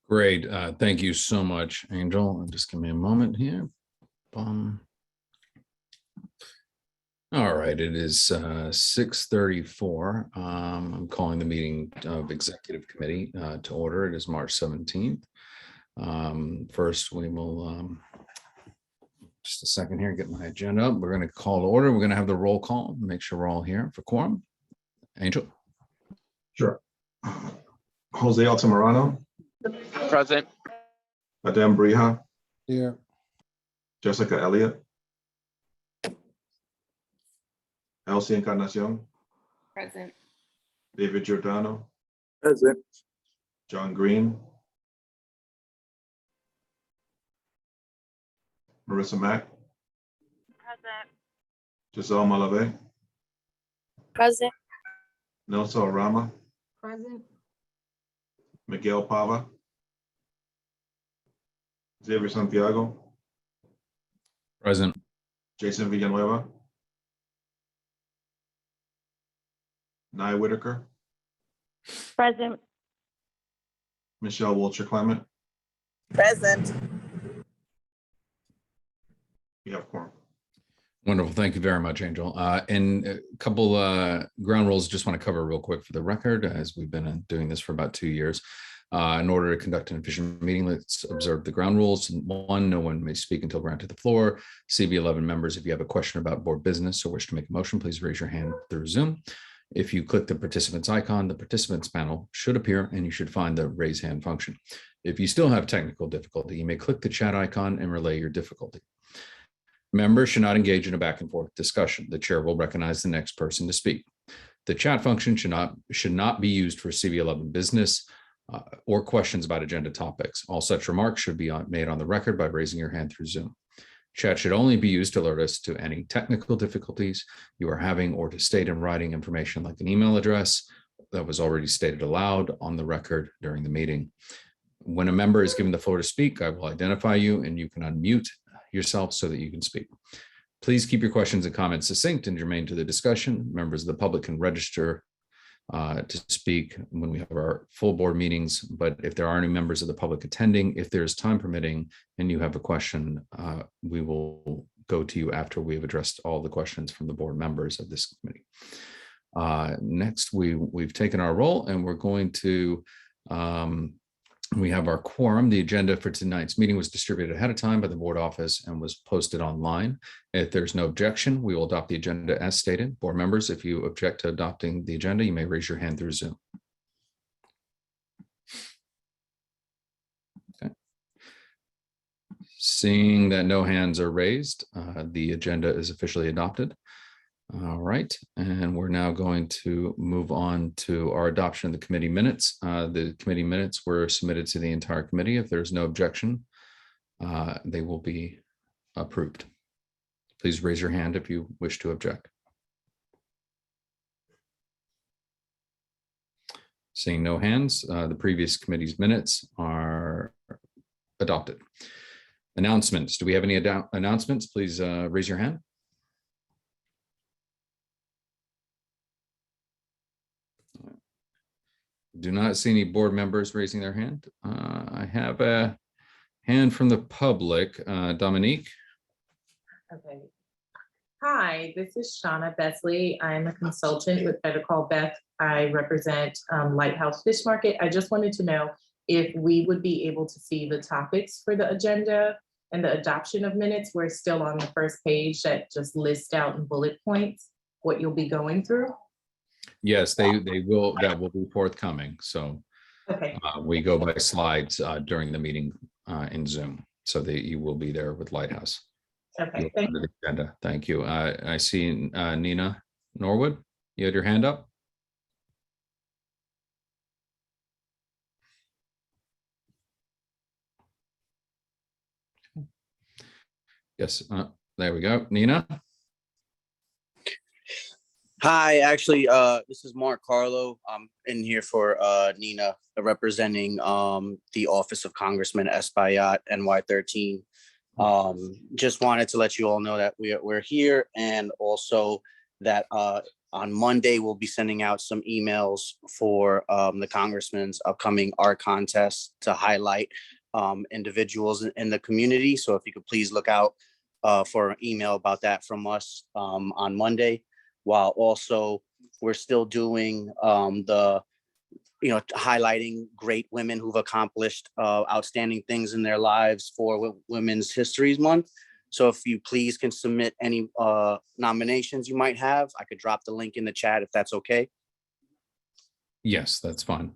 Great. Thank you so much, Angel. Just give me a moment here. All right, it is 6:34. I'm calling the meeting of Executive Committee to order. It is March 17th. First, we will just a second here, get my agenda up. We're going to call to order. We're going to have the roll call, make sure we're all here for quorum. Angel. Sure. Jose Altamirano. Present. Madame Brija. Here. Jessica Elliott. Elsie Encarnacion. Present. David Giordano. Present. John Green. Marissa Mack. Present. Giselle Malave. Present. Nelson Arama. Present. Miguel Pava. Xavier Santiago. Present. Jason Villanueva. Nye Whitaker. Present. Michelle Wilcher Clement. Present. We have quorum. Wonderful. Thank you very much, Angel. And a couple ground rules just want to cover real quick for the record, as we've been doing this for about 2 years. In order to conduct an efficient meeting, let's observe the ground rules. 1, no one may speak until granted the floor. CB11 members, if you have a question about board business or wish to make a motion, please raise your hand through Zoom. If you click the participants icon, the participants panel should appear and you should find the raise hand function. If you still have technical difficulty, you may click the chat icon and relay your difficulty. Members should not engage in a back and forth discussion. The chair will recognize the next person to speak. The chat function should not be used for CB11 business or questions about agenda topics. All such remarks should be made on the record by raising your hand through Zoom. Chat should only be used to alert us to any technical difficulties you are having or to state in writing information like an email address that was already stated aloud on the record during the meeting. When a member is given the floor to speak, I will identify you and you can unmute yourself so that you can speak. Please keep your questions and comments succinct and germane to the discussion. Members of the public can register to speak when we have our full board meetings, but if there are any members of the public attending, if there's time permitting and you have a question, we will go to you after we have addressed all the questions from the board members of this committee. Next, we've taken our roll and we're going to we have our quorum. The agenda for tonight's meeting was distributed ahead of time by the board office and was posted online. If there's no objection, we will adopt the agenda as stated. Board members, if you object to adopting the agenda, you may raise your hand through Zoom. Okay. Seeing that no hands are raised, the agenda is officially adopted. All right, and we're now going to move on to our adoption of the committee minutes. The committee minutes were submitted to the entire committee. If there's no objection, they will be approved. Please raise your hand if you wish to object. Seeing no hands, the previous committee's minutes are adopted. Announcements. Do we have any announcements? Please raise your hand. Do not see any board members raising their hand. I have a hand from the public. Dominique. Okay. Hi, this is Shauna Besley. I'm a consultant with Better Call Beth. I represent Lighthouse Fish Market. I just wanted to know if we would be able to see the topics for the agenda and the adoption of minutes. We're still on the first page that just lists out in bullet points what you'll be going through. Yes, they will. That will be forthcoming. So Okay. we go by slides during the meeting in Zoom, so that you will be there with Lighthouse. Okay. Thank you. Agenda. Thank you. I see Nina Norwood. You had your hand up. Yes. There we go. Nina. Hi, actually, this is Mark Carlo. I'm in here for Nina, representing the Office of Congressman Espaillat, NY13. Just wanted to let you all know that we're here, and also that On Monday, we'll be sending out some emails for the congressman's upcoming art contest to highlight individuals in the community. So if you could please look out for an email about that from us on Monday, while also we're still doing highlighting great women who've accomplished outstanding things in their lives for Women's History Month. So if you please can submit any nominations you might have, I could drop the link in the chat if that's okay. Yes, that's fine.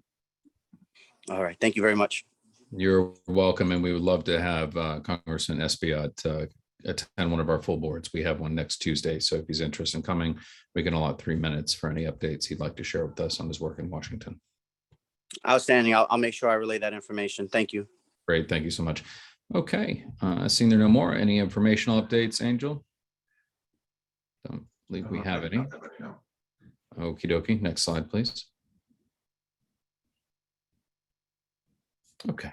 All right, thank you very much. You're welcome, and we would love to have Congressman Espaillat attend one of our full boards. We have one next Tuesday, so if he's interested in coming, we can allot 3 minutes for any updates he'd like to share with us on his work in Washington. Outstanding. I'll make sure I relay that information. Thank you. Great, thank you so much. Okay, seeing there are no more, any informational updates, Angel? Don't believe we have any. Okie dokie, next slide, please. Okay,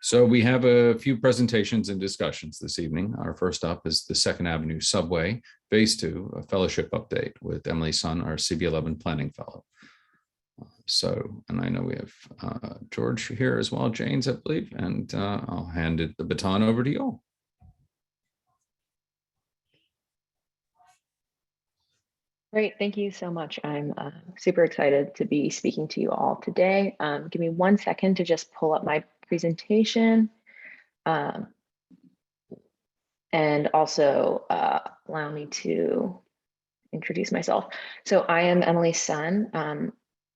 so we have a few presentations and discussions this evening. Our first up is the Second Avenue Subway Phase 2, a fellowship update with Emily Sun, our CB11 planning fellow. So, and I know we have George here as well, James, I believe, and I'll hand the baton over to you all. Great, thank you so much. I'm super excited to be speaking to you all today. Give me 1 second to just pull up my presentation. And also allow me to introduce myself. So I am Emily Sun.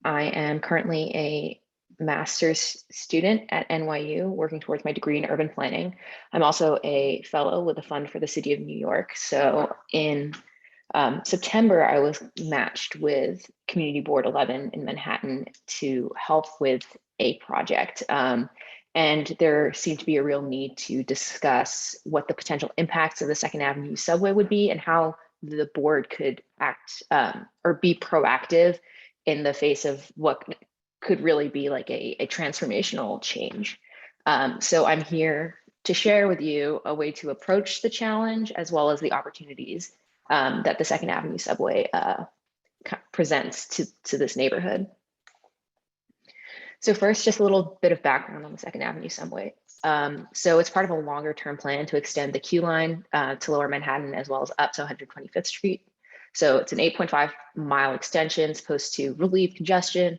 I am currently a master's student at NYU working towards my degree in urban planning. I'm also a fellow with a fund for the city of New York. So in September, I was matched with Community Board 11 in Manhattan to help with a project. And there seemed to be a real need to discuss what the potential impacts of the Second Avenue subway would be and how the board could act or be proactive in the face of what could really be like a transformational change. So I'm here to share with you a way to approach the challenge as well as the opportunities that the Second Avenue subway presents to this neighborhood. So first, just a little bit of background on the Second Avenue subway. So it's part of a longer term plan to extend the Q line to Lower Manhattan as well as up to 125th Street. So it's an 8.5 mile extension supposed to relieve congestion,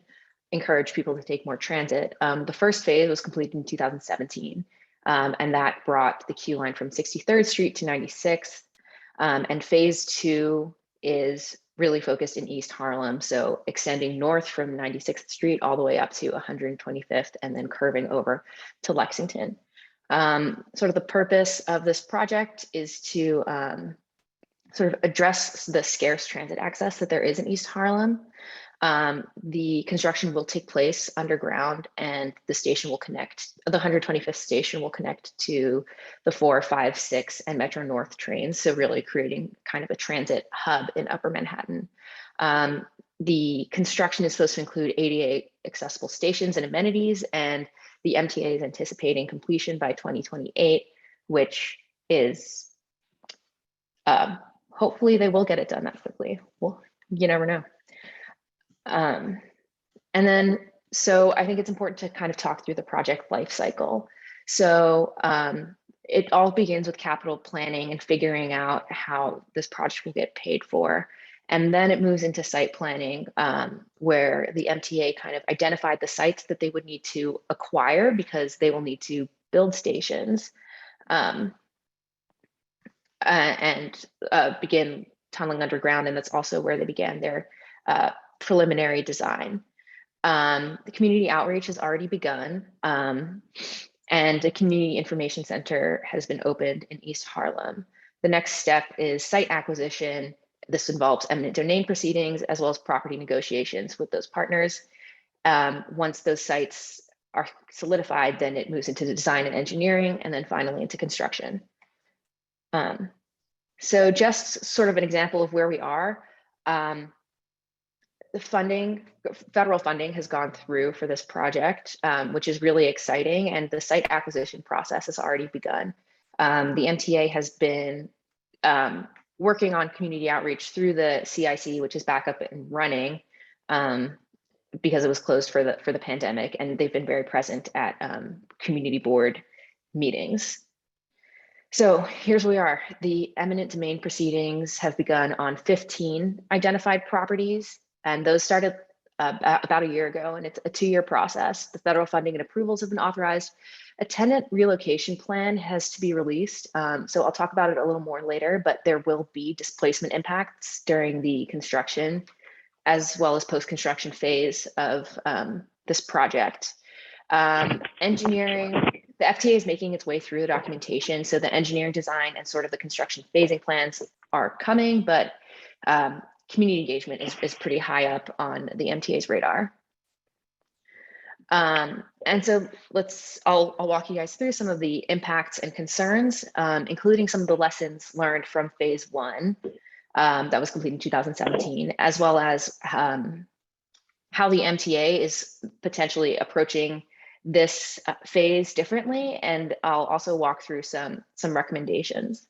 encourage people to take more transit. The first phase was completed in 2017, and that brought the Q line from 63rd Street to 96th. And phase 2 is really focused in East Harlem. So extending north from 96th Street all the way up to 125th and then curving over to Lexington. Sort of the purpose of this project is to sort of address the scarce transit access that there is in East Harlem. The construction will take place underground and the station will connect, the 125th station will connect to the 4, 5, 6 and Metro North trains. So really creating kind of a transit hub in Upper Manhattan. The construction is supposed to include 88 accessible stations and amenities, and the MTA is anticipating completion by 2028, which is, hopefully they will get it done that quickly. Well, you never know. And then, so I think it's important to kind of talk through the project life cycle. So it all begins with capital planning and figuring out how this project will get paid for. And then it moves into site planning, where the MTA kind of identified the sites that they would need to acquire because they will need to build stations and begin tunneling underground. And that's also where they began their preliminary design. The community outreach has already begun, and a community information center has been opened in East Harlem. The next step is site acquisition. This involves eminent domain proceedings as well as property negotiations with those partners. Once those sites are solidified, then it moves into the design and engineering, and then finally into construction. So just sort of an example of where we are. The funding, federal funding has gone through for this project, which is really exciting, and the site acquisition process has already begun. The MTA has been working on community outreach through the CIC, which is back up and running, because it was closed for the pandemic, and they've been very present at community board meetings. So here's where we are. The eminent domain proceedings have begun on 15 identified properties, and those started about a year ago, and it's a 2-year process. The federal funding and approvals have been authorized. A tenant relocation plan has to be released. So I'll talk about it a little more later, but there will be displacement impacts during the construction as well as post-construction phase of this project. Engineering, the FTA is making its way through the documentation. So the engineering design and sort of the construction phasing plans are coming, but community engagement is pretty high up on the MTA's radar. And so I'll walk you guys through some of the impacts and concerns, including some of the lessons learned from phase 1 that was completed in 2017, as well as how the MTA is potentially approaching this phase differently. And I'll also walk through some recommendations.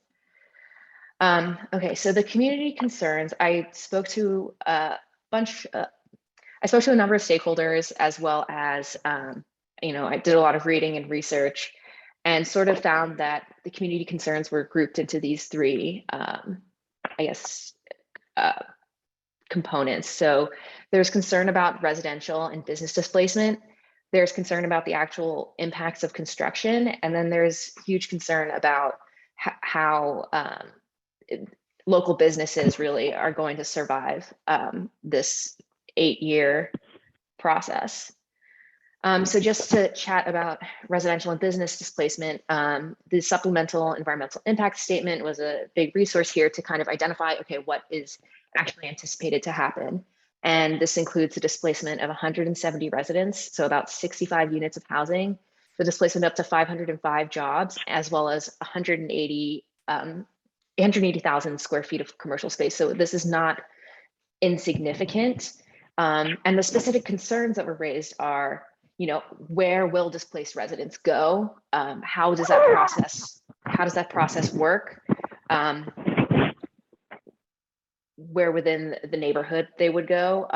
Okay, so the community concerns, I spoke to a number of stakeholders, as well as, I did a lot of reading and research, and sort of found that the community concerns were grouped into these 3, components. So there's concern about residential and business displacement. There's concern about the actual impacts of construction. And then there's huge concern about how local businesses really are going to survive this 8-year process. So just to chat about residential and business displacement, the supplemental environmental impact statement was a big resource here to kind of identify, okay, what is actually anticipated to happen. And this includes the displacement of 170 residents, so about 65 units of housing, the displacement up to 505 jobs, as well as 180,000 square feet of commercial space. So this is not insignificant. And the specific concerns that were raised are, where will displaced residents go? How does that process work? Where within the neighborhood they would go?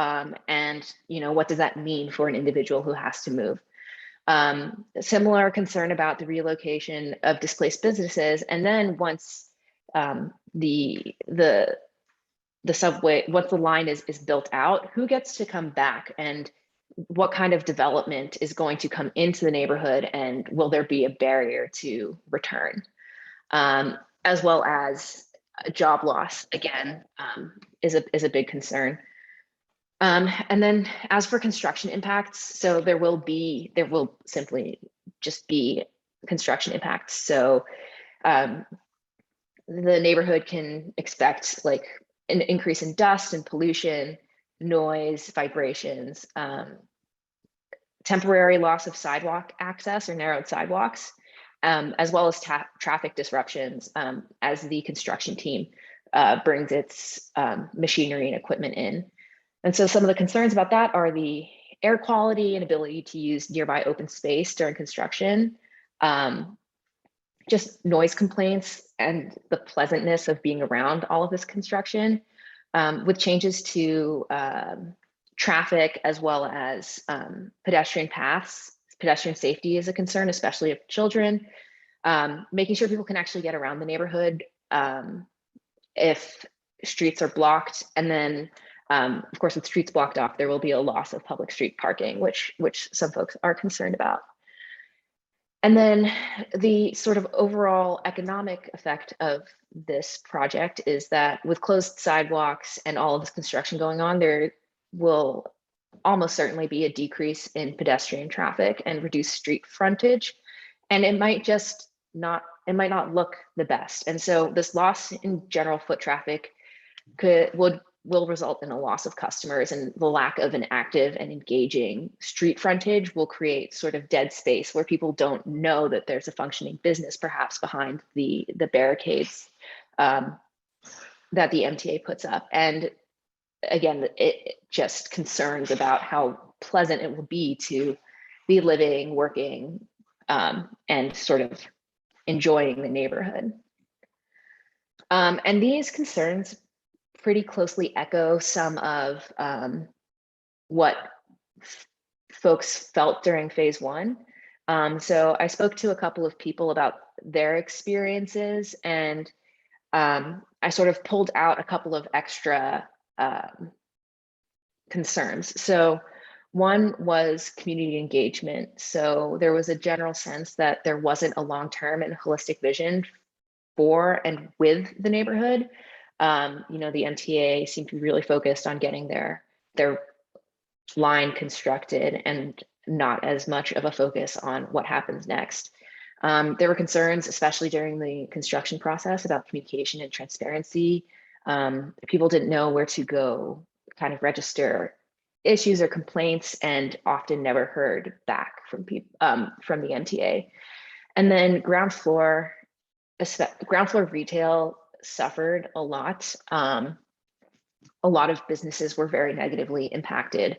And, what does that mean for an individual who has to move? Similar concern about the relocation of displaced businesses. And then once the subway, once the line is built out, who gets to come back, and what kind of development is going to come into the neighborhood, and will there be a barrier to return? As well as job loss, again, is a big concern. And then as for construction impacts, so there will simply just be construction impacts. So the neighborhood can expect like an increase in dust and pollution, noise, vibrations, temporary loss of sidewalk access or narrowed sidewalks, as well as traffic disruptions as the construction team brings its machinery and equipment in. And so some of the concerns about that are the air quality and ability to use nearby open space during construction, just noise complaints and the pleasantness of being around all of this construction, with changes to traffic as well as pedestrian paths. Pedestrian safety is a concern, especially of children, making sure people can actually get around the neighborhood if streets are blocked. And then, of course, with streets blocked off, there will be a loss of public street parking, which some folks are concerned about. And then the sort of overall economic effect of this project is that with closed sidewalks and all of this construction going on, there will almost certainly be a decrease in pedestrian traffic and reduced street frontage. And it might not look the best. And so this loss in general foot traffic will result in a loss of customers, and the lack of an active and engaging street frontage will create sort of dead space where people don't know that there's a functioning business perhaps behind the barricades that the MTA puts up. And again, it just concerns about how pleasant it will be to be living, working, and sort of enjoying the neighborhood. And these concerns pretty closely echo some of what folks felt during phase one. So I spoke to a couple of people about their experiences, and I sort of pulled out a couple of extra concerns. So one was community engagement. So there was a general sense that there wasn't a long-term and holistic vision for and with the neighborhood. You know, the MTA seemed to be really focused on getting their line constructed and not as much of a focus on what happens next. There were concerns, especially during the construction process, about communication and transparency. People didn't know where to go, kind of register issues or complaints, and often never heard back from people from the MTA. And then ground floor retail suffered a lot. A lot of businesses were very negatively impacted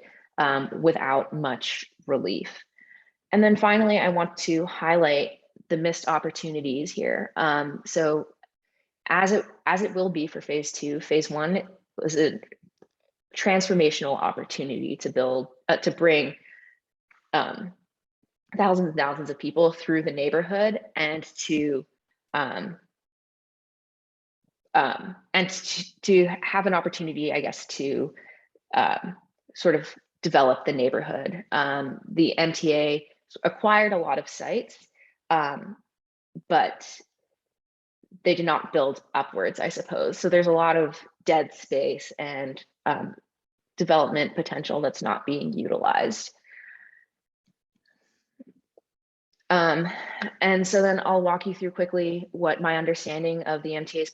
without much relief. And then finally, I want to highlight the missed opportunities here. So as it will be for phase two, phase one was a transformational opportunity to build, to bring thousands and thousands of people through the neighborhood and to have an opportunity, I guess, to sort of develop the neighborhood. The MTA acquired a lot of sites, but they did not build upwards, I suppose. So there's a lot of dead space and development potential that's not being utilized. And so then I'll walk you through quickly what my understanding of the MTA's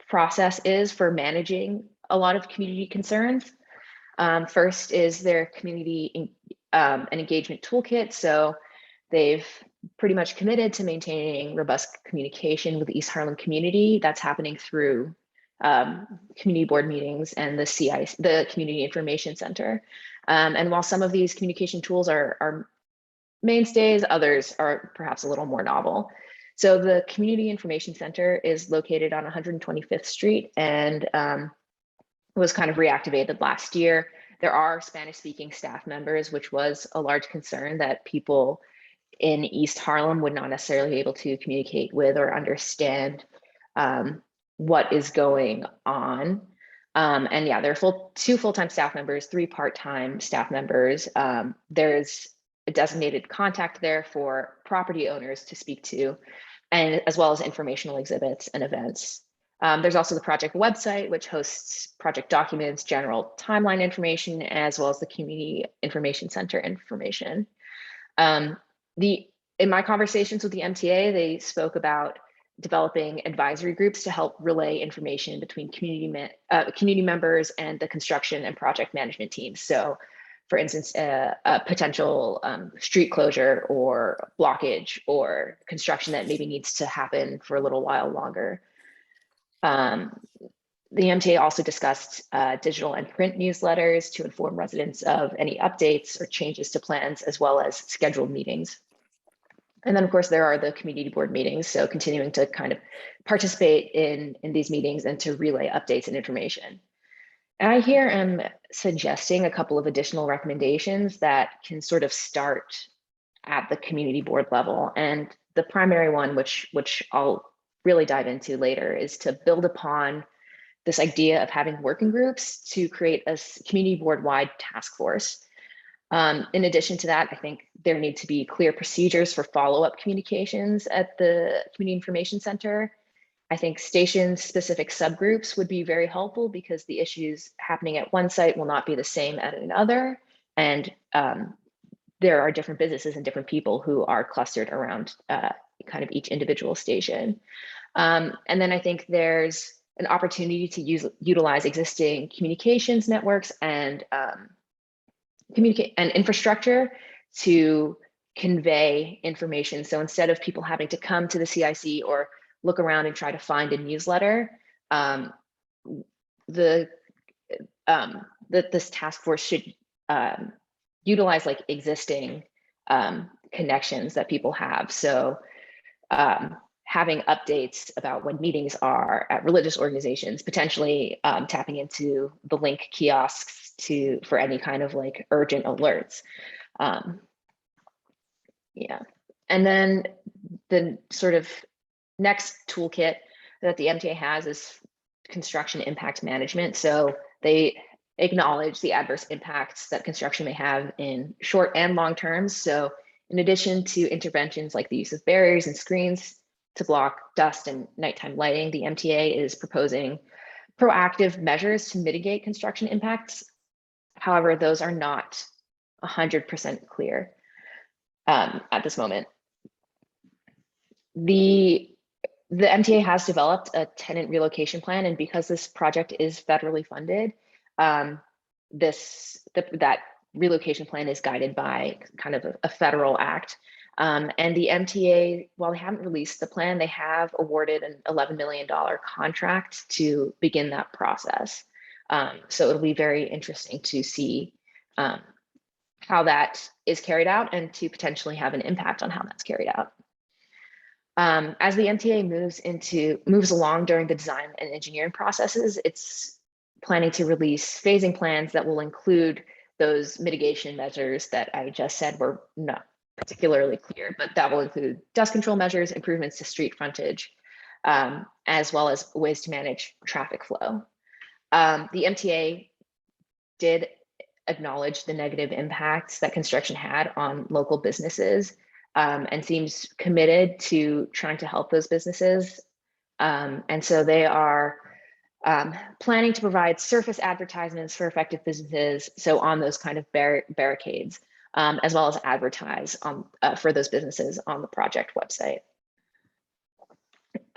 process is for managing a lot of community concerns. First is their community and engagement toolkit. So they've pretty much committed to maintaining robust communication with the East Harlem community. That's happening through community board meetings and the Community Information Center. And while some of these communication tools are mainstays, others are perhaps a little more novel. So the Community Information Center is located on 125th Street and was kind of reactivated last year. There are Spanish-speaking staff members, which was a large concern that people in East Harlem would not necessarily be able to communicate with or understand what is going on. And yeah, there are 2 full-time staff members, 3 part-time staff members. There's a designated contact there for property owners to speak to, and as well as informational exhibits and events. There's also the project website, which hosts project documents, general timeline information, as well as the Community Information Center information. In my conversations with the MTA, they spoke about developing advisory groups to help relay information between community members and the construction and project management teams. So for instance, a potential street closure or blockage or construction that maybe needs to happen for a little while longer. The MTA also discussed digital and print newsletters to inform residents of any updates or changes to plans, as well as scheduled meetings. And then of course there are the community board meetings. So continuing to kind of participate in these meetings and to relay updates and information. And I here am suggesting a couple of additional recommendations that can sort of start at the community board level. And the primary one, which I'll really dive into later, is to build upon this idea of having working groups to create a community board-wide task force. In addition to that, I think there need to be clear procedures for follow-up communications at the Community Information Center. I think station-specific subgroups would be very helpful because the issues happening at one site will not be the same at another. And there are different businesses and different people who are clustered around kind of each individual station. And then I think there's an opportunity to utilize existing communications networks and infrastructure to convey information. So instead of people having to come to the CIC or look around and try to find a newsletter, this task force should utilize like existing connections that people have. So having updates about when meetings are at religious organizations, potentially tapping into the link kiosks for any kind of like urgent alerts. Yeah, and then the sort of next toolkit that the MTA has is construction impact management. So they acknowledge the adverse impacts that construction may have in short and long terms. So in addition to interventions like the use of barriers and screens to block dust and nighttime lighting, the MTA is proposing proactive measures to mitigate construction impacts. However, those are not 100% clear at this moment. The MTA has developed a tenant relocation plan, and because this project is federally funded, that relocation plan is guided by kind of a federal act. And the MTA, while they haven't released the plan, they have awarded an $11 million contract to begin that process. So it'll be very interesting to see how that is carried out and to potentially have an impact on how that's carried out. As the MTA moves along during the design and engineering processes, it's planning to release phasing plans that will include those mitigation measures that I just said were not particularly clear, but that will include dust control measures, improvements to street frontage, as well as ways to manage traffic flow. The MTA did acknowledge the negative impacts that construction had on local businesses, and seems committed to trying to help those businesses. And so they are planning to provide surface advertisements for affected businesses, so on those kind of barricades, as well as advertise for those businesses on the project website.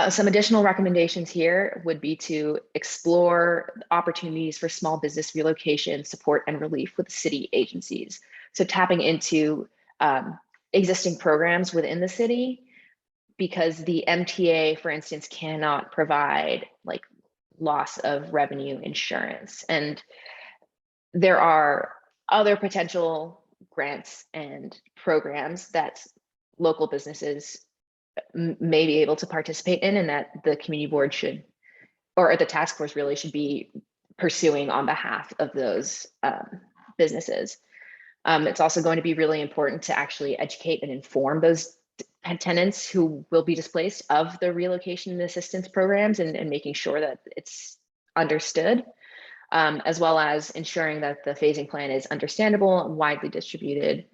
Some additional recommendations here would be to explore opportunities for small business relocation, support, and relief with city agencies. So tapping into existing programs within the city, because the MTA, for instance, cannot provide like loss of revenue insurance. And there are other potential grants and programs that local businesses may be able to participate in, and that the community board should, or the task force really should be pursuing on behalf of those businesses. It's also going to be really important to actually educate and inform those tenants who will be displaced of the relocation and assistance programs, and making sure that it's understood, as well as ensuring that the phasing plan is understandable and widely distributed.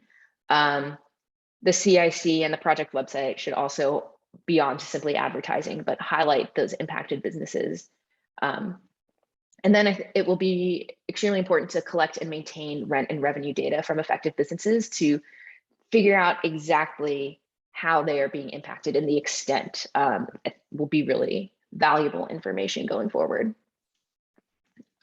The CIC and the project website should also, beyond simply advertising, but highlight those impacted businesses. And then it will be extremely important to collect and maintain rent and revenue data from affected businesses to figure out exactly how they are being impacted and the extent. It will be really valuable information going forward.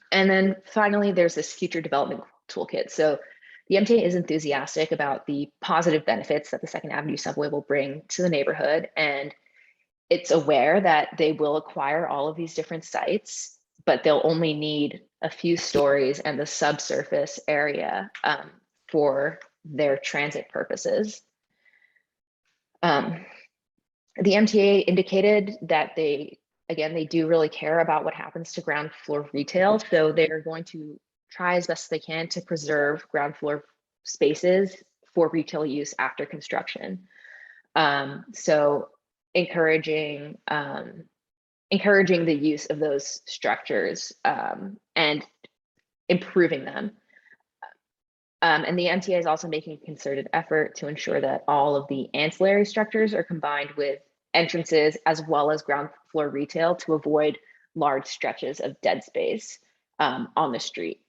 And then finally, there's this future development toolkit. So the MTA is enthusiastic about the positive benefits that the Second Avenue subway will bring to the neighborhood. And it's aware that they will acquire all of these different sites, but they'll only need a few stories and the subsurface area for their transit purposes. The MTA indicated that they do really care about what happens to ground floor retail. So they're going to try as best they can to preserve ground floor spaces for retail use after construction. So encouraging the use of those structures and improving them. And the MTA is also making a concerted effort to ensure that all of the ancillary structures are combined with entrances as well as ground floor retail to avoid large stretches of dead space on the street.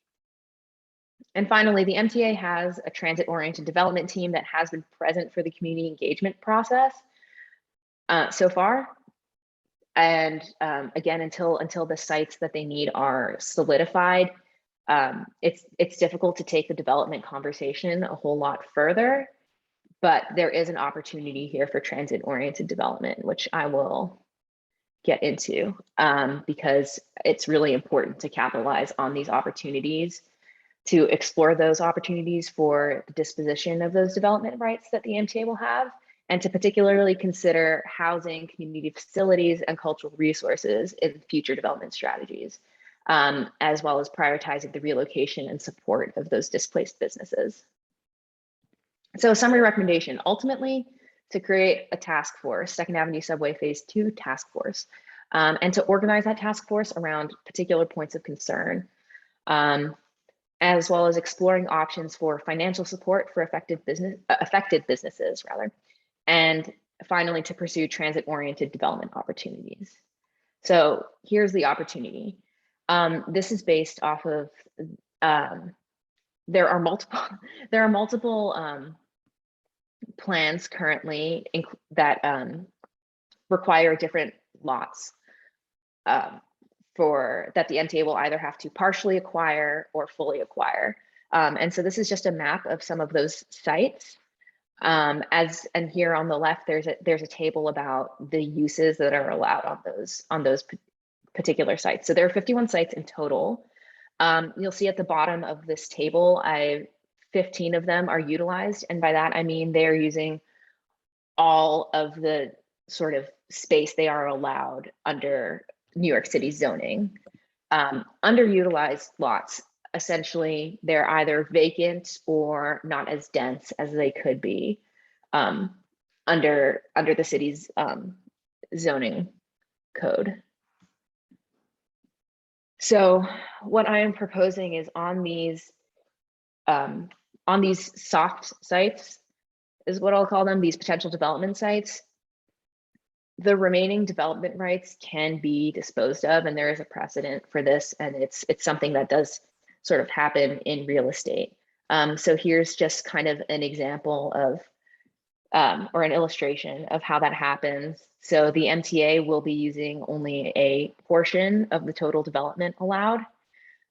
And finally, the MTA has a transit-oriented development team that has been present for the community engagement process so far. And again, until the sites that they need are solidified, it's difficult to take the development conversation a whole lot further, but there is an opportunity here for transit-oriented development, which I will get into because it's really important to capitalize on these opportunities, to explore those opportunities for the disposition of those development rights that the MTA will have, and to particularly consider housing, community facilities, and cultural resources in future development strategies, as well as prioritizing the relocation and support of those displaced businesses. So a summary recommendation, ultimately, to create a task force, Second Avenue Subway Phase 2 task force, and to organize that task force around particular points of concern, as well as exploring options for financial support for affected businesses, and finally to pursue transit-oriented development opportunities. So here's the opportunity. This is based off of there are multiple plans currently that require different lots for that the MTA will either have to partially acquire or fully acquire. And so this is just a map of some of those sites. And here on the left, there's a table about the uses that are allowed on those particular sites. So there are 51 sites in total. You'll see at the bottom of this table, 15 of them are utilized. And by that, I mean, they're using all of the sort of space they are allowed under New York City zoning. Underutilized lots, essentially, they're either vacant or not as dense as they could be under the city's zoning code. So what I am proposing is on these soft sites, is what I'll call them, these potential development sites, the remaining development rights can be disposed of, and there is a precedent for this, and it's something that does sort of happen in real estate. So here's just kind of an example of, or an illustration of how that happens. So the MTA will be using only a portion of the total development allowed,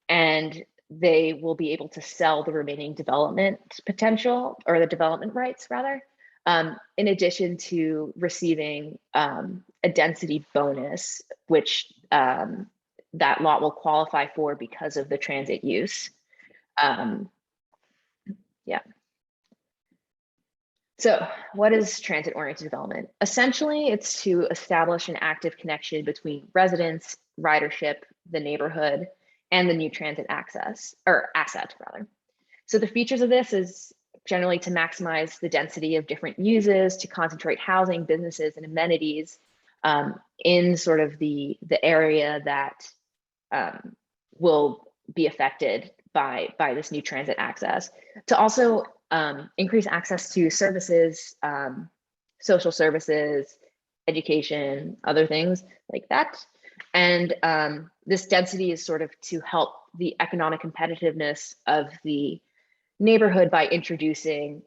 and they will be able to sell the remaining development potential, or the development rights rather, in addition to receiving a density bonus, which that lot will qualify for because of the transit use. Yeah. So what is transit-oriented development? Essentially, it's to establish an active connection between residents, ridership, the neighborhood, and the new transit access, or asset rather. So the features of this is generally to maximize the density of different uses, to concentrate housing, businesses, and amenities in sort of the area that will be affected by this new transit access, to also increase access to services, social services, education, other things like that. And this density is sort of to help the economic competitiveness of the neighborhood by introducing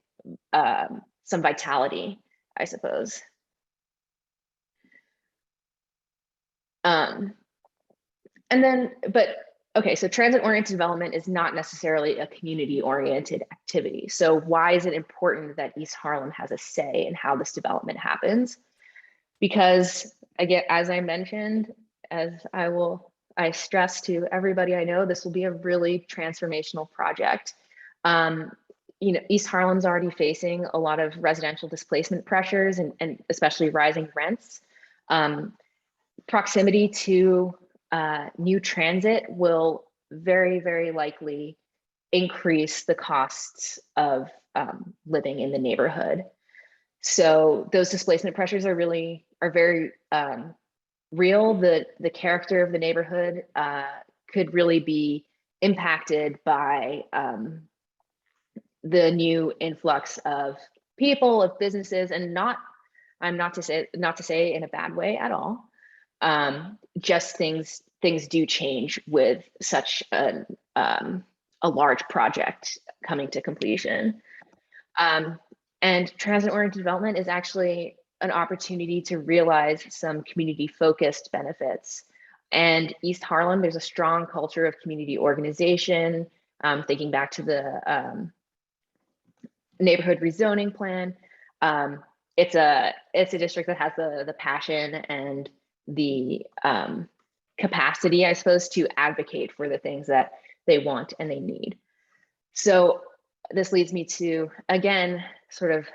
some vitality, I suppose. Okay, so transit-oriented development is not necessarily a community-oriented activity. So why is it important that East Harlem has a say in how this development happens? Because again, as I mentioned, as I stress to everybody I know, this will be a really transformational project. You know, East Harlem's already facing a lot of residential displacement pressures and especially rising rents. Proximity to new transit will very, very likely increase the costs of living in the neighborhood. So those displacement pressures are very real. The character of the neighborhood could really be impacted by the new influx of people, of businesses, and I'm not to say in a bad way at all. Just things do change with such a large project coming to completion. And transit-oriented development is actually an opportunity to realize some community-focused benefits. And East Harlem, there's a strong culture of community organization. Thinking back to the neighborhood rezoning plan, it's a district that has the passion and the capacity, I suppose, to advocate for the things that they want and they need. So this leads me to, again, sort of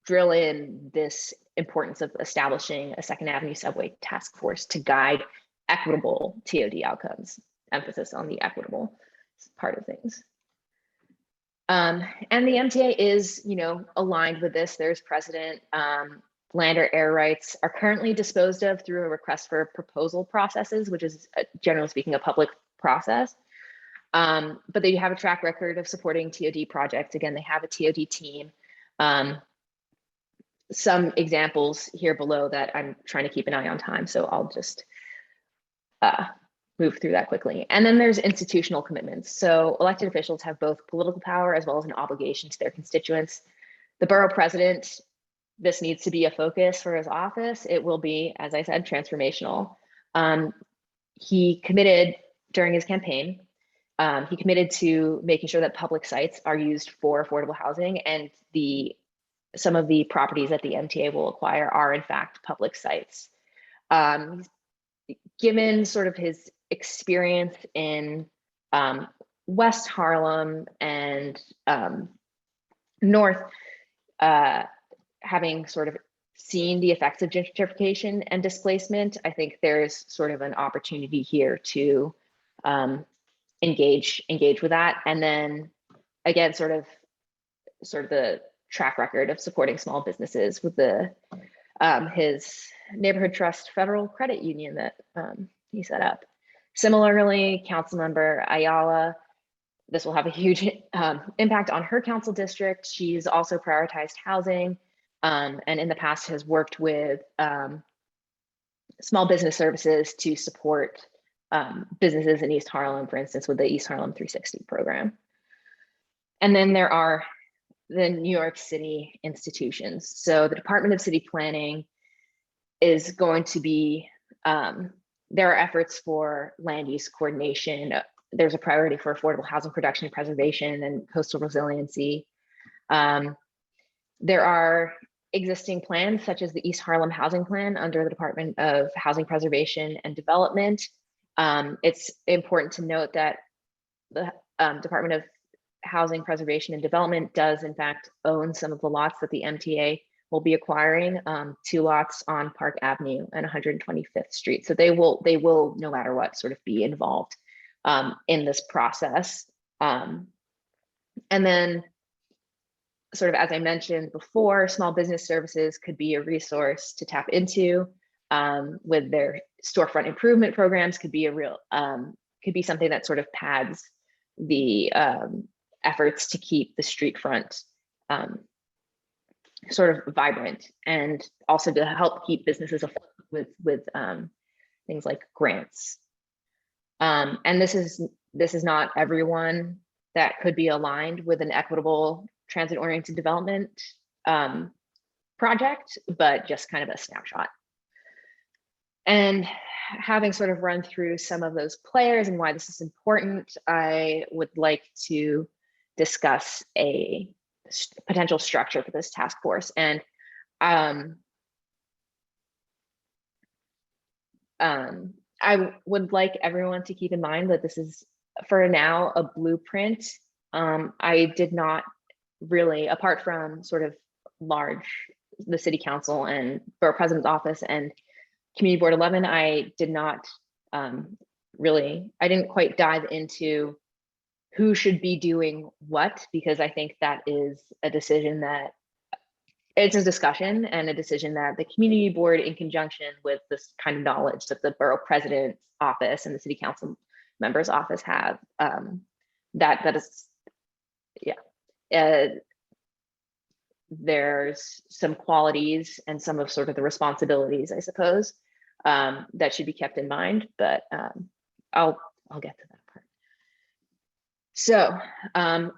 drill in this importance of establishing a Second Avenue subway task force to guide equitable TOD outcomes, emphasis on the equitable part of things. And the MTA is, aligned with this. There's precedent. Land or air rights are currently disposed of through a request for proposal processes, which is generally speaking a public process. But they have a track record of supporting TOD projects. Again, they have a TOD team. Some examples here below that I'm trying to keep an eye on time, so I'll just move through that quickly. And then there's institutional commitments. So elected officials have both political power as well as an obligation to their constituents. The borough president, this needs to be a focus for his office. It will be, as I said, transformational. He committed during his campaign, he committed to making sure that public sites are used for affordable housing, and some of the properties that the MTA will acquire are in fact public sites. Given sort of his experience in West Harlem and North, having sort of seen the effects of gentrification and displacement, I think there's sort of an opportunity here to engage with that. And then again, sort of the track record of supporting small businesses with his neighborhood trust federal credit union that he set up. Similarly, Councilmember Ayala, this will have a huge impact on her council district. She's also prioritized housing, and in the past has worked with small business services to support businesses in East Harlem, for instance, with the East Harlem 360 program. And then there are the New York City institutions. So the Department of City Planning is going to be, there are efforts for land use coordination. There's a priority for affordable housing production and preservation and coastal resiliency. There are existing plans such as the East Harlem Housing Plan under the Department of Housing Preservation and Development. It's important to note that the Department of Housing Preservation and Development does in fact own some of the lots that the MTA will be acquiring, 2 lots on Park Avenue and 125th Street. So they will no matter what sort of be involved in this process. And then sort of, as I mentioned before, small business services could be a resource to tap into with their storefront improvement programs, could be something that sort of pads the efforts to keep the street front sort of vibrant, and also to help keep businesses afloat with things like grants. And this is not everyone that could be aligned with an equitable transit-oriented development project, but just kind of a snapshot. And having sort of run through some of those players and why this is important, I would like to discuss a potential structure for this task force. And I would like everyone to keep in mind that this is, for now, a blueprint. I did not really, apart from sort of the city council and borough president's office and community board 11, I did not I didn't quite dive into who should be doing what, because I think that is a decision that, it's a discussion and a decision that the community board, in conjunction with this kind of knowledge that the borough president's office and the city council member's office have, that is, yeah. There's some qualities and some of sort of the responsibilities, I suppose, that should be kept in mind, but I'll get to that part. So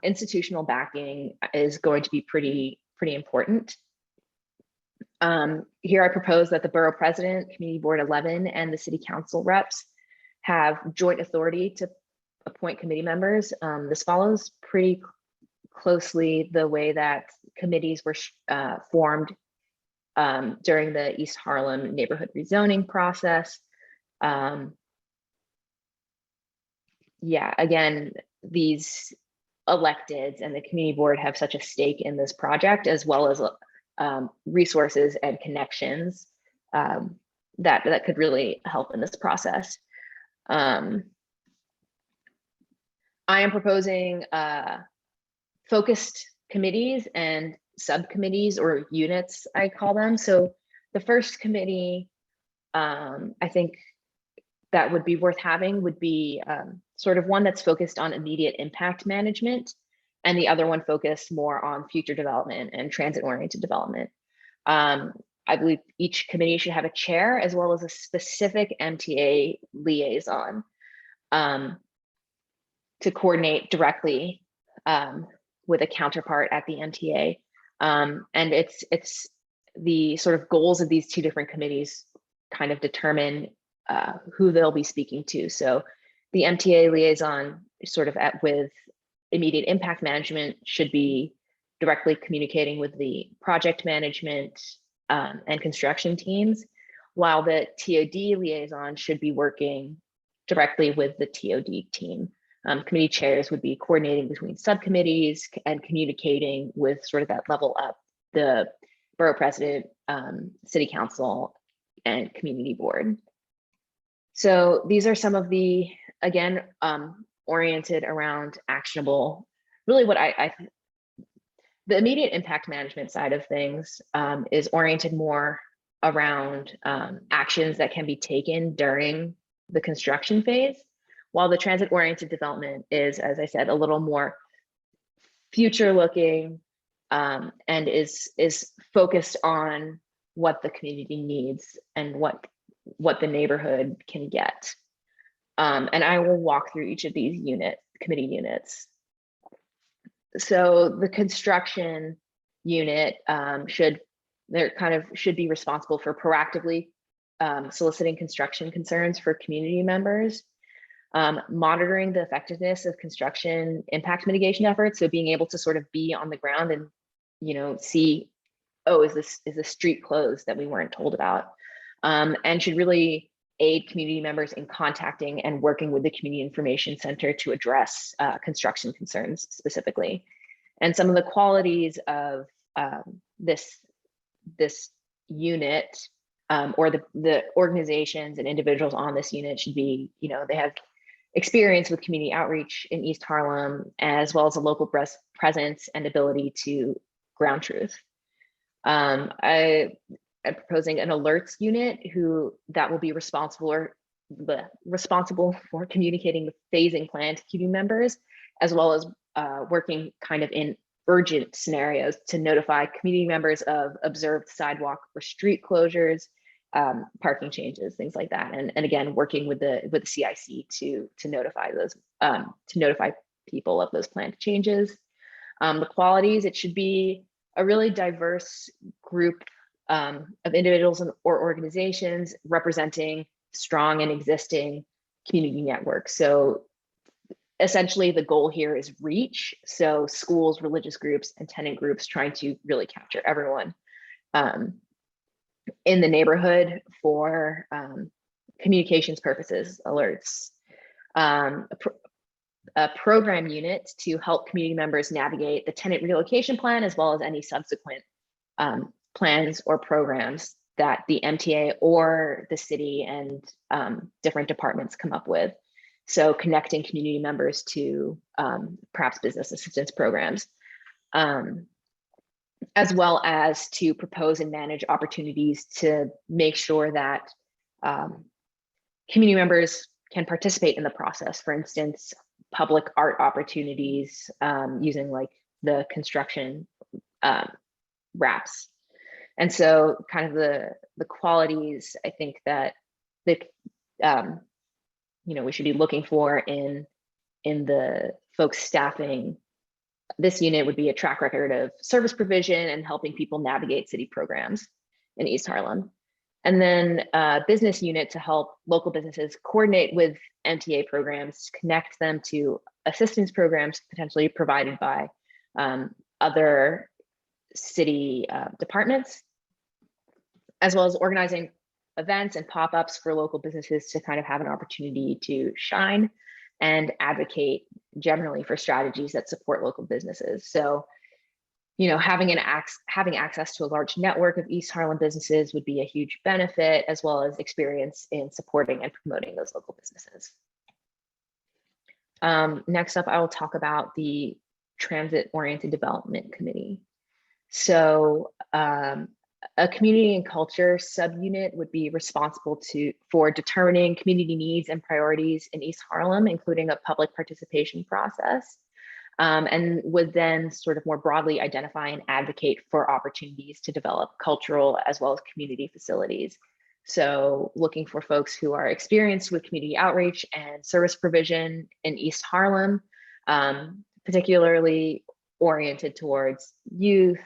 institutional backing is going to be pretty important. Here I propose that the borough president, community board 11, and the city council reps have joint authority to appoint committee members. This follows pretty closely the way that committees were formed during the East Harlem neighborhood rezoning process. Yeah, again, these electeds and the community board have such a stake in this project, as well as resources and connections that could really help in this process. I am proposing focused committees and subcommittees, or units, I call them. So the first committee, I think that would be worth having would be sort of one that's focused on immediate impact management, and the other one focused more on future development and transit-oriented development. I believe each committee should have a chair as well as a specific MTA liaison to coordinate directly with a counterpart at the MTA. And it's the sort of goals of these two different committees kind of determine who they'll be speaking to. So the MTA liaison sort of with immediate impact management should be directly communicating with the project management and construction teams, while the TOD liaison should be working directly with the TOD team. Committee chairs would be coordinating between subcommittees and communicating with sort of that level up, the borough president, city council, and community board. So these are some of the, again, oriented around actionable, really what the immediate impact management side of things is oriented more around actions that can be taken during the construction phase, while the transit-oriented development is, as I said, a little more future-looking and is focused on what the community needs and what the neighborhood can get. And I will walk through each of these committee units. So the construction unit should be responsible for proactively soliciting construction concerns for community members, monitoring the effectiveness of construction impact mitigation efforts. So being able to sort of be on the ground and, see, oh, is the street closed that we weren't told about, and should really aid community members in contacting and working with the Community Information Center to address construction concerns specifically. And some of the qualities of this unit or the organizations and individuals on this unit should be, they have experience with community outreach in East Harlem, as well as a local presence and ability to ground truth. I'm proposing an alerts unit that will be responsible for communicating the phasing plan to community members, as well as working kind of in urgent scenarios to notify community members of observed sidewalk or street closures, parking changes, things like that. And again, working with the CIC to notify those, to notify people of those planned changes. The qualities, it should be a really diverse group of individuals or organizations representing strong and existing community networks. So essentially the goal here is reach. So schools, religious groups, and tenant groups trying to really capture everyone in the neighborhood for communications purposes, alerts. A program unit to help community members navigate the tenant relocation plan, as well as any subsequent plans or programs that the MTA or the city and different departments come up with. So connecting community members to perhaps business assistance programs, as well as to propose and manage opportunities to make sure that community members can participate in the process. For instance, public art opportunities using like the construction wraps. And so kind of the qualities I think that we should be looking for in the folks staffing this unit would be a track record of service provision and helping people navigate city programs in East Harlem. And then a business unit to help local businesses coordinate with MTA programs, to connect them to assistance programs potentially provided by other city departments, as well as organizing events and pop-ups for local businesses to kind of have an opportunity to shine and advocate generally for strategies that support local businesses. So, having access to a large network of East Harlem businesses would be a huge benefit, as well as experience in supporting and promoting those local businesses. Next up, I will talk about the Transit-Oriented Development Committee. So a community and culture subunit would be responsible for determining community needs and priorities in East Harlem, including a public participation process, and would then sort of more broadly identify and advocate for opportunities to develop cultural as well as community facilities. So looking for folks who are experienced with community outreach and service provision in East Harlem, particularly oriented towards youth,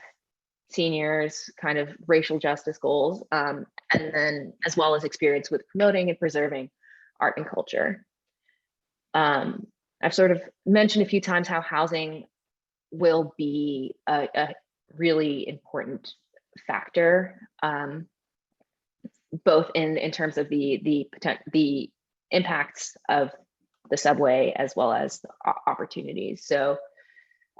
seniors, kind of racial justice goals, and then as well as experience with promoting and preserving art and culture. I've sort of mentioned a few times how housing will be a really important factor, both in terms of the impacts of the subway as well as the opportunities. So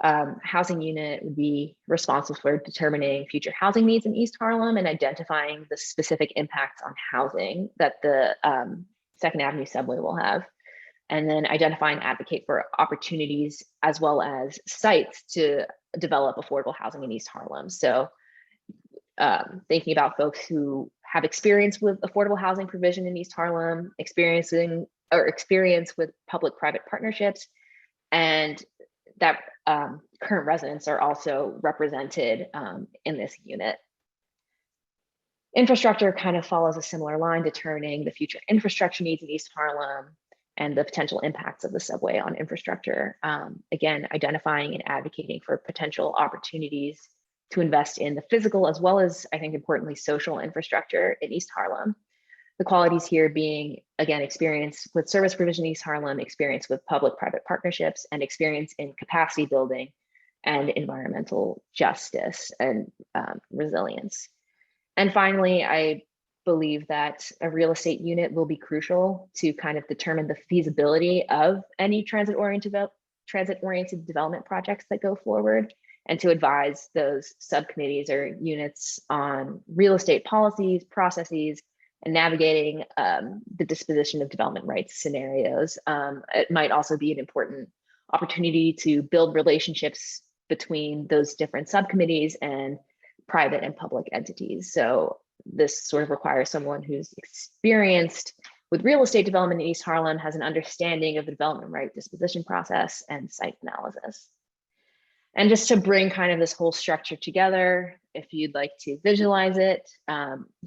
housing unit would be responsible for determining future housing needs in East Harlem and identifying the specific impacts on housing that the Second Avenue subway will have, and then identify and advocate for opportunities as well as sites to develop affordable housing in East Harlem. So thinking about folks who have experience with affordable housing provision in East Harlem, experience with public-private partnerships, and that current residents are also represented in this unit. Infrastructure kind of follows a similar line, determining the future infrastructure needs in East Harlem and the potential impacts of the subway on infrastructure. Again, identifying and advocating for potential opportunities to invest in the physical as well as, I think importantly, social infrastructure in East Harlem. The qualities here being, again, experience with service provision in East Harlem, experience with public-private partnerships, and experience in capacity building and environmental justice and resilience. And finally, I believe that a real estate unit will be crucial to kind of determine the feasibility of any transit-oriented development projects that go forward, and to advise those subcommittees or units on real estate policies, processes, and navigating the disposition of development rights scenarios. It might also be an important opportunity to build relationships between those different subcommittees and private and public entities. So this sort of requires someone who's experienced with real estate development in East Harlem, has an understanding of the development right disposition process and site analysis. And just to bring kind of this whole structure together, if you'd like to visualize it,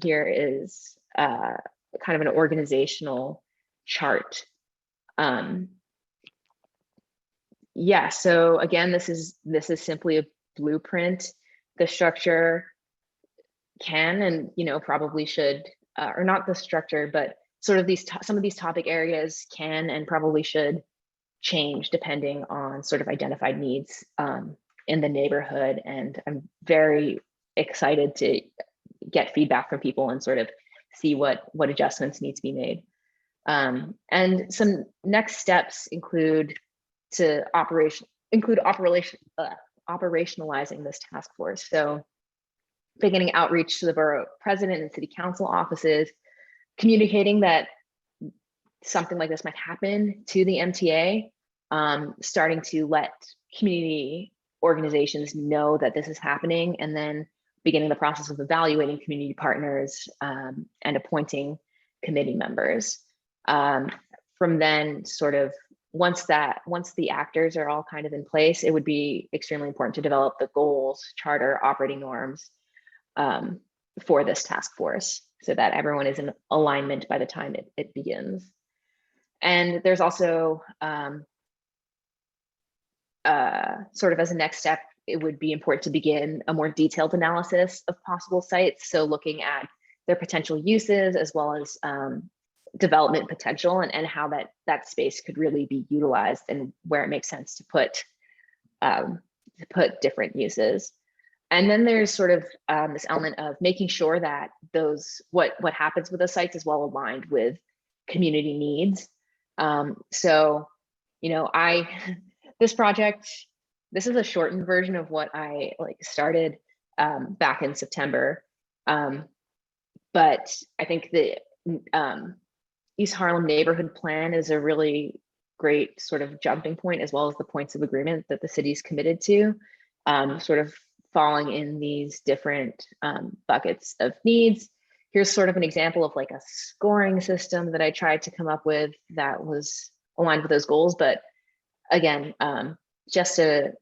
here is kind of an organizational chart. Yeah, so again, this is simply a blueprint. The structure can and probably should, or not the structure, but sort of some of these topic areas can and probably should change depending on sort of identified needs in the neighborhood. And I'm very excited to get feedback from people and sort of see what adjustments need to be made. And some next steps include operationalizing this task force. So beginning outreach to the borough president and city council offices, communicating that something like this might happen to the MTA, starting to let community organizations know that this is happening, and then beginning the process of evaluating community partners and appointing committee members. From then, sort of once the actors are all kind of in place, it would be extremely important to develop the goals, charter, operating norms for this task force, so that everyone is in alignment by the time it begins. And there's also sort of as a next step, it would be important to begin a more detailed analysis of possible sites. So looking at their potential uses as well as development potential and how that space could really be utilized and where it makes sense to put different uses. And then there's sort of this element of making sure that what happens with those sites is well aligned with community needs. So, this project this is a shortened version of what I started back in September. But I think the East Harlem neighborhood plan is a really great sort of jumping point, as well as the points of agreement that the city's committed to, sort of falling in these different buckets of needs. Here's sort of an example of like a scoring system that I tried to come up with that was aligned with those goals. But again, just a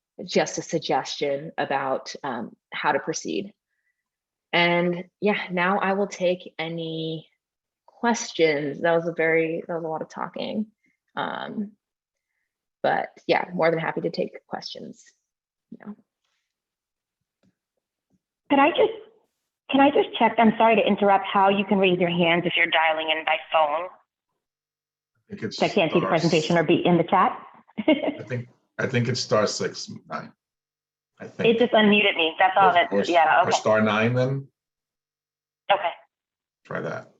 suggestion about how to proceed. And yeah, now I will take any questions. That was a lot of talking. But yeah, more than happy to take questions. Yeah. Can I just check, I'm sorry to interrupt, how you can raise your hands if you're dialing in by phone? So I can't see the presentation or be in the chat? I think it's *6 9. I think. It just unmuted me, that's all that, yeah, Or okay. *9 then, Okay. try that.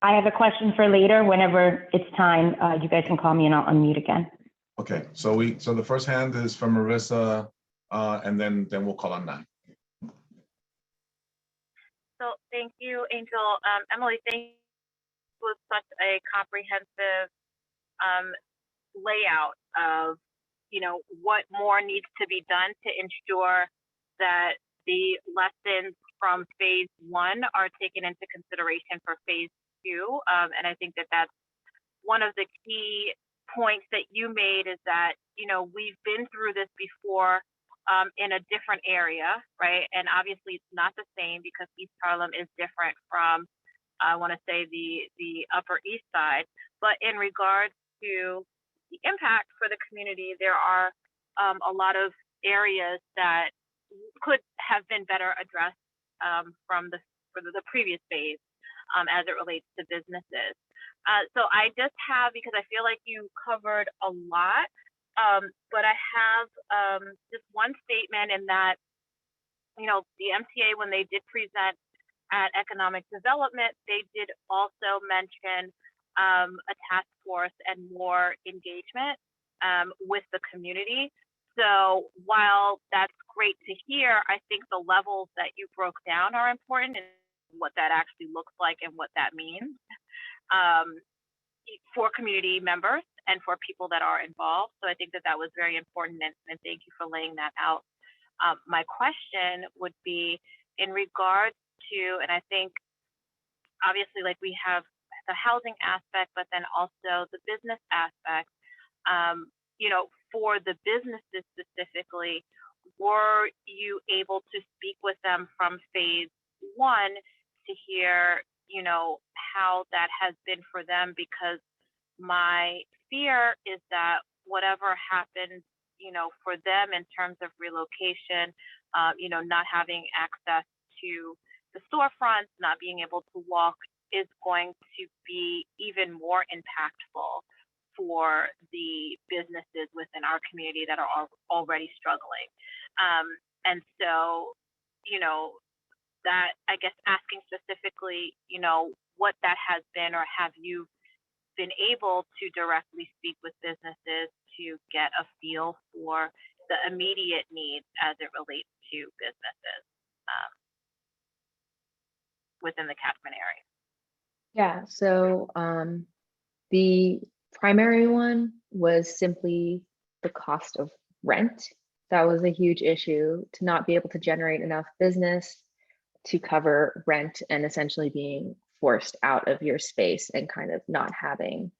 I have a question for later. Whenever it's time, you guys can call me and I'll unmute again. Okay, so the first hand is from Marissa, and then we'll call on 9. So thank you, Angel. Emily, thank you. It was such a comprehensive layout of, what more needs to be done to ensure that the lessons from phase 1 are taken into consideration for phase 2. And I think that that's one of the key points that you made, is that, we've been through this before in a different area, right? And obviously it's not the same because East Harlem is different from, I want to say, the Upper East Side. But in regards to the impact for the community, there are a lot of areas that could have been better addressed from the previous phase as it relates to businesses. So I just have, because I feel like you covered a lot, but I have just one statement in that, the MTA, when they did present at Economic Development, they did also mention a task force and more engagement with the community. So while that's great to hear, I think the levels that you broke down are important, and what that actually looks like and what that means for community members and for people that are involved. So I think that was very important, and thank you for laying that out. My question would be in regards to, and I think obviously like we have the housing aspect, but then also the business aspect, for the businesses specifically, were you able to speak with them from phase 1 to hear, how that has been for them? Because my fear is that whatever happens, for them in terms of relocation, not having access to the storefronts, not being able to walk, is going to be even more impactful for the businesses within our community that are already struggling. And so, that, I guess, asking specifically, what that has been, or have you been able to directly speak with businesses to get a feel for the immediate needs as it relates to businesses within the catchment area? Yeah, so the primary one was simply the cost of rent. That was a huge issue, to not be able to generate enough business to cover rent, and essentially being forced out of your space and kind of not having,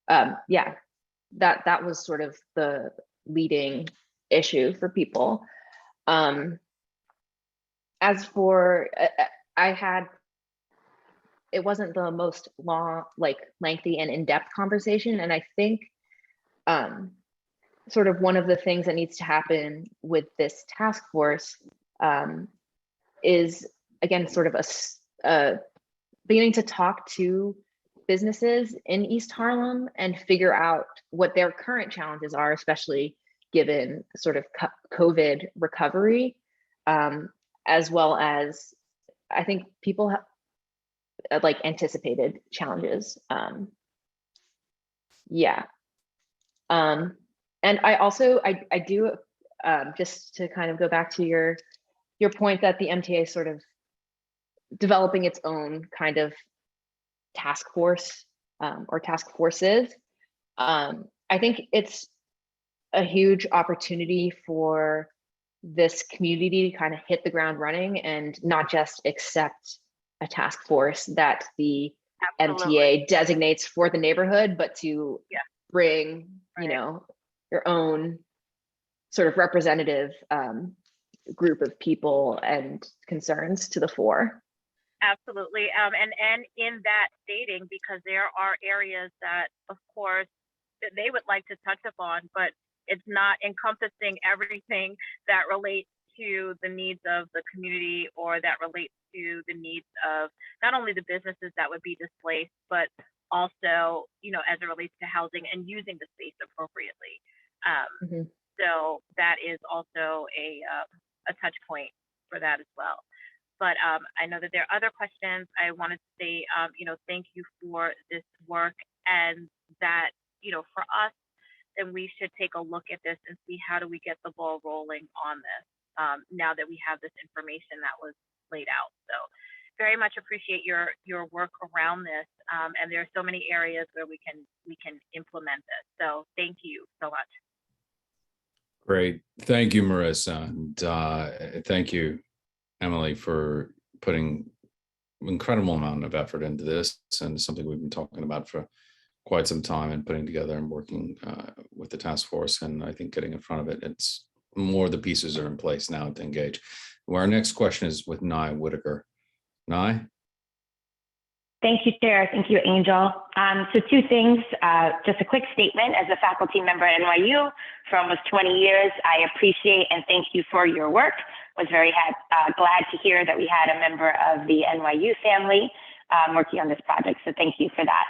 that was sort of the leading issue for people. As for, it wasn't the most lengthy and in-depth conversation. And I think sort of one of the things that needs to happen with this task force is, again, sort of a beginning to talk to businesses in East Harlem and figure out what their current challenges are, especially given sort of COVID recovery, as well as, I think people have anticipated challenges. And I also, I do just to kind of go back to your point that the MTA is sort of developing its own kind of task force or task forces. I think it's a huge opportunity for this community to kind of hit the ground running and not just accept a task force that the Absolutely. MTA designates for the neighborhood, but to Yeah. bring, you Right. know, your own sort of representative group of people and concerns to the fore. Absolutely. And in that stating, because there are areas that, of course, that they would like to touch upon, but it's not encompassing everything that relates to the needs of the community or that relates to the needs of not only the businesses that would be displaced, but also, you know, as it relates to housing and using the space appropriately. Mhm. So that is also a touch point for that as well. But I know that there are other questions. I wanted to say, you know, thank you for this work, and that, you know, for us, then we should take a look at this and see how do we get the ball rolling on this now that we have this information that was laid out. So very much appreciate your work around this, and there are so many areas where we can implement this. So thank you so much. Great. Thank you, Marissa. And thank you, Emily, for putting an incredible amount of effort into this, and something we've been talking about for quite some time and putting together and working with the task force. And I think getting in front of it, it's more of the pieces are in place now to engage. Well, our next question is with Nye Whitaker. Nye? Thank you, Chair. Thank you, Angel. So two things, just a quick statement. As a faculty member at NYU for almost 20 years, I appreciate and thank you for your work. Was very glad to hear that we had a member of the NYU family working on this project. So thank you for that.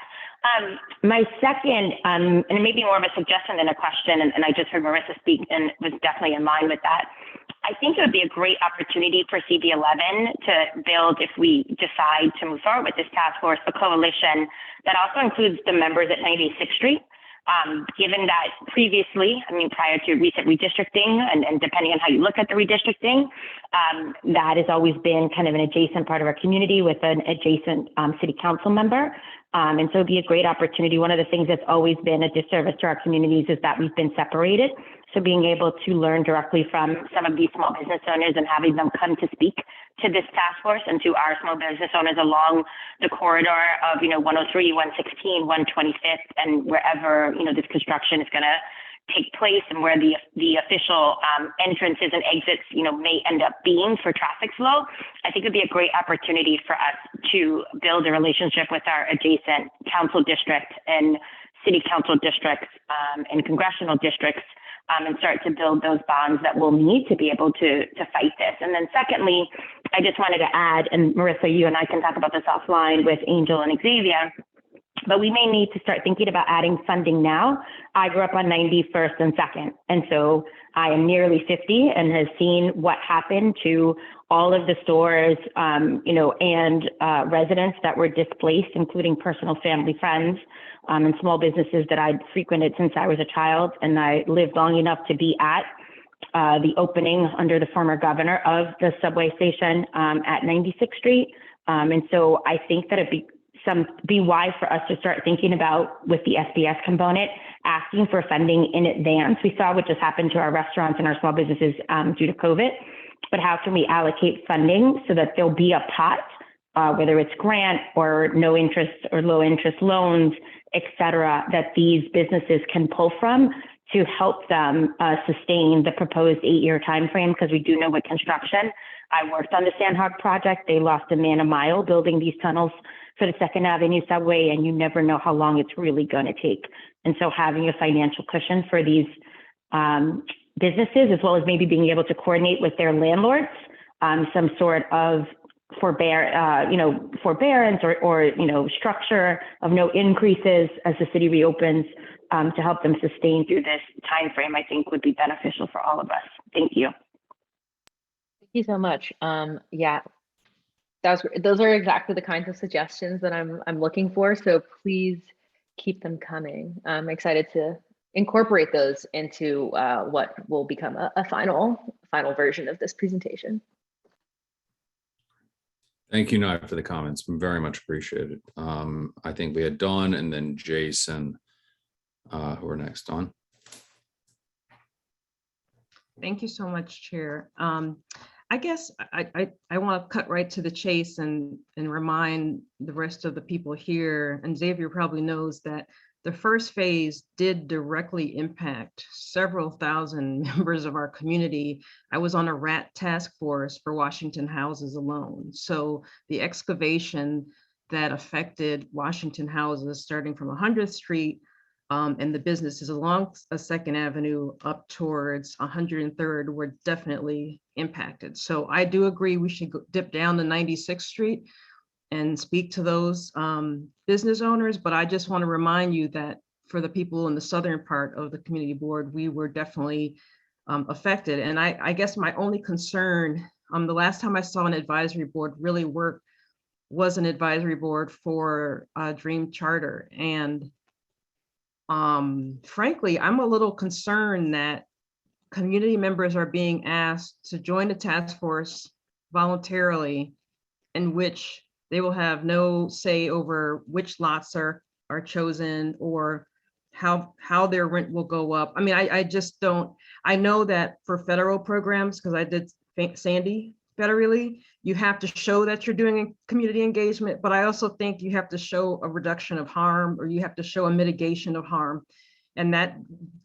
My second, and it may be more of a suggestion than a question, and I just heard Marissa speak and was definitely in line with that. I think it would be a great opportunity for CB11 to build, if we decide to move forward with this task force, a coalition that also includes the members at 96th Street. Given that previously, I mean, prior to recent redistricting, and depending on how you look at the redistricting, that has always been kind of an adjacent part of our community with an adjacent city council member. And so it'd be a great opportunity. One of the things that's always been a disservice to our communities is that we've been separated. So being able to learn directly from some of these small business owners and having them come to speak to this task force and to our small business owners along the corridor of, 103, 116, 125th, and wherever, this construction is going to take place and where the official entrances and exits, may end up being for traffic flow. I think it'd be a great opportunity for us to build a relationship with our adjacent council district and city council districts and congressional districts, and start to build those bonds that we'll need to be able to fight this. And then secondly, I just wanted to add, and Marissa, you and I can talk about this offline with Angel and Xavier, but we may need to start thinking about adding funding now. I grew up on 91st and 2nd, and so I am nearly 50 and has seen what happened to all of the stores, and residents that were displaced, including personal family friends, and small businesses that I'd frequented since I was a child. And I lived long enough to be at the opening under the former governor of the subway station at 96th Street. And so I think that it'd be wise for us to start thinking about, with the SBS component, asking for funding in advance. We saw what just happened to our restaurants and our small businesses due to COVID, but how can we allocate funding so that there'll be a pot, whether it's grant or no interest or low interest loans, et cetera, that these businesses can pull from to help them sustain the proposed 8-year timeframe, because we do know with construction, I worked on the Sandhog project. They lost a man a mile building these tunnels for the 2nd Avenue subway, and you never know how long it's really going to take. And so having a financial cushion for these businesses, as well as maybe being able to coordinate with their landlords, some sort of forbearance or structure of no increases as the city reopens, to help them sustain through this time frame, I think would be beneficial for all of us. Thank you. Thank you so much. Yeah, those are exactly the kinds of suggestions that I'm looking for. So please keep them coming. I'm excited to incorporate those into what will become a final version of this presentation. Thank you, Nye, for the comments. Very much appreciated. I think we had Dawn and then Jason, who are next. Dawn. Thank you so much, Chair. I guess I want to cut right to the chase and remind the rest of the people here, and Xavier probably knows that the first phase did directly impact several thousand members of our community. I was on a RAT task force for Washington houses alone. So the excavation that affected Washington houses starting from 100th Street and the businesses along a 2nd Avenue up towards 103rd were definitely impacted. So I do agree we should dip down to 96th Street and speak to those business owners, but I just want to remind you that for the people in the southern part of the community board, we were definitely affected. And I guess my only concern, the last time I saw an advisory board really work was an advisory board for Dream Charter. And frankly, I'm a little concerned that community members are being asked to join the task force voluntarily, in which they will have no say over which lots are chosen or how their rent will go up. I mean, I just don't, I know that for federal programs, because I did Sandy federally, you have to show that you're doing community engagement, but I also think you have to show a reduction of harm, or you have to show a mitigation of harm. And that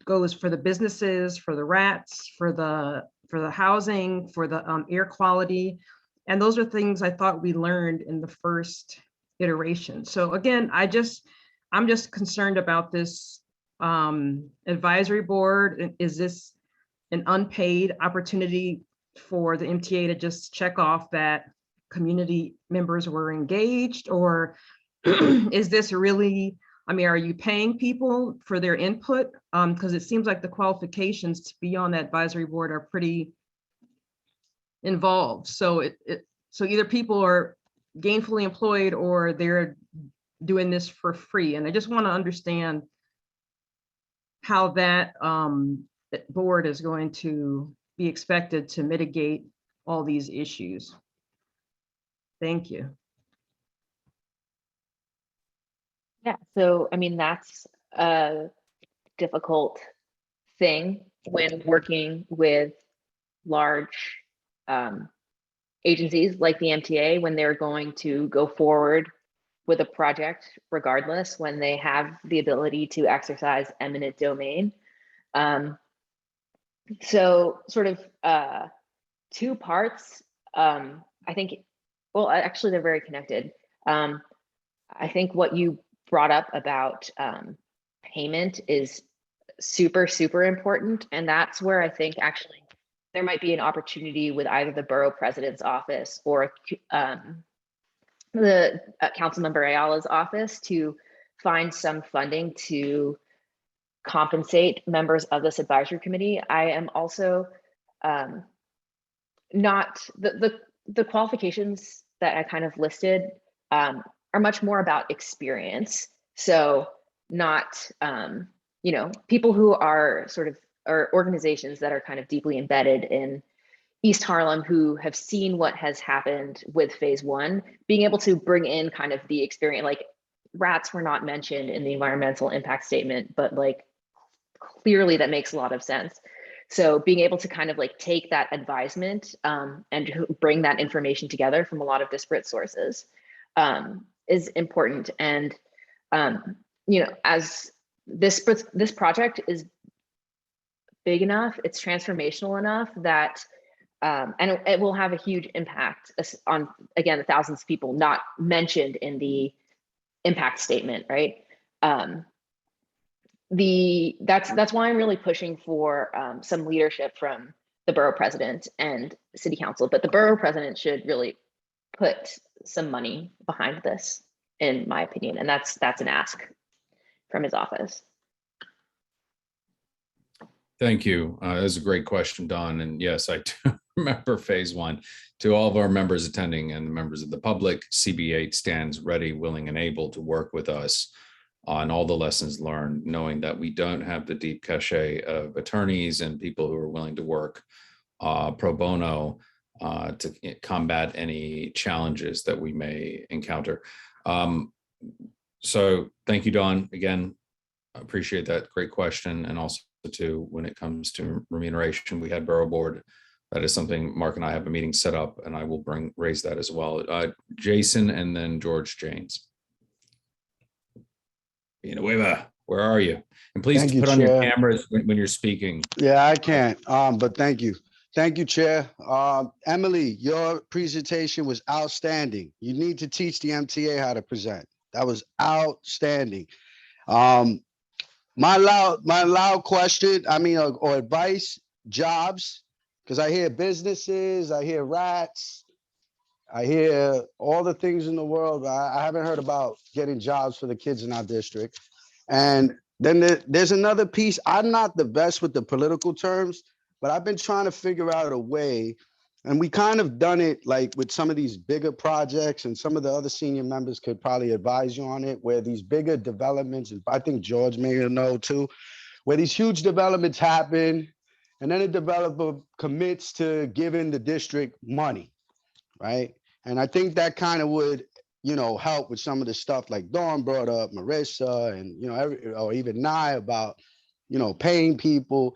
goes for the businesses, for the rats, for the housing, for the air quality. And those are things I thought we learned in the first iteration. So again, I'm just concerned about this advisory board. Is this an unpaid opportunity for the MTA to just check off that community members were engaged? Or is this really, I mean, are you paying people for their input? Because it seems like the qualifications to be on that advisory board are pretty involved. So so either people are gainfully employed or they're doing this for free. And I just want to understand how that board is going to be expected to mitigate all these issues. Thank you. Yeah, so I mean, that's a difficult thing when working with large agencies like the MTA, when they're going to go forward with a project regardless, when they have the ability to exercise eminent domain. So sort of two parts, I think, well, actually they're very connected. I think what you brought up about payment is super, super important. And that's where I think actually there might be an opportunity with either the borough president's office or the Councilmember Ayala's office to find some funding to compensate members of this advisory committee. I am also not, the qualifications that I kind of listed are much more about experience. So not, you know, people who are sort of, or organizations that are kind of deeply embedded in East Harlem, who have seen what has happened with phase one, being able to bring in kind of the experience, like rats were not mentioned in the environmental impact statement, but like clearly that makes a lot of sense. So being able to kind of like take that advisement and bring that information together from a lot of disparate sources is important. And, you know, as this project is big enough, it's transformational enough that, and it will have a huge impact on, again, the thousands of people not mentioned in the impact statement, right? That's why I'm really pushing for some leadership from the borough president and city council, but the borough president should really put some money behind this, in my opinion, and that's an ask from his office. Thank you. That's a great question, Don. And yes, I do remember phase one. To all of our members attending and members of the public, CB8 stands ready, willing, and able to work with us on all the lessons learned, knowing that we don't have the deep cachet of attorneys and people who are willing to work pro bono to combat any challenges that we may encounter. So thank you, Dawn. Again, I appreciate that. Great question. And also too, when it comes to remuneration, we had Borough Board. That is something Mark and I have a meeting set up, and I will raise that as well. Jason and then George Janes. Where are you? And please Thank you, put on your Chair. cameras when you're speaking. Yeah, I can't, but thank you. Thank you, Chair. Emily, your presentation was outstanding. You need to teach the MTA how to present. That was outstanding. My loud question, or advice, jobs, because I hear businesses, I hear rats, I hear all the things in the world. I haven't heard about getting jobs for the kids in our district. And then there's another piece. I'm not the best with the political terms, but I've been trying to figure out a way, and we kind of done it like with some of these bigger projects, and some of the other senior members could probably advise you on it, where these bigger developments, and I think George may know too, where these huge developments happen, and then a developer commits to giving the district money, right? And I think that kind of would, help with some of the stuff like Dawn brought up, Marissa, and, or even Nye about, paying people.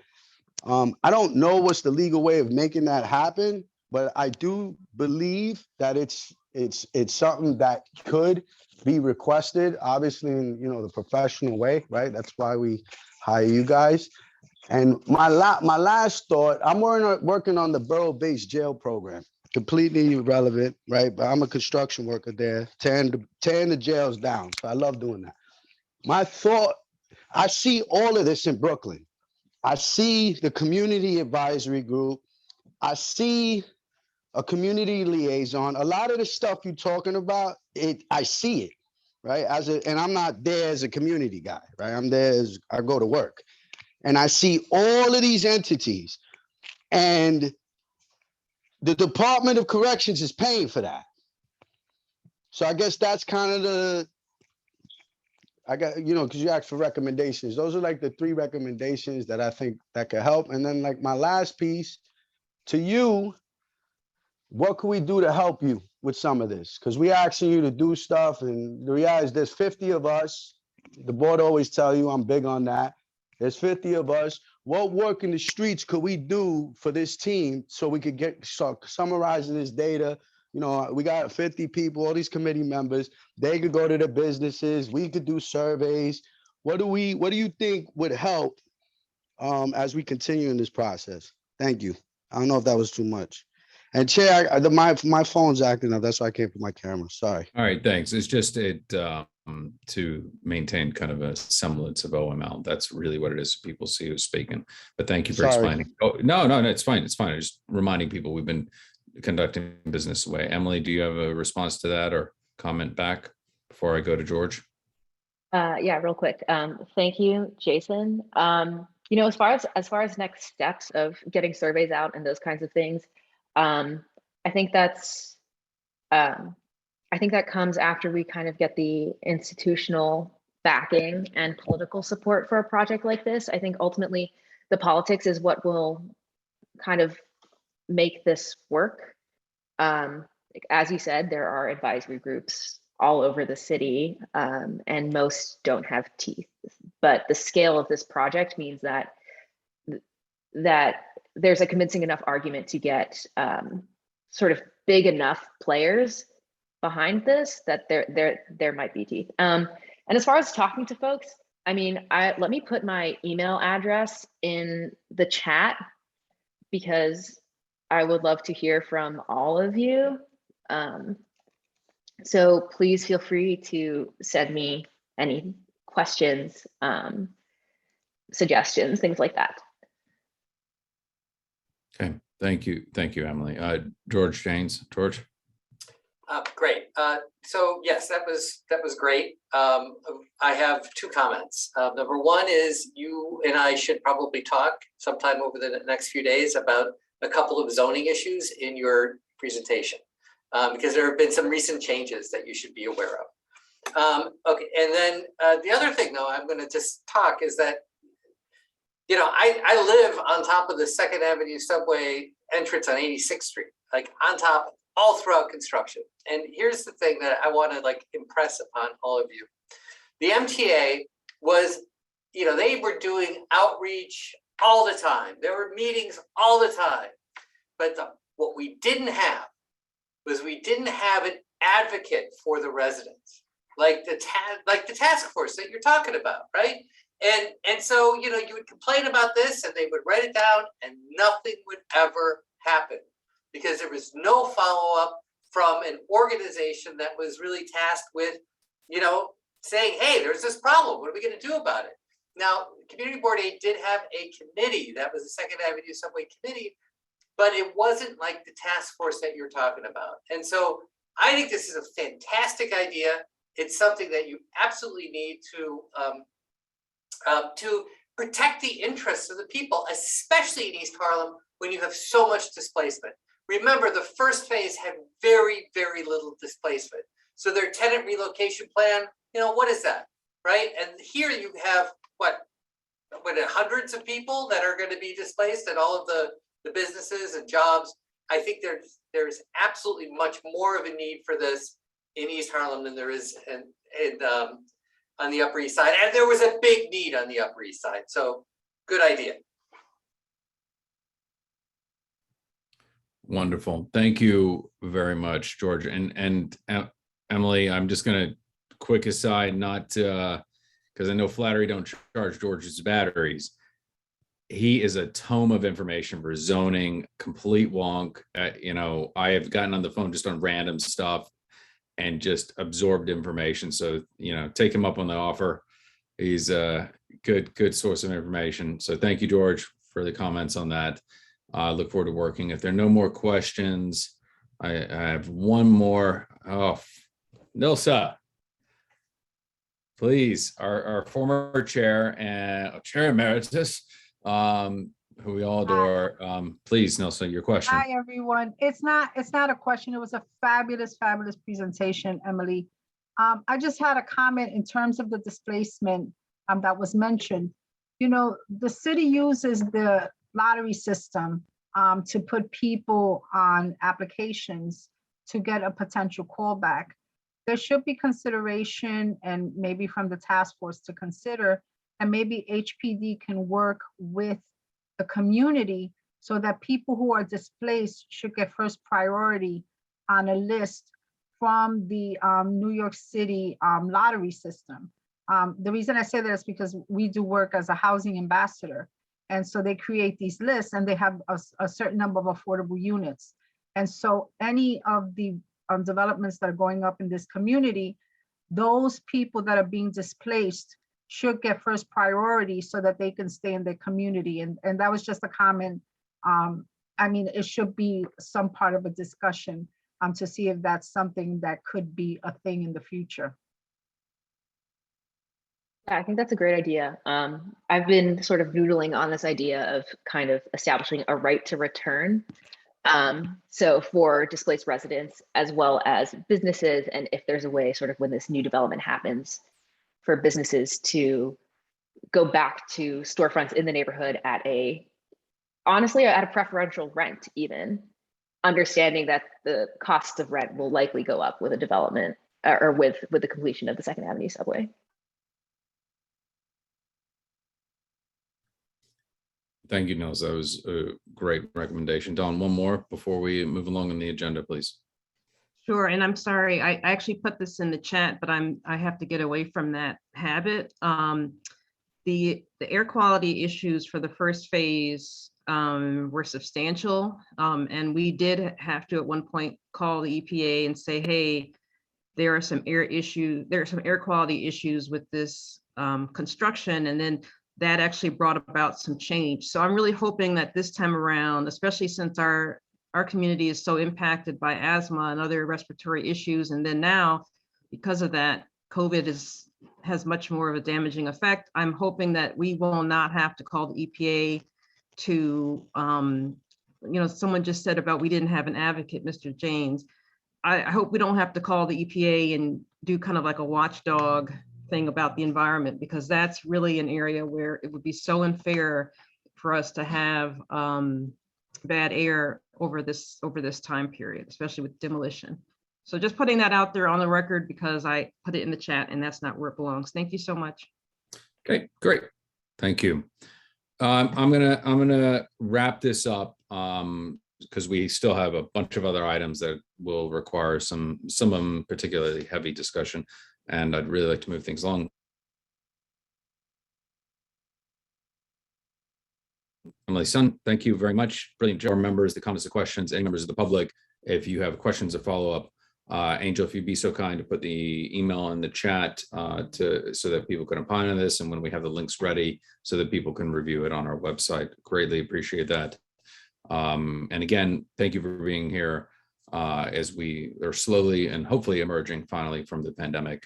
I don't know what's the legal way of making that happen, but I do believe that it's something that could be requested, obviously in, the professional way, right? That's why we hire you guys. And my last thought, I'm working on the borough-based jail program. Completely irrelevant, right? But I'm a construction worker there, tearing the jails down. So I love doing that. My thought, I see all of this in Brooklyn. I see the community advisory group. I see a community liaison. A lot of the stuff you're talking about, I see it, right? And I'm not there as a community guy, right? I'm there as I go to work. And I see all of these entities. And the Department of Corrections is paying for that. So I guess that's kind of because you asked for recommendations. Those are like the 3 recommendations that I think that could help. And then like my last piece to you, what can we do to help you with some of this? Because we're asking you to do stuff, and the reality is there's 50 of us. The board always tell you I'm big on that. There's 50 of us. What work in the streets could we do for this team so we could start summarizing this data? We got 50 people, all these committee members. They could go to the businesses. We could do surveys. What do you think would help as we continue in this process? Thank you. I don't know if that was too much. And Chair, my phone's acting up. That's why I can't put my camera. Sorry. All right, thanks. It's just to maintain kind of a semblance of OML. That's really what it is. People see who's speaking. But thank you for explaining. Oh, no, it's fine. It's fine. I'm just reminding people we've been conducting business the way. Emily, do you have a response to that or comment back before I go to George? Yeah, real quick. Thank you, Jason. As far as next steps of getting surveys out and those kinds of things, I think that comes after we kind of get the institutional backing and political support for a project like this. I think ultimately the politics is what will kind of make this work. As you said, there are advisory groups all over the city, and most don't have teeth. But the scale of this project means that there's a convincing enough argument to get sort of big enough players behind this that there might be teeth. And as far as talking to folks, let me put my email address in the chat because I would love to hear from all of you. So please feel free to send me any questions, suggestions, things like that. Okay, thank you, Emily. George Janes, George. Great. So yes, that was great. I have 2 comments. Number one is you and I should probably talk sometime over the next few days about a couple of zoning issues in your presentation, because there have been some recent changes that you should be aware of. Okay, and then the other thing, though, I'm going to just talk is that, you know, I live on top of the 2nd Avenue subway entrance on 86th Street, like on top all throughout construction. And here's the thing that I want to like impress upon all of you. The MTA was, you know, they were doing outreach all the time. There were meetings all the time. But what we didn't have was we didn't have an advocate for the residents, like the task force that you're talking about, right? And so, you know, you would complain about this and they would write it down and nothing would ever happen because there was no follow-up from an organization that was really tasked with, you know, saying, hey, there's this problem. What are we going to do about it? Now, Community Board 8 did have a committee. That was the 2nd Avenue Subway Committee, but it wasn't like the task force that you're talking about. And so I think this is a fantastic idea. It's something that you absolutely need to protect the interests of the people, especially in East Harlem, when you have so much displacement. Remember, the first phase had very, very little displacement. So their tenant relocation plan, you know, what is that, right? And here you have what hundreds of people that are going to be displaced and all of the businesses and jobs. I think there's absolutely much more of a need for this in East Harlem than there is on the Upper East Side. And there was a big need on the Upper East Side. So good idea. Wonderful. Thank you very much, George. And Emily, I'm just going to quick aside, not because I know Flattery don't charge George's batteries. He is a tome of information for zoning, complete wonk. You know, I have gotten on the phone just on random stuff and just absorbed information. So, you know, take him up on the offer. He's a good source of information. So thank you, George, for the comments on that. I look forward to working. If there are no more questions, I have one more. Oh, Nilsa, please, our former chair and chair emeritus, who we all adore. Please, Nilsa, your question. Hi, everyone. It's not a question. It was a fabulous presentation, Emily. I just had a comment in terms of the displacement that was mentioned. You know, the city uses the lottery system to put people on applications to get a potential callback. There should be consideration, and maybe from the task force to consider, and maybe HPD can work with the community so that people who are displaced should get first priority on a list from the New York City lottery system. The reason I say that is because we do work as a housing ambassador. And so they create these lists and they have a certain number of affordable units. And so any of the developments that are going up in this community, those people that are being displaced should get first priority so that they can stay in their community. And that was just a comment. I mean, it should be some part of a discussion to see if that's something that could be a thing in the future. Yeah, I think that's a great idea. I've been sort of noodling on this idea of kind of establishing a right to return. So for displaced residents as well as businesses, and if there's a way sort of when this new development happens for businesses to go back to storefronts in the neighborhood at honestly, at a preferential rent even, understanding that the cost of rent will likely go up with a development or with the completion of the 2nd Avenue subway. Thank you, Nils. That was a great recommendation. Dawn, one more before we move along on the agenda, please. Sure, and I'm sorry, I actually put this in the chat, but I have to get away from that habit. The air quality issues for the first phase were substantial, and we did have to at one point call the EPA and say, hey, there are some air quality issues with this construction, and then that actually brought about some change. So I'm really hoping that this time around, especially since our community is so impacted by asthma and other respiratory issues, and then now, because of that, COVID has much more of a damaging effect. I'm hoping that we will not have to call the EPA to, someone just said about we didn't have an advocate, Mr. James. I hope we don't have to call the EPA and do kind of like a watchdog thing about the environment, because that's really an area where it would be so unfair for us to have bad air over this time period, especially with demolition. So just putting that out there on the record, because I put it in the chat and that's not where it belongs. Thank you so much. Okay, great. Thank you. I'm gonna wrap this up because we still have a bunch of other items that will require some of them particularly heavy discussion, and I'd really like to move things along. Emily Sun, thank you very much. Brilliant job, members. The comments, the questions, any members of the public, if you have questions or follow up, Angel, if you'd be so kind to put the email in the chat so that people can opine on this, and when we have the links ready so that people can review it on our website, greatly appreciate that. And again, thank you for being here as we are slowly and hopefully emerging finally from the pandemic.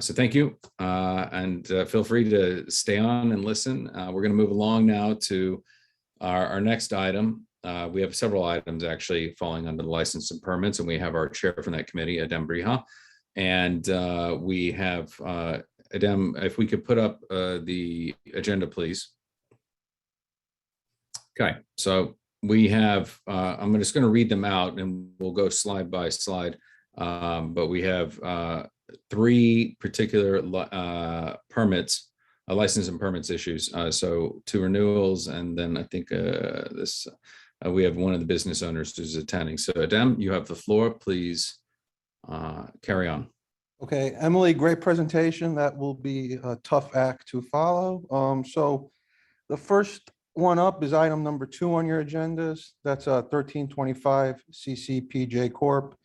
So thank you, and feel free to stay on and listen. We're going to move along now to our next item. We have several items actually falling under the license and permits, and we have our chair from that committee, Adem Briha. And we have, Adem, if we could put up the agenda, please. Okay, so we have, I'm just going to read them out and we'll go slide by slide. But we have 3 particular permits, license and permits issues. So 2 renewals, and then I think we have one of the business owners who's attending. So Adem, you have the floor. Please carry on. Okay, Emily, great presentation. That will be a tough act to follow. So the first one up is item number 2 on your agendas. That's 1325 CCPJ Corp.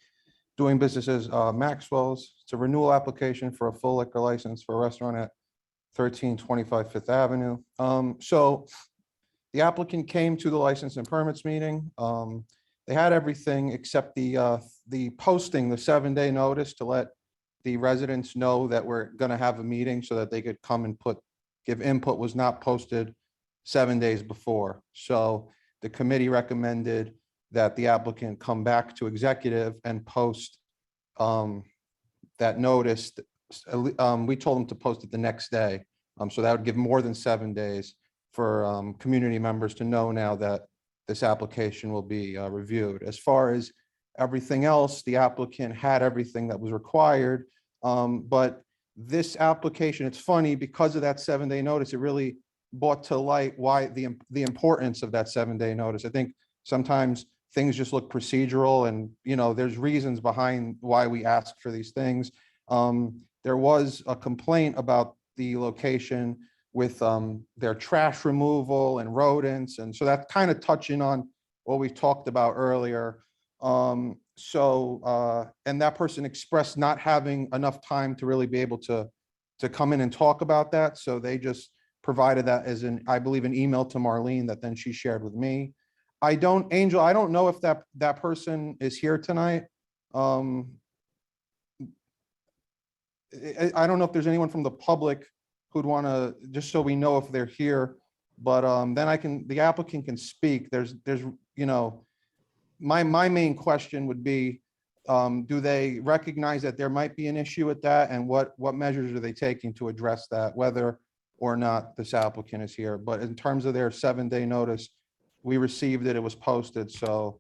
Doing business as Maxwell's. It's a renewal application for a full liquor license for a restaurant at 1325 Fifth Avenue. So the applicant came to the license and permits meeting. They had everything except the posting, the 7-day notice to let the residents know that we're going to have a meeting so that they could come and give input was not posted 7 days before. So the committee recommended that the applicant come back to executive and post that notice. We told them to post it the next day. So that would give more than 7 days for community members to know now that this application will be reviewed. As far as everything else, the applicant had everything that was required. But this application, it's funny, because of that 7-day notice, it really brought to light why the importance of that 7-day notice. I think sometimes things just look procedural, and there's reasons behind why we ask for these things. There was a complaint about the location with their trash removal and rodents, and so that's kind of touching on what we talked about earlier. And that person expressed not having enough time to really be able to come in and talk about that, so they just provided that as I believe an email to Marlene that then she shared with me. Angel, I don't know if that person is here tonight. I don't know if there's anyone from the public who'd want to, just so we know if they're here, but then the applicant can speak. There's my main question would be, do they recognize that there might be an issue with that, and what measures are they taking to address that, whether or not this applicant is here? But in terms of their 7-day notice, we received it, it was posted, so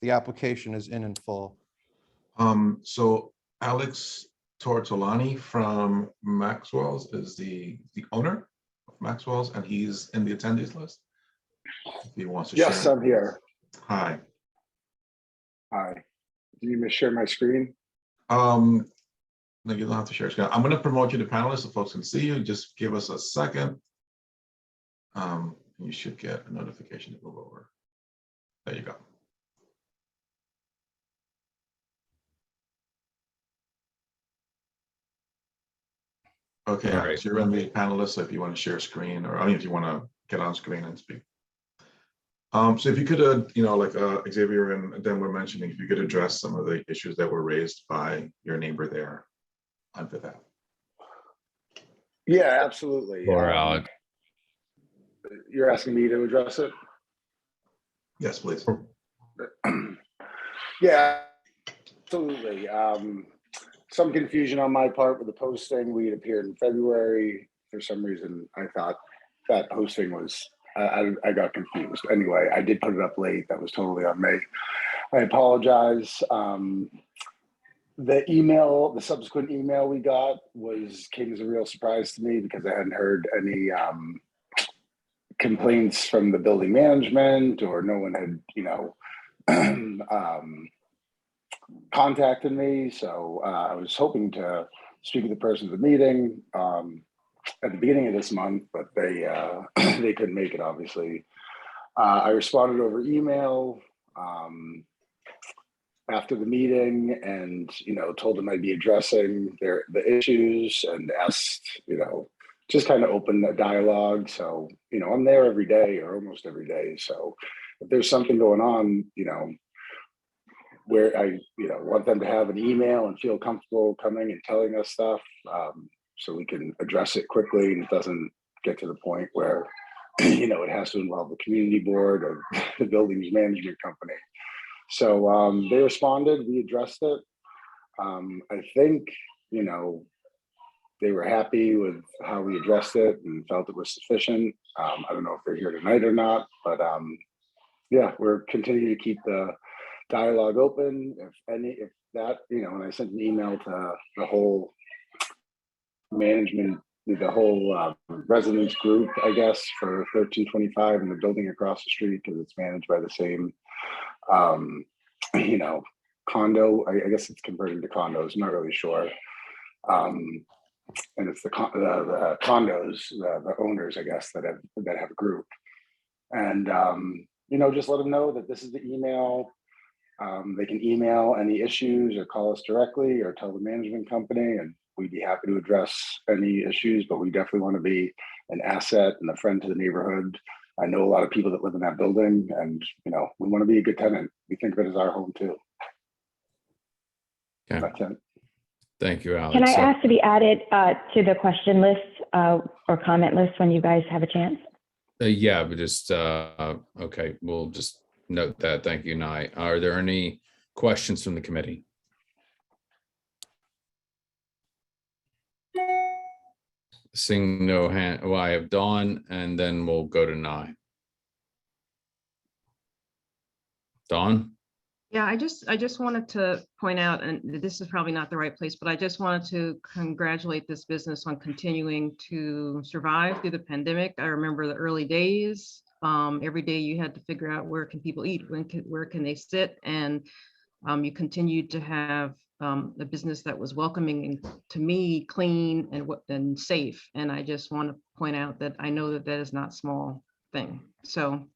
the application is in full. So Alex Tortolani from Maxwell's is the owner of Maxwell's, and he's in the attendees list. If he wants to Yes, share. I'm here. Hi. Hi. Do you share my screen? No, you don't have to share screen. I'm going to promote you to panelist so folks can see you. Just give us a second. You should get a notification to move over. There you go. Okay, All right. so you're going to be a panelist, so if you want to share screen, or if you want to get on screen and speak. So if you could, like Xavier and then we're mentioning, if you could address some of the issues that were raised by your neighbor there on Fifth Ave. Yeah, absolutely. Or Alex. You're asking me to address it? Yes, please. Yeah. Absolutely. Some confusion on my part with the posting. We had appeared in February. For some reason, I thought that posting was, I got confused. Anyway, I did put it up late. That was totally on me. I apologize. The subsequent email we got came as a real surprise to me because I hadn't heard any complaints from the building management, or no one had, contacted me. So I was hoping to speak with the person at the meeting at the beginning of this month, but they they couldn't make it, obviously. I responded over email after the meeting, and told them I'd be addressing the issues, and asked, just kind of open the dialogue. So I'm there every day, or almost every day. So if there's something going on, where I want them to have an email and feel comfortable coming and telling us stuff, so we can address it quickly, and it doesn't get to the point where it has to involve the community board or the buildings management company. So they responded, we addressed it. I think they were happy with how we addressed it and felt it was sufficient. I don't know if they're here tonight or not, but yeah, we're continuing to keep the dialogue open. If that, and I sent an email to the whole management, the whole residence group, I guess, for 1325 and the building across the street, because it's managed by the same, condo. I guess it's converting to condos. I'm not really sure. And it's the condos, the owners, I guess, that have a group. And just let them know that this is the email. They can email any issues or call us directly or tell the management company, and we'd be happy to address any issues. But we definitely want to be an asset and a friend to the neighborhood. I know a lot of people that live in that building, and we want to be a good tenant. We think of it as our home too. Okay. That's it. Thank you, Alex. Can I ask to be added to the question list or comment list when you guys have a chance? Yeah, but just, okay, we'll just note that. Thank you, Nye. Are there any questions from the committee? Seeing no hand, well, I have Dawn, and then we'll go to Nye. Dawn? Yeah, I just wanted to point out, and this is probably not the right place, but I just wanted to congratulate this business on continuing to survive through the pandemic. I remember the early days. Every day you had to figure out where can people eat, where can they sit, and you continued to have a business that was welcoming and, to me, clean and safe. And I just want to point out that I know that is not a small thing. So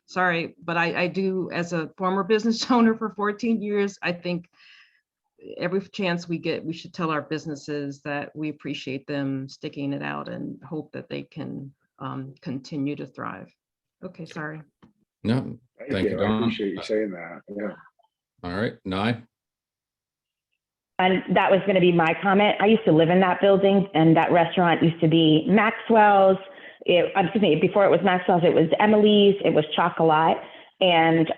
sorry, but I do, as a former business owner for 14 years, I think every chance we get, we should tell our businesses that we appreciate them sticking it out and hope that they can continue to thrive. Okay, sorry. No, thank you, I Dawn. appreciate you saying that. Yeah. All right, Nye? And that was going to be my comment. I used to live in that building, and that restaurant used to be Maxwell's. Excuse me, before it was Maxwell's, it was Emily's, it was Chocolat. And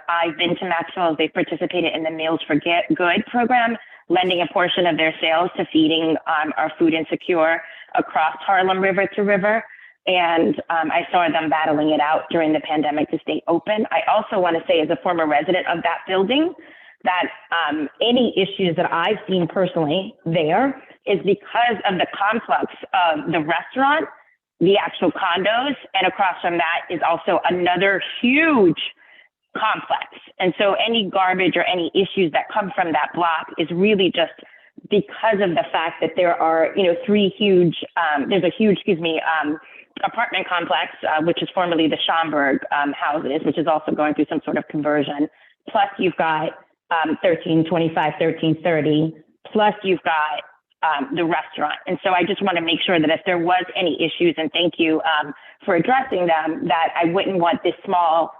I've been to Maxwell's. They participated in the Meals for Good program, lending a portion of their sales to feeding our food insecure across Harlem River to River. And I saw them battling it out during the pandemic to stay open. I also want to say, as a former resident of that building, that any issues that I've seen personally there is because of the complex of the restaurant, the actual condos, and across from that is also another huge complex. And so any garbage or any issues that come from that block is really just because of the fact that there are, three huge, there's a huge, apartment complex, which is formerly the Schomburg houses, which is also going through some sort of conversion. Plus you've got 1325, 1330, plus you've got the restaurant. And so I just want to make sure that if there was any issues, and thank you for addressing them, that I wouldn't want this small,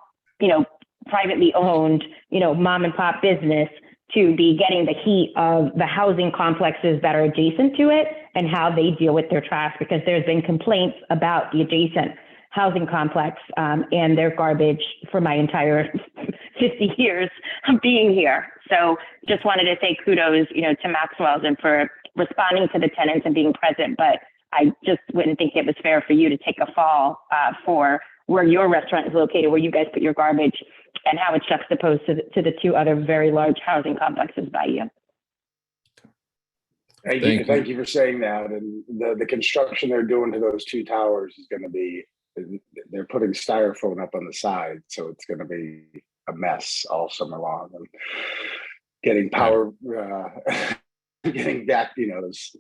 privately owned, mom and pop business to be getting the heat of the housing complexes that are adjacent to it and how they deal with their trash, because there's been complaints about the adjacent housing complex and their garbage for my entire 50 years of being here. So just wanted to say kudos, to Maxwell's and for responding to the tenants and being present. But I just wouldn't think it was fair for you to take a fall for where your restaurant is located, where you guys put your garbage, and how it's juxtaposed to the two other very large housing complexes by you. Thank you for saying that. And the construction they're doing to those two towers is going to be, they're putting styrofoam up on the side. So it's going to be a mess all summer long. And getting power, getting back, those,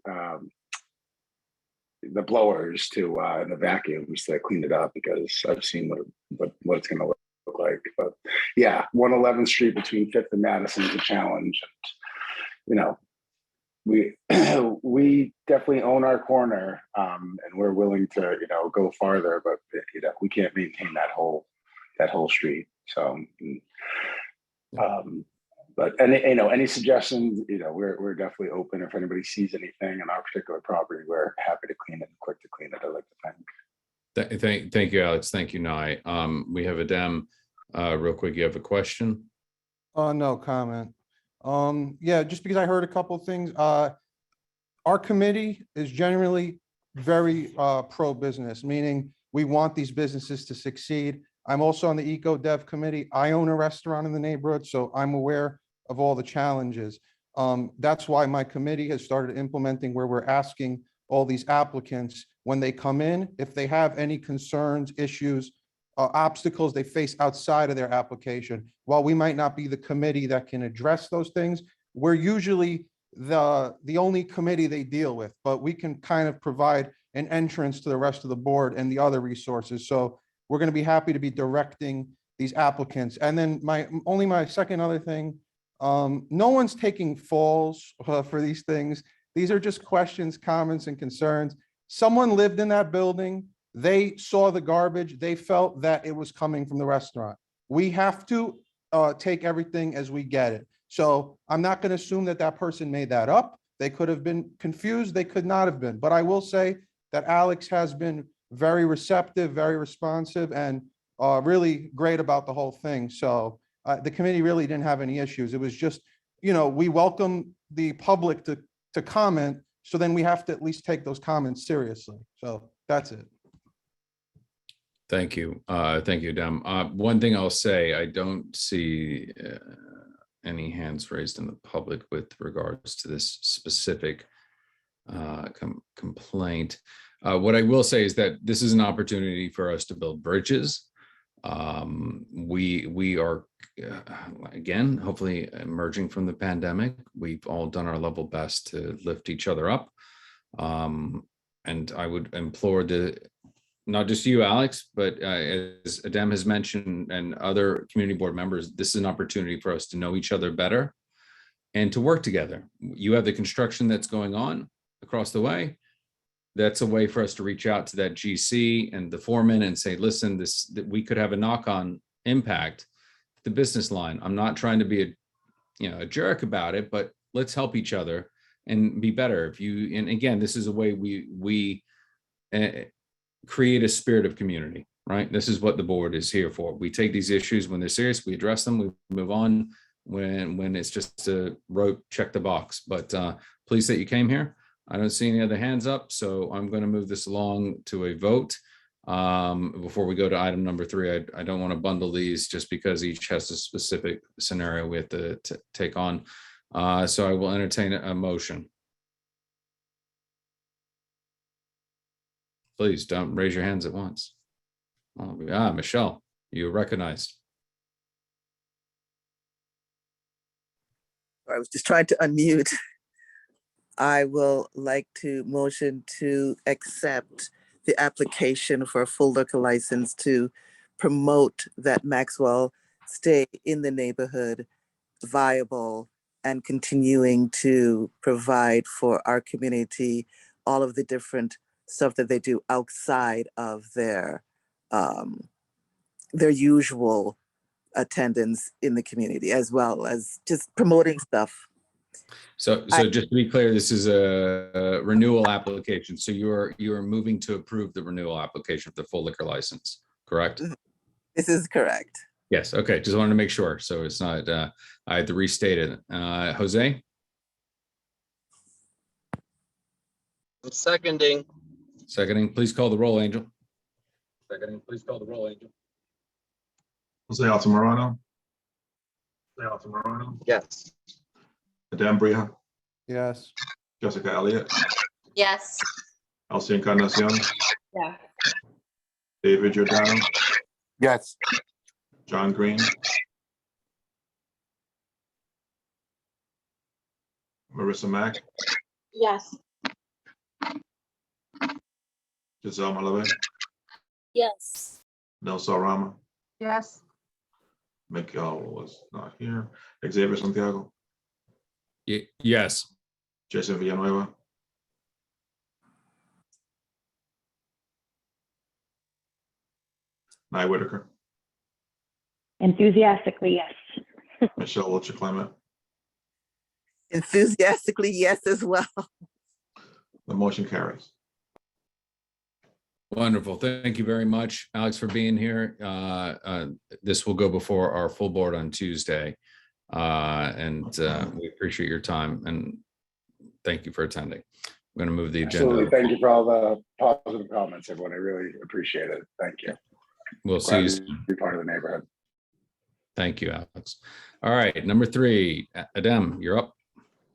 the blowers to and the vacuums to clean it up, because I've seen what it's going to look like. But yeah, 111th Street between 5th and Madison is a challenge. And, we definitely own our corner, and we're willing to go farther, but we can't maintain that whole street. So but any suggestions, we're definitely open. If anybody sees anything on our particular property, we're happy to clean it and quick to clean it, I'd like to think. Thank you, Alex. Thank you, Nye. We have Adam, real quick, you have a question? No comment. Yeah, just because I heard a couple of things. Our committee is generally very pro-business, meaning we want these businesses to succeed. I'm also on the Eco Dev committee. I own a restaurant in the neighborhood, so I'm aware of all the challenges. That's why my committee has started implementing where we're asking all these applicants when they come in, if they have any concerns, issues, obstacles they face outside of their application. While we might not be the committee that can address those things, we're usually the only committee they deal with, but we can kind of provide an entrance to the rest of the board and the other resources. So we're going to be happy to be directing these applicants. And then my second other thing, no one's taking falls for these things. These are just questions, comments, and concerns. Someone lived in that building. They saw the garbage. They felt that it was coming from the restaurant. We have to take everything as we get it. So I'm not going to assume that that person made that up. They could have been confused. They could not have been. But I will say that Alex has been very receptive, very responsive, and really great about the whole thing. So the committee really didn't have any issues. It was just, we welcome the public to comment. So then we have to at least take those comments seriously. So that's it. Thank you. Thank you, Adam. One thing I'll say, I don't see any hands raised in the public with regards to this specific complaint. What I will say is that this is an opportunity for us to build bridges. We are, again, hopefully emerging from the pandemic. We've all done our level best to lift each other up. And I would implore not just you, Alex, but as Adam has mentioned and other community board members, this is an opportunity for us to know each other better and to work together. You have the construction that's going on across the way. That's a way for us to reach out to that GC and the foreman and say, listen, that we could have a knock-on impact to the business line. I'm not trying to be a jerk about it, but let's help each other and be better. And again, this is a way we create a spirit of community, right? This is what the board is here for. We take these issues when they're serious, we address them, we move on. When it's just a rote check the box. But pleased that you came here. I don't see any other hands up, so I'm going to move this along to a vote. Before we go to item number 3, I don't want to bundle these just because each has a specific scenario we have to take on. So I will entertain a motion. Please don't raise your hands at once. Michelle, you're recognized. I was just trying to unmute. I will like to motion to accept the application for a full liquor license to promote that Maxwell stay in the neighborhood viable and continuing to provide for our community all of the different stuff that they do outside of their usual attendance in the community, as well as just promoting stuff. So just to be clear, this is a renewal application. So you're moving to approve the renewal application for the full liquor license, correct? This is correct. Yes, okay, just wanted to make sure, so it's not, I had to restate it. Jose, I'm seconding. seconding, please call the roll, Angel. Jose Altamirano, Yes. Adam Bria, Yes. Jessica Elliott, Yes. Elsie Encarnacion, Yeah. David Giordano, Yes. John Green, Marissa Mack, Yes. Giselle Malave, Yes. Nelson Rama, Yes, Miguel was not here, Xavier Santiago, Yes, Jason Villanueva, Nye Whitaker, Enthusiastically, yes. Michelle Wiltshire Clement. Enthusiastically, yes as well. The motion carries. wonderful. Thank you very much, Alex, for being here. This will go before our full board on Tuesday. And we appreciate your time and thank you for attending. I'm going to move the Absolutely. agenda. Thank you for all the positive comments, everyone. I really appreciate it. Thank you. We'll see Glad you to soon. be part of the neighborhood. Thank you, Alex. All right, number 3, Adem, you're up.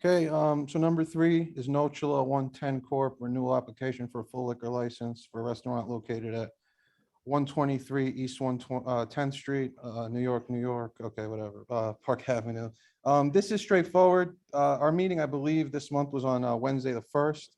Okay, so number 3 is No Chilla 110 Corp. renewal application for a full liquor license for a restaurant located at 123 East 10th Street, New York, New York. Okay, whatever, Park Avenue. This is straightforward. Our meeting, I believe, this month was on Wednesday the 1st.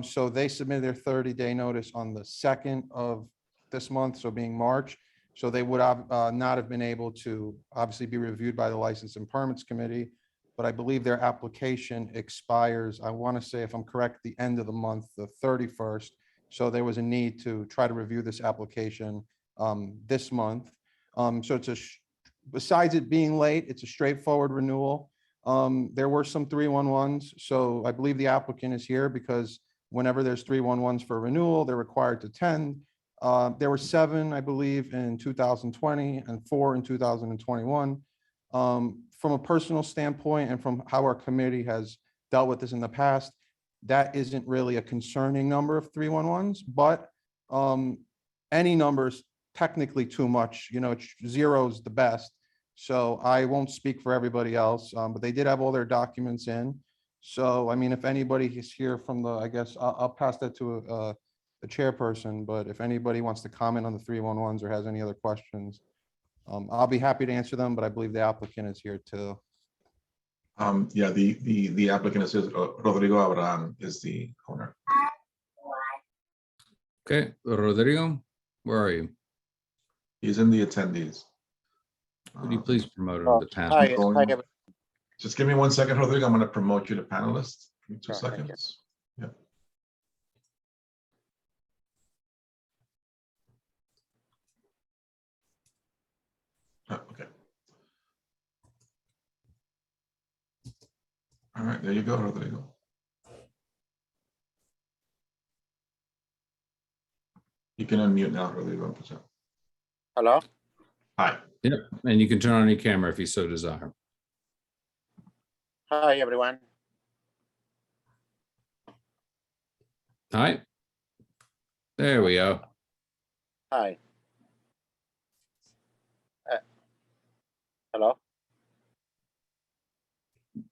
So they submitted their 30-day notice on the 2nd of this month, so being March. So they would not have been able to obviously be reviewed by the License and Permits Committee, but I believe their application expires, I want to say, if I'm correct, the end of the month, the 31st. So there was a need to try to review this application this month. So it's besides it being late, it's a straightforward renewal. There were some 311s. So I believe the applicant is here because whenever there's 311s for renewal, they're required to attend. There were 7, I believe, in 2020 and 4 in 2021. From a personal standpoint and from how our committee has dealt with this in the past, that isn't really a concerning number of 311s, but any number is technically too much. You know, 0 is the best. So I won't speak for everybody else, but they did have all their documents in. So, I mean, if anybody is here from the, I guess I'll pass that to the chairperson, but if anybody wants to comment on the 311s or has any other questions, I'll be happy to answer them, but I believe the applicant is here too. Yeah, the applicant is Rodrigo Abraham is the owner. Okay, Rodrigo, where are you? He's in the attendees. Would you please promote him to panel? Hi, everyone. Just give me 1 second, Rodrigo. I'm going to promote you to panelist. Give me 2 Sure, thank you. seconds. Yeah. Oh, okay. All right, there you go, Rodrigo. You can unmute now, Rodrigo. Hello? Hi. Yep, and you can turn on your camera if you so desire. Hi, everyone. Hi. There we go. Hi. Hello?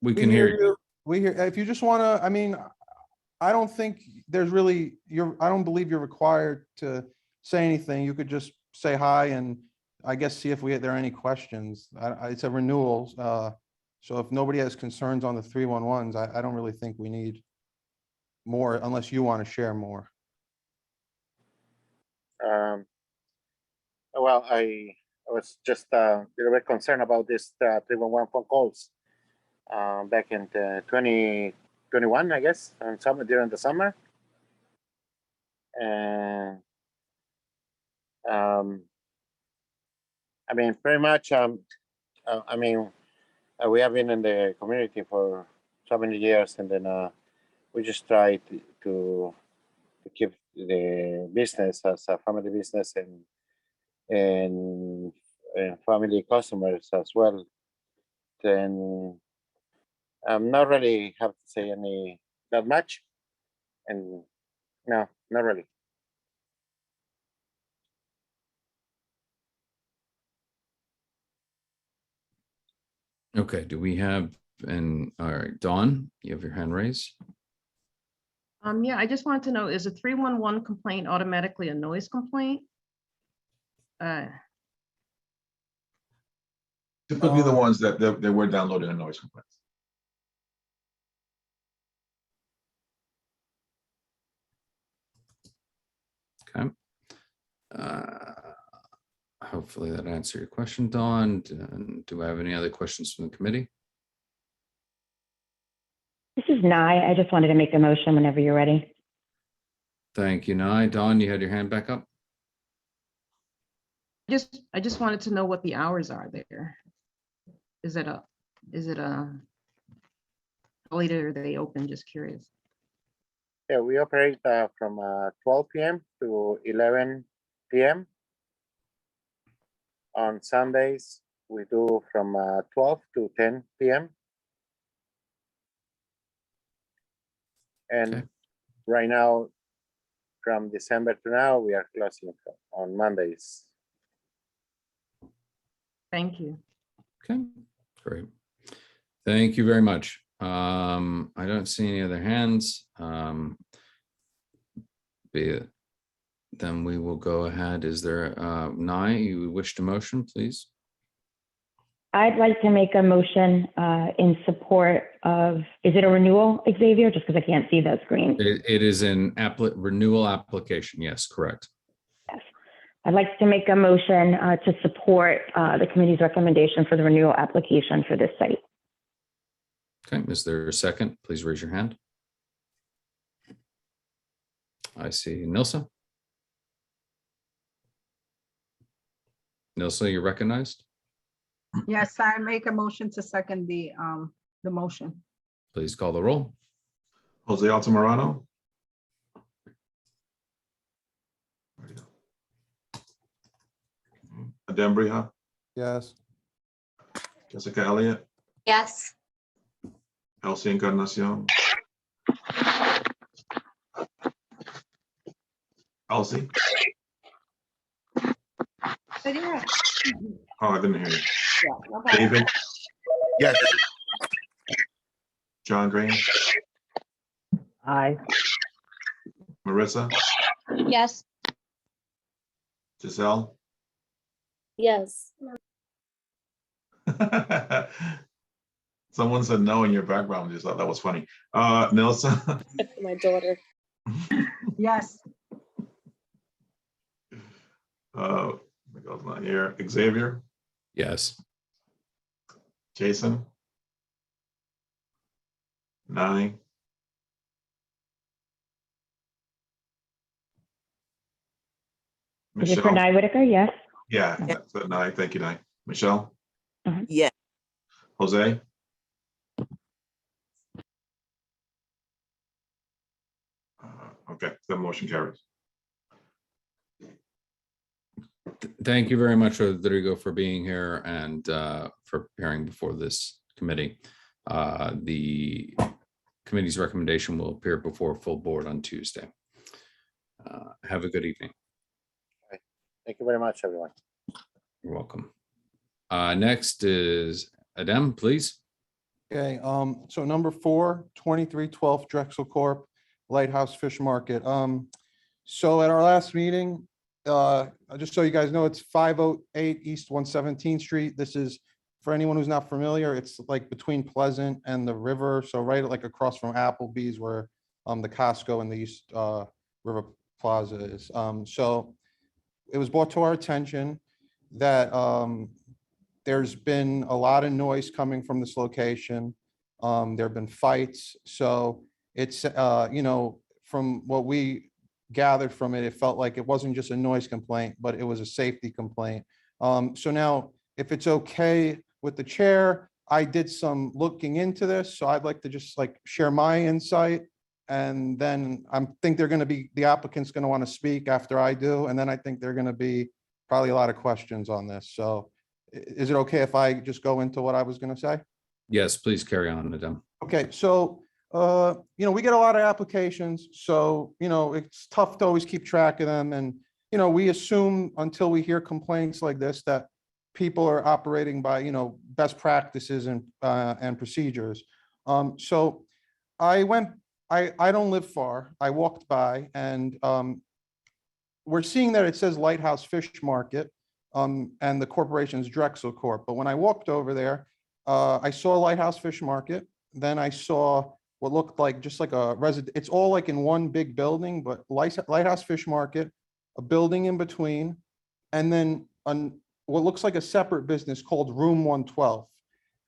We can hear you. We hear, if you just want to, I mean, I don't think there's really, I don't believe you're required to say anything. You could just say hi and I guess see if there are any questions. It's a renewal. So if nobody has concerns on the 311s, I don't really think we need more unless you want to share more. Well, I was just a little bit concerned about this 311 phone calls back in 2021, I guess, and during the summer. And I mean, pretty much, I mean, we have been in the community for so many years, and then we just try to keep the business as a family business, and family customers as well, then I'm not really have to say any that much. And no, not really. Okay, do we have, all right, Dawn, you have your hand raised? Yeah, I just wanted to know, is a 311 complaint automatically a noise complaint? Typically the ones that were downloaded in noise complaints. Okay. Hopefully that answered your question, Dawn. Do I have any other questions from the committee? This is Nye. I just wanted to make a motion whenever you're ready. Thank you, Nye. Dawn, you had your hand back up? I just wanted to know what the hours are there. Is it how late are they open? Just curious. Yeah, we operate from 12 p.m. to 11 p.m. On Sundays, we do from 12 to 10 p.m. And Okay. right now, from December to now, we are closing on Mondays. Thank you. Okay, great. Thank you very much. I don't see any other hands. Then we will go ahead. Is there, Nye, you wish to motion, please? I'd like to make a motion in support of, is it a renewal, Xavier? Just because I can't see the screen. It is an renewal application. Yes, correct. Yes. I'd like to make a motion to support the committee's recommendation for the renewal application for this site. Okay, is there a second? Please raise your hand. I see Nilsa. Nilsa, you're recognized. Yes, I make a motion to second the motion. Please call the roll. Jose Altamirano. Adem Brija, Yes. Jessica Elliott, Yes. Elsie Encarnacion. Elsie? Oh, I didn't hear you. David? Yes. John Green? Aye. Marissa? Yes. Giselle? Yes. Someone said no in your background. Just thought that was funny. Nelson? My daughter. Yes. Miguel's not here. Xavier? Yes. Jason? 9. Is it for Michelle? Nye Whitaker? Yes. Yeah, that's a 9. Thank you, 9. Michelle? Yes. Jose? Okay, the motion carries. Thank you very much, Rodrigo, for being here and for appearing before this committee. The committee's recommendation will appear before a full board on Tuesday. Have a good evening. Thank you very much, everyone. You're welcome. Next is Adem, please. Okay, so number 4, 2312 Drexel Corp, Lighthouse Fish Market. So at our last meeting, just so you guys know, it's 508 East 117th Street. This is, for anyone who's not familiar, it's like between Pleasant and the river. So right like across from Applebee's where the Costco and the East River Plaza is. So it was brought to our attention that there's been a lot of noise coming from this location. There have been fights. So it's, you know, from what we gathered from it, it felt like it wasn't just a noise complaint, but it was a safety complaint. So now, if it's okay with the chair, I did some looking into this. So I'd like to just like share my insight. And then I think they're going to be, the applicant's going to want to speak after I do. And then I think they're going to be probably a lot of questions on this. So Is it okay if I just go into what I was going to say? Yes, please carry on, Adem. Okay, so, we get a lot of applications, so, it's tough to always keep track of them. And, we assume until we hear complaints like this, that people are operating by, best practices and procedures. So I don't live far. I walked by and we're seeing that it says Lighthouse Fish Market and the corporation's Drexel Corp. But when I walked over there, I saw Lighthouse Fish Market. Then I saw what looked like just like a it's all like in one big building, but Lighthouse Fish Market, a building in between, and then what looks like a separate business called Room 112.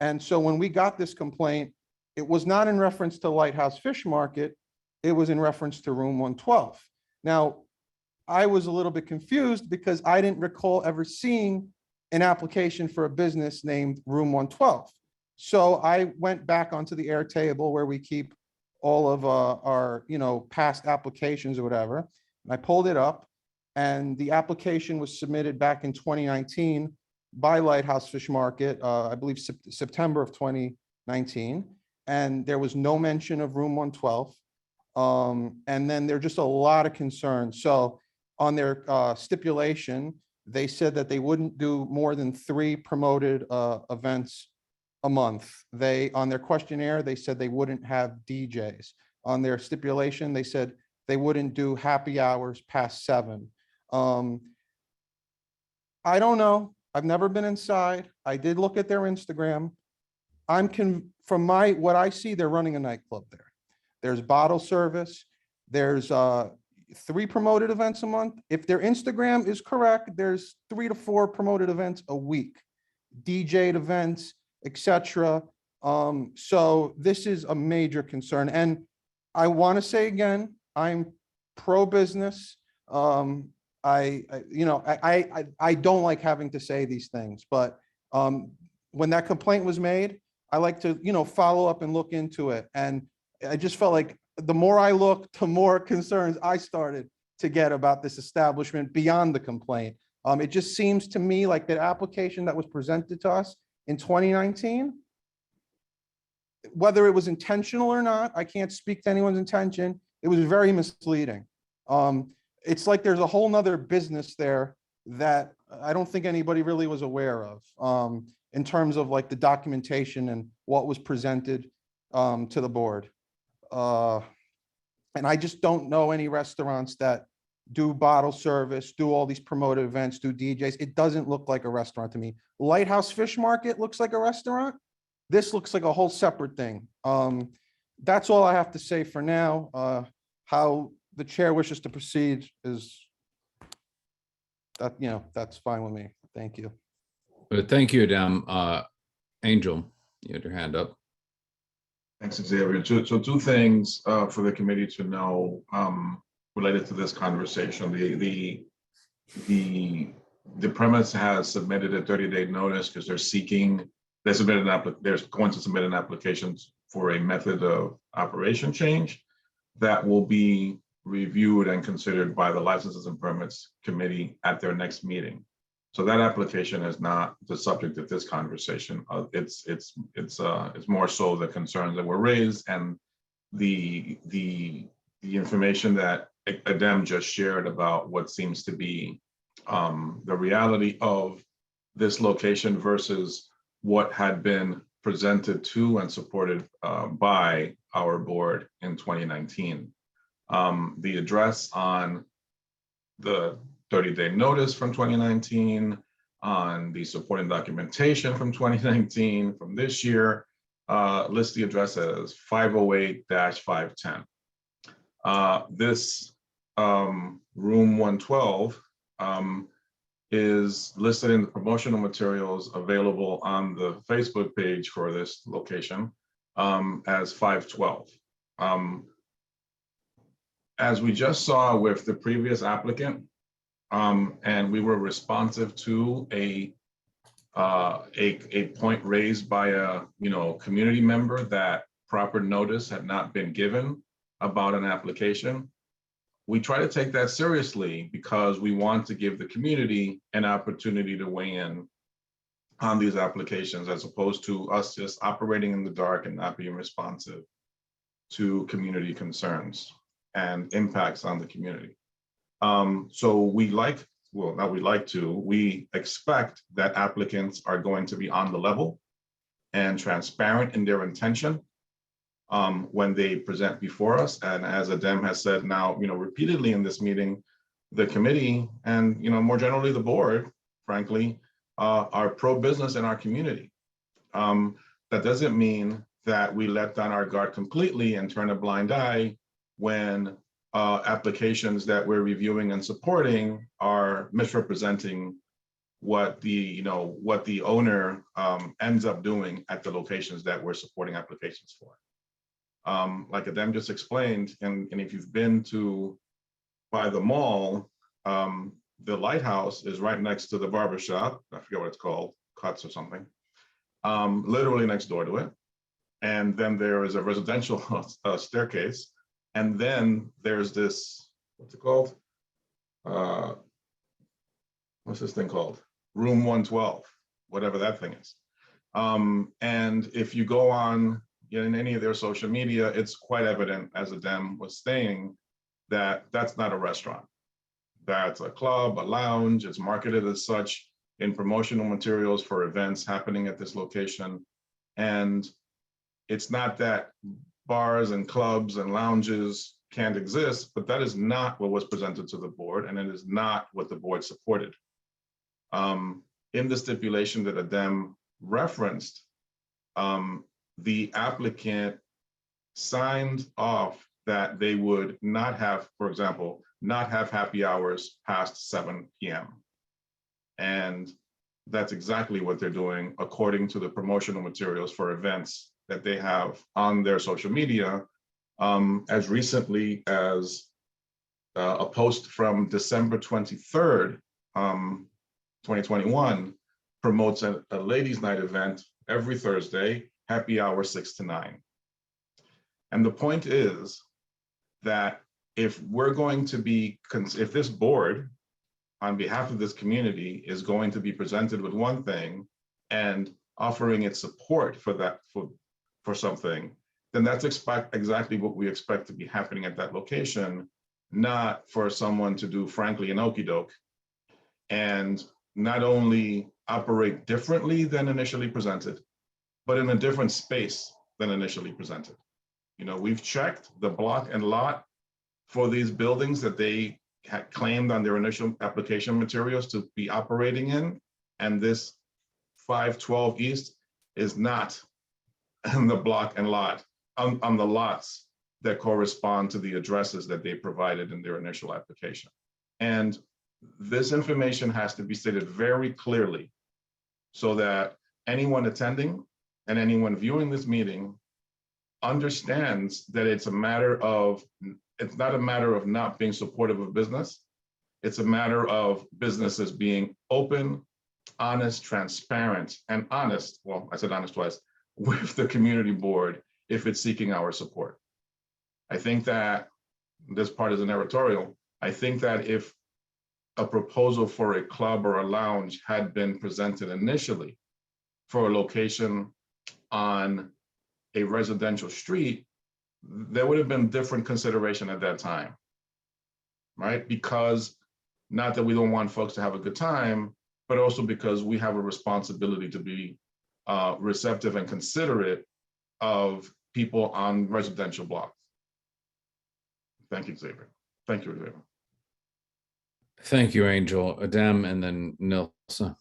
And so when we got this complaint, it was not in reference to Lighthouse Fish Market, it was in reference to Room 112. Now, I was a little bit confused because I didn't recall ever seeing an application for a business named Room 112. So I went back onto the Airtable where we keep all of our past applications or whatever. And I pulled it up and the application was submitted back in 2019 by Lighthouse Fish Market, I believe September of 2019. And there was no mention of Room 112. And then there are just a lot of concerns. So on their stipulation, they said that they wouldn't do more than 3 promoted events a month. On their questionnaire, they said they wouldn't have DJs. On their stipulation, they said they wouldn't do happy hours past 7. I don't know. I've never been inside. I did look at their Instagram. From what I see, they're running a nightclub there. There's bottle service. There's 3 promoted events a month. If their Instagram is correct, there's 3 to 4 promoted events a week, DJ'd events, etc. So this is a major concern. And I want to say again, I'm pro-business. I don't like having to say these things, but when that complaint was made, I like to, follow up and look into it. And I just felt like the more I looked, the more concerns I started to get about this establishment beyond the complaint. It just seems to me like that application that was presented to us in 2019, whether it was intentional or not, I can't speak to anyone's intention. It was very misleading. It's like there's a whole nother business there that I don't think anybody really was aware of in terms of like the documentation and what was presented to the board. And I just don't know any restaurants that do bottle service, do all these promoted events, do DJs. It doesn't look like a restaurant to me. Lighthouse Fish Market looks like a restaurant. This looks like a whole separate thing. That's all I have to say for now. How the chair wishes to proceed is that, that's fine with me. Thank you. Thank you, Adem. Angel, you had your hand up. Thanks, Xavier. So 2 things for the committee to know related to this conversation. The premise has submitted a 30-day notice because they're going to submit an application for a method of operation change that will be reviewed and considered by the Licenses and Permits Committee at their next meeting. So that application is not the subject of this conversation. It's more so the concerns that were raised and the information that Adem just shared about what seems to be the reality of this location versus what had been presented to and supported by our board in 2019. The address on the 30-day notice from 2019, on the supporting documentation from 2019, from this year, lists the address as 508-510. This Room 112 is listed in the promotional materials available on the Facebook page for this location as 512. As we just saw with the previous applicant, and we were responsive to a point raised by a community member that proper notice had not been given about an application. We try to take that seriously because we want to give the community an opportunity to weigh in on these applications, as opposed to us just operating in the dark and not being responsive to community concerns and impacts on the community. So we expect that applicants are going to be on the level and transparent in their intention when they present before us. And as Adem has said now, repeatedly in this meeting, the committee and, more generally the board, frankly, are pro-business in our community. That doesn't mean that we let down our guard completely and turn a blind eye when applications that we're reviewing and supporting are misrepresenting what the owner ends up doing at the locations that we're supporting applications for. Like Adem just explained, and if you've been by the mall, the lighthouse is right next to the barber shop. I forget what it's called, Cuts or something, literally next door to it. And then there is a residential staircase. And then there's this, what's it called? What's this thing called? Room 112, whatever that thing is. And if you go on in any of their social media, it's quite evident, as Adem was saying, that that's not a restaurant. That's a club, a lounge. It's marketed as such in promotional materials for events happening at this location. And it's not that bars and clubs and lounges can't exist, but that is not what was presented to the board, and it is not what the board supported. In the stipulation that Adem referenced, the applicant signed off that they would not have, for example, not have happy hours past 7 p.m. And that's exactly what they're doing according to the promotional materials for events that they have on their social media. As recently as a post from December 23rd, 2021, promotes a ladies' night event every Thursday, happy hour 6 to 9. And the point is that if we're going to be, if this board, on behalf of this community, is going to be presented with one thing and offering its support for that, for something, then that's exactly what we expect to be happening at that location, not for someone to do, frankly, an okey doke and not only operate differently than initially presented, but in a different space than initially presented. We've checked the block and lot for these buildings that they had claimed on their initial application materials to be operating in, and this 512 East is not in the block and lot, on the lots that correspond to the addresses that they provided in their initial application. And this information has to be stated very clearly so that anyone attending and anyone viewing this meeting understands that it's not a matter of not being supportive of business. It's a matter of businesses being open, honest, transparent, and honest. Well, I said honest twice, with the community board if it's seeking our support. I think that this part is an editorial. I think that if a proposal for a club or a lounge had been presented initially for a location on a residential street, there would have been different consideration at that time, right? Because not that we don't want folks to have a good time, but also because we have a responsibility to be receptive and considerate of people on residential blocks. Thank you, Xavier. Thank you, Xavier. Thank you, Angel. Adem, and then Nilsa.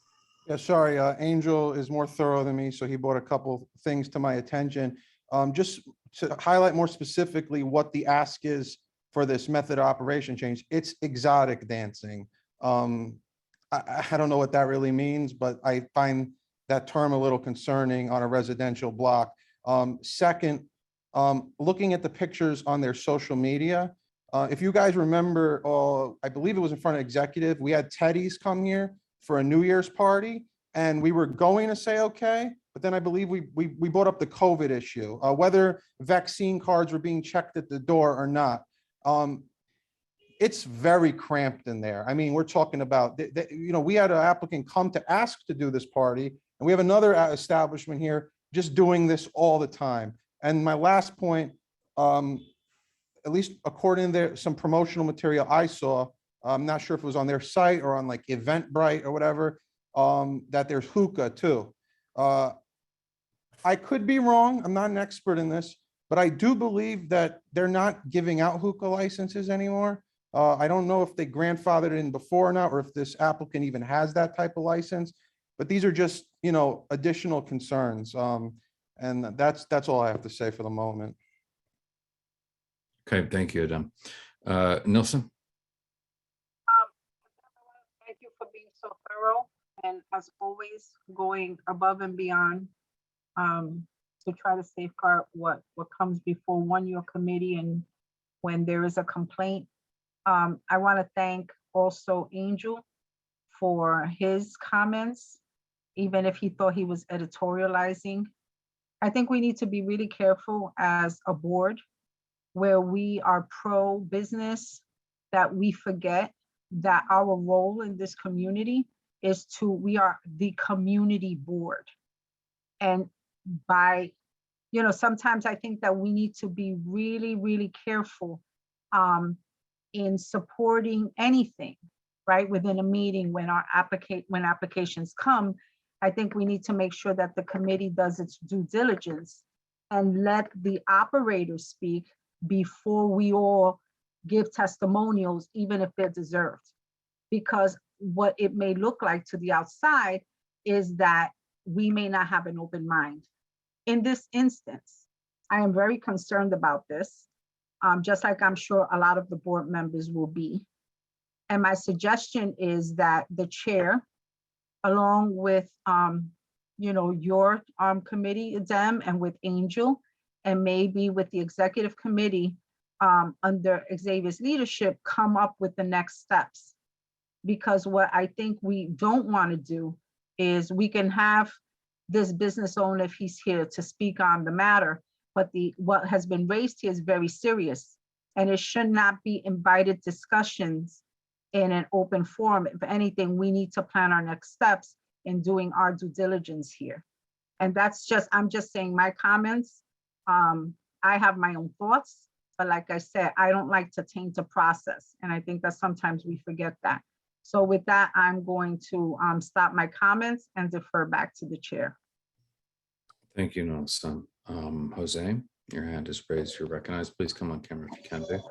Yeah, sorry, Angel is more thorough than me, so he brought a couple things to my attention. Just to highlight more specifically what the ask is for this method of operation change, it's exotic dancing. I don't know what that really means, but I find that term a little concerning on a residential block. Second, looking at the pictures on their social media, if you guys remember, I believe it was in front of executive, we had Teddy's come here for a New Year's party, and we were going to say okay, but then I believe we brought up the COVID issue, whether vaccine cards were being checked at the door or not. It's very cramped in there. I mean, we're talking about, we had an applicant come to ask to do this party, And we have another establishment here just doing this all the time. And my last point, at least according to some promotional material I saw, I'm not sure if it was on their site or on like Eventbrite or whatever, that there's hookah too. I could be wrong. I'm not an expert in this, but I do believe that they're not giving out hookah licenses anymore. I don't know if they grandfathered it in before or not, or if this applicant even has that type of license, but these are just, you know, additional concerns. And that's all I have to say for the moment. Okay, thank you, Adam. Nilsson? Thank you for being so thorough and as always, going above and beyond to try to safeguard what comes before your committee and when there is a complaint. I want to thank also Angel for his comments, even if he thought he was editorializing. I think we need to be really careful as a board where we are pro-business, that we forget that our role in this community is we are the community board. And by, you know, sometimes I think that we need to be really, really careful in supporting anything, right, within a meeting when applications come. I think we need to make sure that the committee does its due diligence and let the operators speak before we all give testimonials, even if they're deserved. Because what it may look like to the outside is that we may not have an open mind. In this instance, I am very concerned about this, just like I'm sure a lot of the board members will be. And my suggestion is that the chair, along with you know, your committee, Dem, and with Angel, and maybe with the executive committee under Xavier's leadership, come up with the next steps. Because what I think we don't want to do is we can have this business owner, if he's here, to speak on the matter, but what has been raised here is very serious, and it should not be invited discussions in an open forum. If anything, we need to plan our next steps in doing our due diligence here. And that's just, I'm just saying my comments. I have my own thoughts, but like I said, I don't like to taint a process. And I think that sometimes we forget that. So with that, I'm going to stop my comments and defer back to the chair. Thank you, Nilsson. Jose, your hand is raised. You're recognized. Please come on camera if you can do.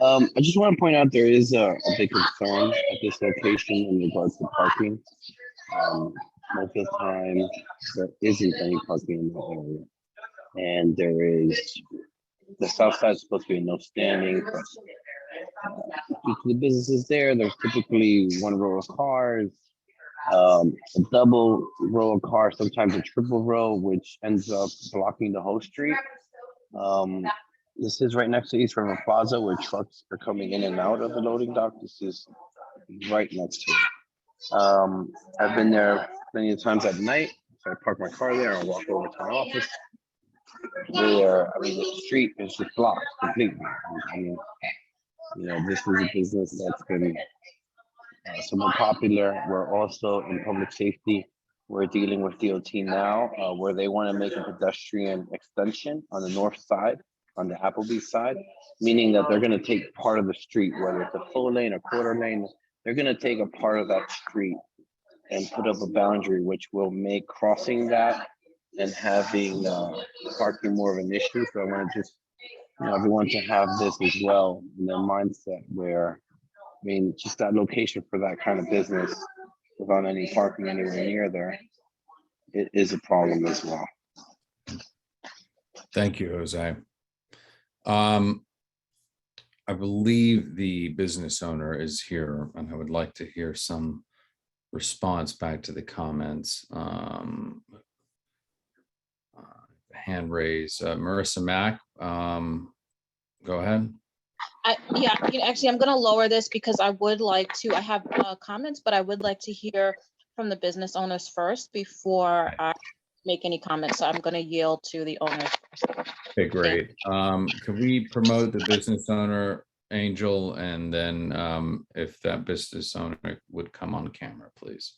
I just want to point out there is a big concern at this location in regards to parking. Most of the time, there isn't any parking in the area. And there is, the south side is supposed to be no standing. But, due to the businesses there, there's typically one row of cars, a double row of cars, sometimes a triple row, which ends up blocking the whole street. This is right next to East River Plaza, where trucks are coming in and out of the loading dock. This is right next to it. I've been there plenty of times at night. So I park my car there and walk over to my office. Where, I mean, the street is just blocked completely. I mean, you know, this is a business that's been somewhat popular. We're also in public safety. We're dealing with DOT now, where they want to make a pedestrian extension on the north side, on the Applebee's side, meaning that they're going to take part of the street, whether it's a full lane or quarter lane, they're going to take a part of that street and put up a boundary, which will make crossing that and having parking more of an issue. So I want to just, you know, everyone to have this as well in their mindset where, I mean, just that location for that kind of business without any parking anywhere near there, it is a problem as well. Thank you, Jose. I believe the business owner is here, and I would like to hear some response back to the comments. Hand raise, Marissa Mack, go ahead. Yeah, actually, I'm going to lower this because I would like to, I have comments, but I would like to hear from the business owners first before I make any comments. So I'm going to yield to the owners first. Okay, great. Can we promote the business owner Angel, and then if that business owner would come on camera, please.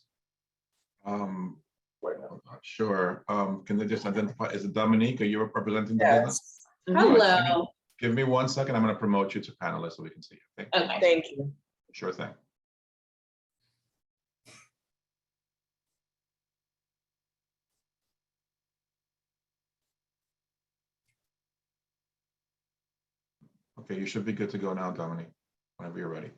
Wait, I'm not sure. Can they just identify, is it Dominique, are you representing the business? Hello. Give me 1 second. I'm going to promote you to panelist so we can see you. Okay? Okay, thank you. Sure thing. Okay, you should be good to go now, Dominique, whenever you're ready.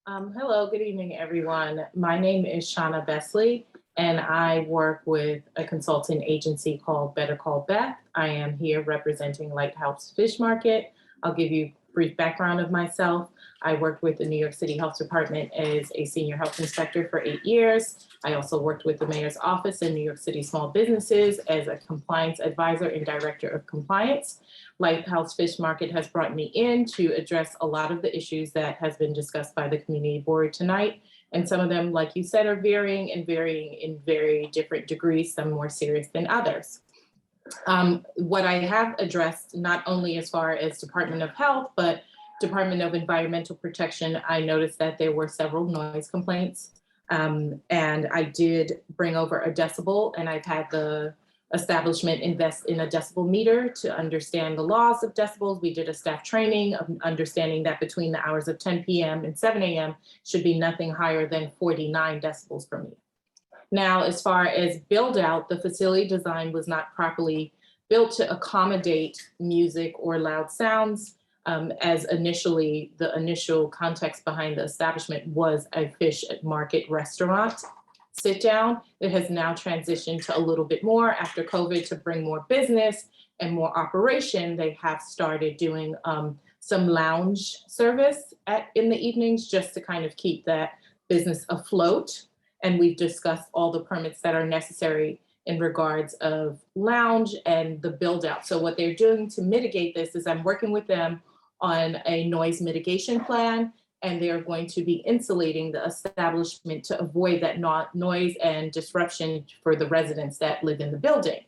Hello, good evening, everyone. My name is Shauna Besley, and I work with a consulting agency called Better Call Beth. I am here representing Lighthouse Fish Market. I'll give you a brief background of myself. I worked with the New York City Health Department as a senior health inspector for 8 years. I also worked with the mayor's office in New York City Small Businesses as a compliance advisor and director of compliance. Lighthouse Fish Market has brought me in to address a lot of the issues that has been discussed by the community board tonight. And some of them, like you said, are varying in very different degrees, some more serious than others. What I have addressed, not only as far as Department of Health, but Department of Environmental Protection, I noticed that there were several noise complaints. And I did bring over a decibel, and I've had the establishment invest in a decibel meter to understand the laws of decibels. We did a staff training of understanding that between the hours of 10 p.m. and 7 a.m. should be nothing higher than 49 decibels per meter. Now, as far as build out, the facility design was not properly built to accommodate music or loud sounds, as initially the initial context behind the establishment was a fish market restaurant sit down. It has now transitioned to a little bit more after COVID to bring more business and more operation. They have started doing some lounge service in the evenings just to kind of keep that business afloat. And we've discussed all the permits that are necessary in regards of lounge and the build out. So what they're doing to mitigate this is I'm working with them on a noise mitigation plan, and they're going to be insulating the establishment to avoid that noise and disruption for the residents that live in the building.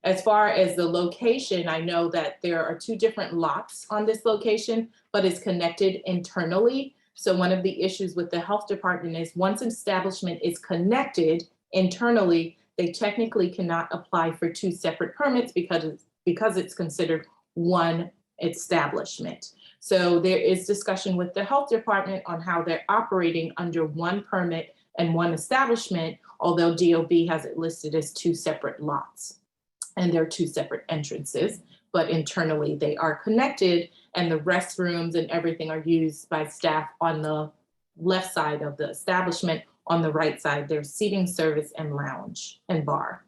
As far as the location, I know that there are 2 different lots on this location, but it's connected internally. So one of the issues with the health department is once an establishment is connected internally, they technically cannot apply for 2 separate permits because it's considered one establishment. So there is discussion with the health department on how they're operating under 1 permit and 1 establishment, although DOB has it listed as 2 separate lots. And they're 2 separate entrances, but internally they are connected, and the restrooms and everything are used by staff on the left side of the establishment. On the right side, there's seating service and lounge and bar.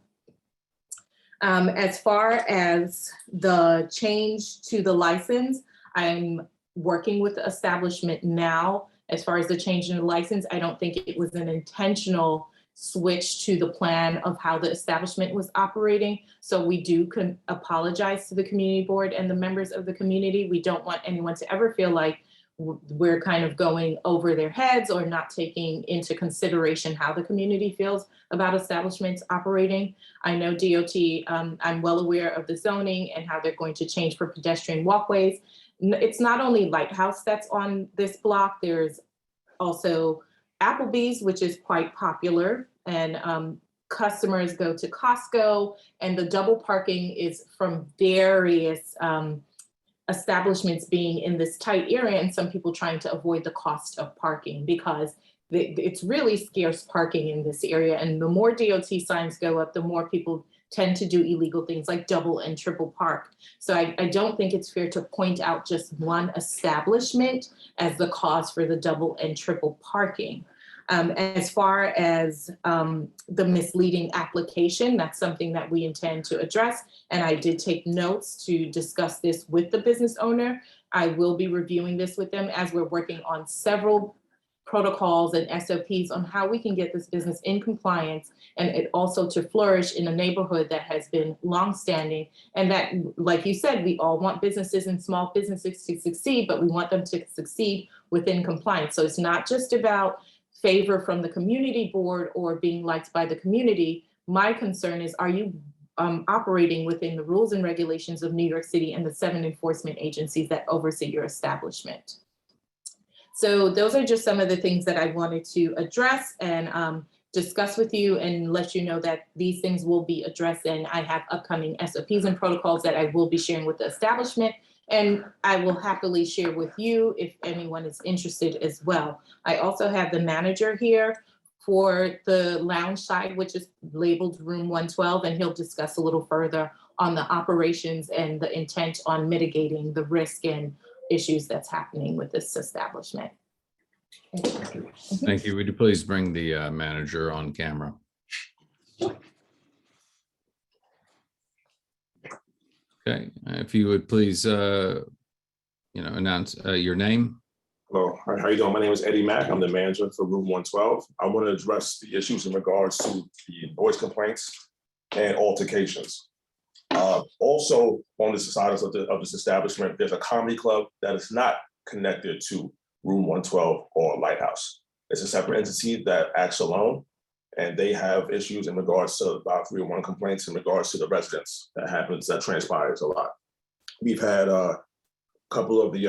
As far as the change to the license, I'm working with the establishment now. As far as the change in the license, I don't think it was an intentional switch to the plan of how the establishment was operating. So we do apologize to the community board and the members of the community. We don't want anyone to ever feel like we're kind of going over their heads or not taking into consideration how the community feels about establishments operating. I know DOT, I'm well aware of the zoning and how they're going to change for pedestrian walkways. It's not only Lighthouse that's on this block, there's also Applebee's, which is quite popular, and customers go to Costco, and the double parking is from various establishments being in this tight area, and some people trying to avoid the cost of parking because it's really scarce parking in this area. And the more DOT signs go up, the more people tend to do illegal things like double and triple park. So I don't think it's fair to point out just one establishment as the cause for the double and triple parking. As far as the misleading application, that's something that we intend to address. And I did take notes to discuss this with the business owner. I will be reviewing this with them as we're working on several protocols and SOPs on how we can get this business in compliance and it also to flourish in a neighborhood that has been longstanding. And that, like you said, we all want businesses and small businesses to succeed, but we want them to succeed within compliance. So it's not just about favor from the community board or being liked by the community, My concern is, are you operating within the rules and regulations of New York City and the 7 enforcement agencies that oversee your establishment? So those are just some of the things that I wanted to address and discuss with you and let you know that these things will be addressed, and I have upcoming SOPs and protocols that I will be sharing with the establishment, and I will happily share with you if anyone is interested as well. I also have the manager here for the lounge side, which is labeled room 112, and he'll discuss a little further on the operations and the intent on mitigating the risk and issues that's happening with this establishment. Thank you. Would you please bring the manager on camera? Okay, if you would please, announce your name. Hello, how you doing? My name is Eddie Mack. I'm the manager for Room 112. I want to address the issues in regards to the noise complaints and altercations. Also, on the side of this establishment, there's a comedy club that is not connected to Room 112 or Lighthouse. It's a separate entity that acts alone, and they have issues in regards to about 301 complaints in regards to the residents. That transpires a lot. We've had a couple of the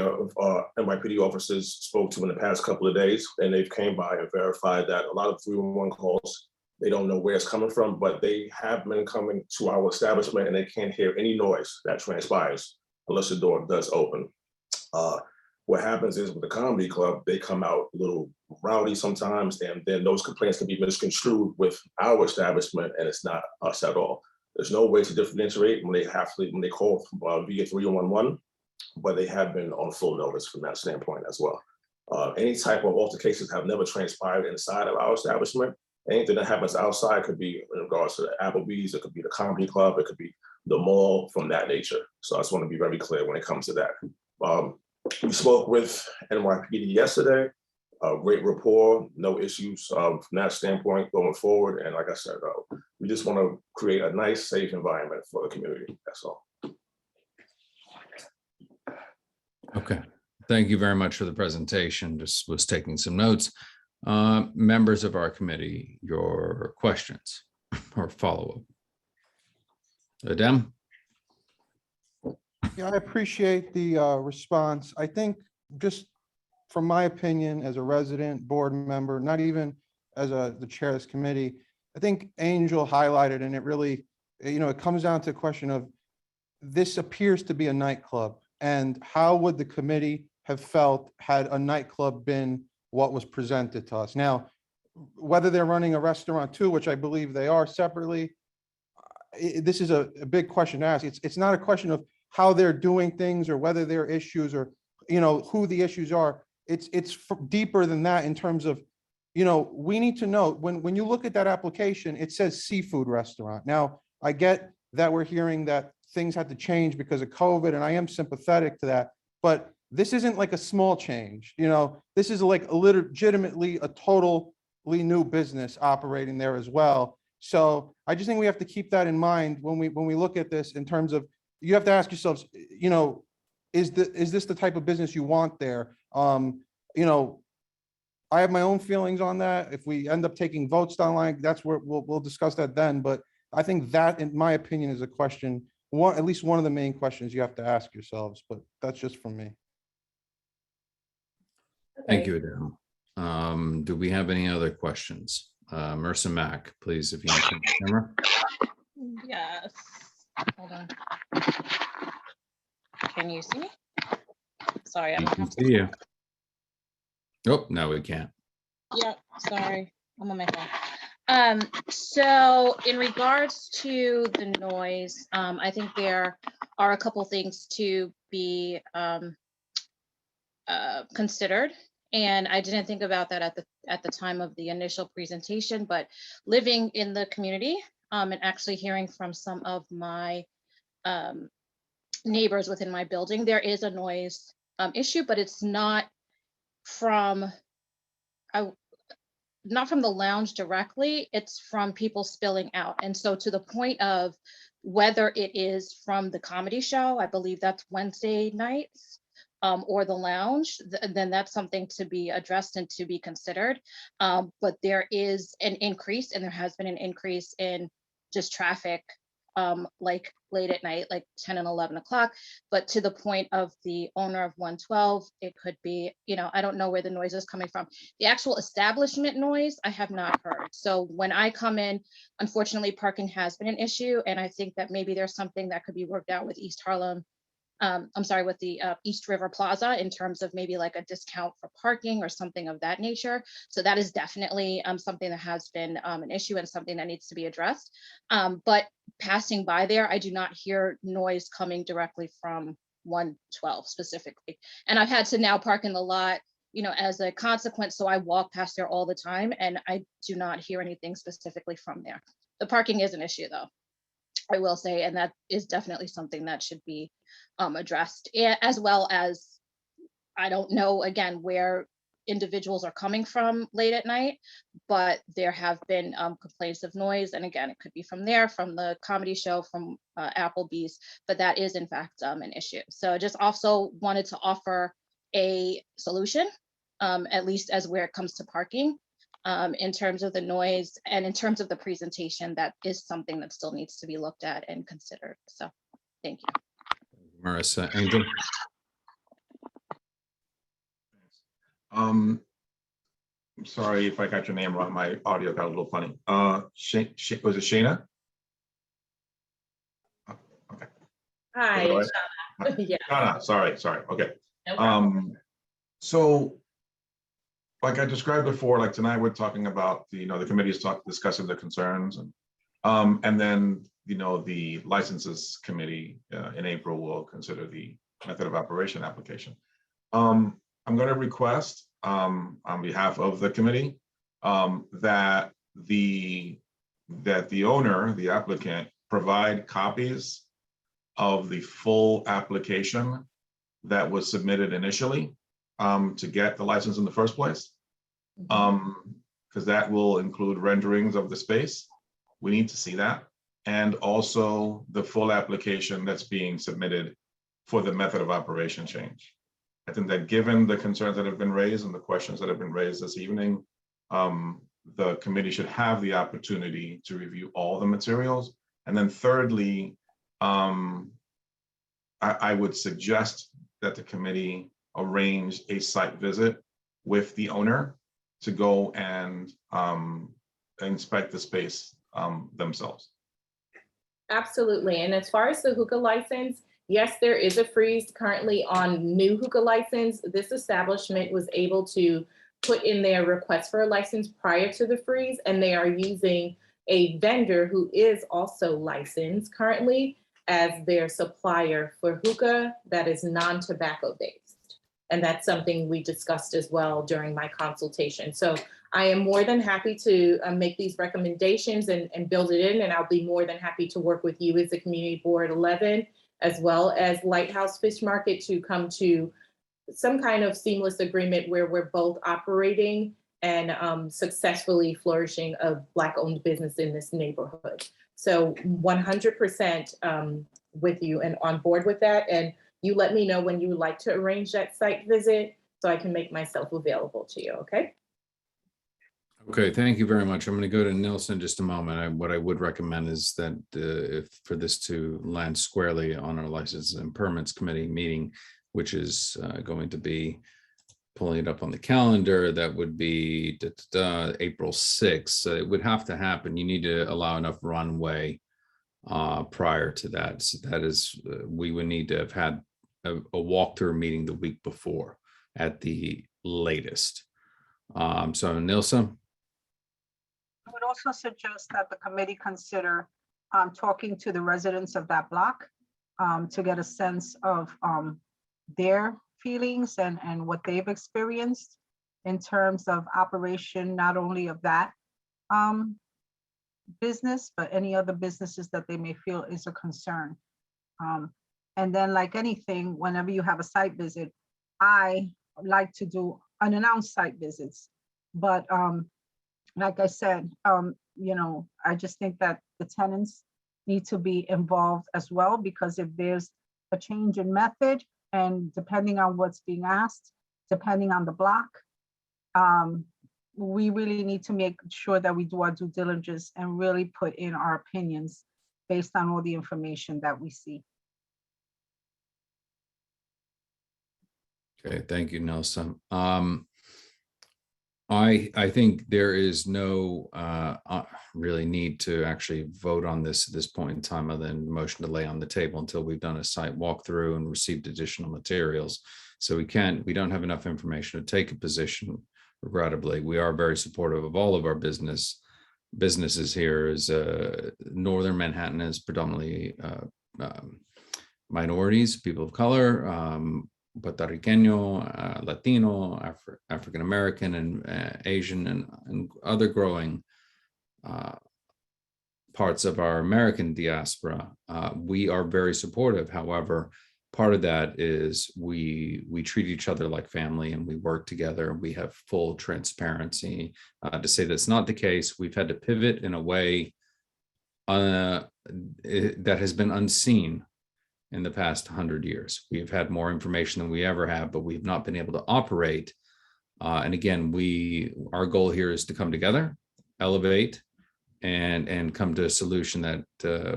NYPD officers spoke to in the past couple of days, and they've came by and verified that a lot of 311 calls, they don't know where it's coming from, but they have been coming to our establishment and they can't hear any noise that transpires unless the door does open. What happens is with the comedy club, they come out a little rowdy sometimes, and then those complaints can be misconstrued with our establishment, and it's not us at all. There's no way to differentiate when they call via 311, but they have been on full notice from that standpoint as well. Any type of altercations have never transpired inside of our establishment. Anything that happens outside could be in regards to the Applebee's, it could be the comedy club, it could be the mall, from that nature. So I just want to be very clear when it comes to that. We spoke with NYPD yesterday, great rapport, no issues from that standpoint going forward. And like I said, we just want to create a nice, safe environment for the community, that's all. Okay, thank you very much for the presentation. Just was taking some notes. Members of our committee, your questions or follow-up? Adem? Yeah, I appreciate the response. I think just from my opinion as a resident board member, not even as the chair of this committee, I think Angel highlighted, and it really, it comes down to a question of, this appears to be a nightclub, and how would the committee have felt had a nightclub been what was presented to us? Now, whether they're running a restaurant too, which I believe they are separately, this is a big question to ask. It's not a question of how they're doing things or whether there are issues or, who the issues are. It's deeper than that in terms of, we need to know when you look at that application, it says seafood restaurant. Now, I get that we're hearing that things had to change because of COVID, and I am sympathetic to that, but this isn't like a small change. This is like legitimately a totally new business operating there as well. So I just think we have to keep that in mind when we look at this, in terms of, you have to ask yourselves, is this the type of business you want there? I have my own feelings on that. If we end up taking votes down the line, that's where we'll discuss that then. But I think that, in my opinion, is a question, at least one of the main questions you have to ask yourselves, but that's just from me. Thank you, Adem. Do we have any other questions? Marissa Mack, please, if you can turn the camera. Yes. Hold on. Can you see me? Sorry, I'm We gonna can have to. see you. Oh, no, we can't. Yeah, sorry, I'm on my phone. So in regards to the noise, I think there are a couple things to be considered. And I didn't think about that at the time of the initial presentation, but living in the community and actually hearing from some of my neighbors within my building, there is a noise issue, but it's not from the lounge directly, it's from people spilling out. And so to the point of whether it is from the comedy show, I believe that's Wednesday nights, or the lounge, then that's something to be addressed and to be considered. But there is an increase, and there has been an increase in just traffic, like late at night, like 10 and 11 o'clock. But to the point of the owner of 112, it could be, you know, I don't know where the noise is coming from. The actual establishment noise, I have not heard. So when I come in, unfortunately, parking has been an issue. And I think that maybe there's something that could be worked out with East Harlem. I'm sorry, with the East River Plaza in terms of maybe like a discount for parking or something of that nature. So that is definitely something that has been an issue and something that needs to be addressed. But passing by there, I do not hear noise coming directly from 112 specifically. And I've had to now park in the lot, you know, as a consequence. So I walk past there all the time and I do not hear anything specifically from there. The parking is an issue though, I will say, and that is definitely something that should be addressed, as well as, I don't know, again, where individuals are coming from late at night, but there have been complaints of noise. And again, it could be from there, from the comedy show, from Applebee's, but that is in fact an issue. So just also wanted to offer a solution, at least as where it comes to parking. In terms of the noise and in terms of the presentation, that is something that still needs to be looked at and considered. So thank you. Marissa. Angel? I'm sorry if I got your name wrong. My audio got a little funny. Was it Shayna? Oh, okay. Hi, All right. Shauna. Yeah. Shana, sorry. Okay. No problem. So like I described before, like tonight we're talking about the, the committee is discussing the concerns, and then, the licenses committee in April will consider the method of operation application. I'm going to request on behalf of the committee that the owner, the applicant, provide copies of the full application that was submitted initially to get the license in the first place, because that will include renderings of the space. We need to see that. And also the full application that's being submitted for the method of operation change. I think that given the concerns that have been raised and the questions that have been raised this evening, the committee should have the opportunity to review all the materials. And then thirdly, I would suggest that the committee arrange a site visit with the owner to go and inspect the space themselves. Absolutely. And as far as the hookah license, yes, there is a freeze currently on new hookah license. This establishment was able to put in their request for a license prior to the freeze, and they are using a vendor who is also licensed currently as their supplier for hookah that is non-tobacco based. And that's something we discussed as well during my consultation. So I am more than happy to make these recommendations and build it in, and I'll be more than happy to work with you as the Community Board 11, as well as Lighthouse Fish Market, to come to some kind of seamless agreement where we're both operating and successfully flourishing a Black-owned business in this neighborhood. So 100% with you and on board with that. And you let me know when you would like to arrange that site visit so I can make myself available to you, okay? Okay, thank you very much. I'm going to go to Nilsen in just a moment. What I would recommend is that if for this to land squarely on our licenses and permits committee meeting, which is going to be pulling it up on the calendar, that would be April 6th. It would have to happen. You need to allow enough runway prior to that. So that is, we would need to have had a walkthrough meeting the week before at the latest. So Nilsen? I would also suggest that the committee consider talking to the residents of that block to get a sense of their feelings and what they've experienced in terms of operation, not only of that business, but any other businesses that they may feel is a concern. And then, like anything, whenever you have a site visit, I like to do unannounced site visits. But like I said, I just think that the tenants need to be involved as well, because if there's a change in method, and depending on what's being asked, depending on the block, we really need to make sure that we do our due diligence and really put in our opinions based on all the information that we see. Okay, thank you, Nelson. I think there is no really need to actually vote on this at this point in time, other than motion to lay on the table until we've done a site walkthrough and received additional materials. So we don't have enough information to take a position. Regrettably, we are very supportive of all of our businesses here. As Northern Manhattan is predominantly minorities, people of color, Puerto Riqueño, Latino, African American, and Asian, and other growing parts of our American diaspora. We are very supportive. However, part of that is we treat each other like family, and we work together. We have full transparency. To say that's not the case, we've had to pivot in a way that has been unseen in the past 100 years. We've had more information than we ever have, but we've not been able to operate. And again, our goal here is to come together, elevate, and come to a solution that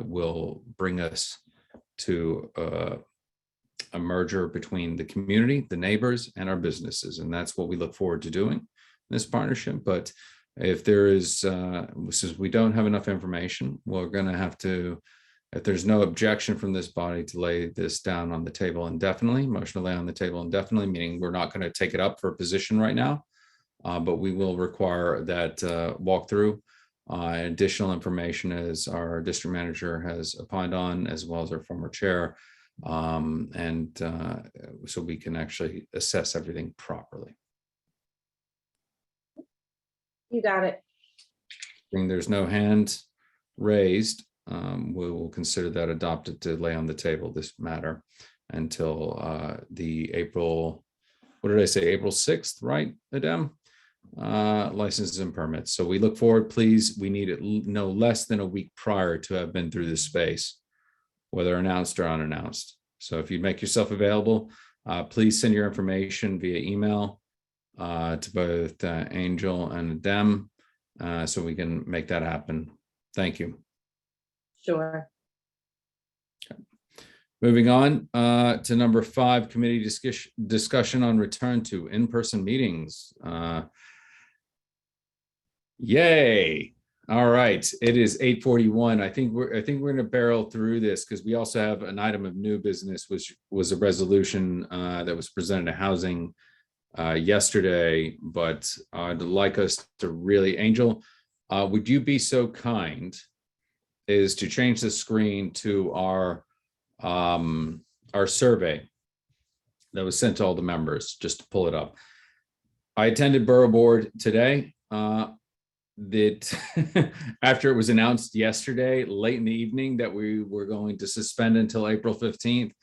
will bring us to a merger between the community, the neighbors, and our businesses. And that's what we look forward to doing in this partnership. But if there is, since we don't have enough information, we're going to have to, if there's no objection from this body, to lay this down on the table indefinitely, motion to lay on the table indefinitely, meaning we're not going to take it up for a position right now, but we will require that walkthrough, additional information as our district manager has opined on, as well as our former chair, and so we can actually assess everything properly. You got it. Being there's no hand raised, we will consider that adopted to lay on the table this matter until the April, what did I say, April 6th, right, Adem? Licenses and permits. So we look forward, please, we need it no less than a week prior to have been through this space, whether announced or unannounced. So if you make yourself available, please send your information via email to both Angel and Adem, so we can make that happen. Thank you. Sure. Okay. Moving on to number 5, committee discussion on return to in-person meetings. Yay. All right, it is 8:41. I think we're going to barrel through this because we also have an item of new business, which was a resolution that was presented to housing yesterday, but I'd like us to really, Angel, would you be so kind is to change the screen to our survey that was sent to all the members, just to pull it up. I attended Borough Board today. That after it was announced yesterday, late in the evening, that we were going to suspend until April 15th.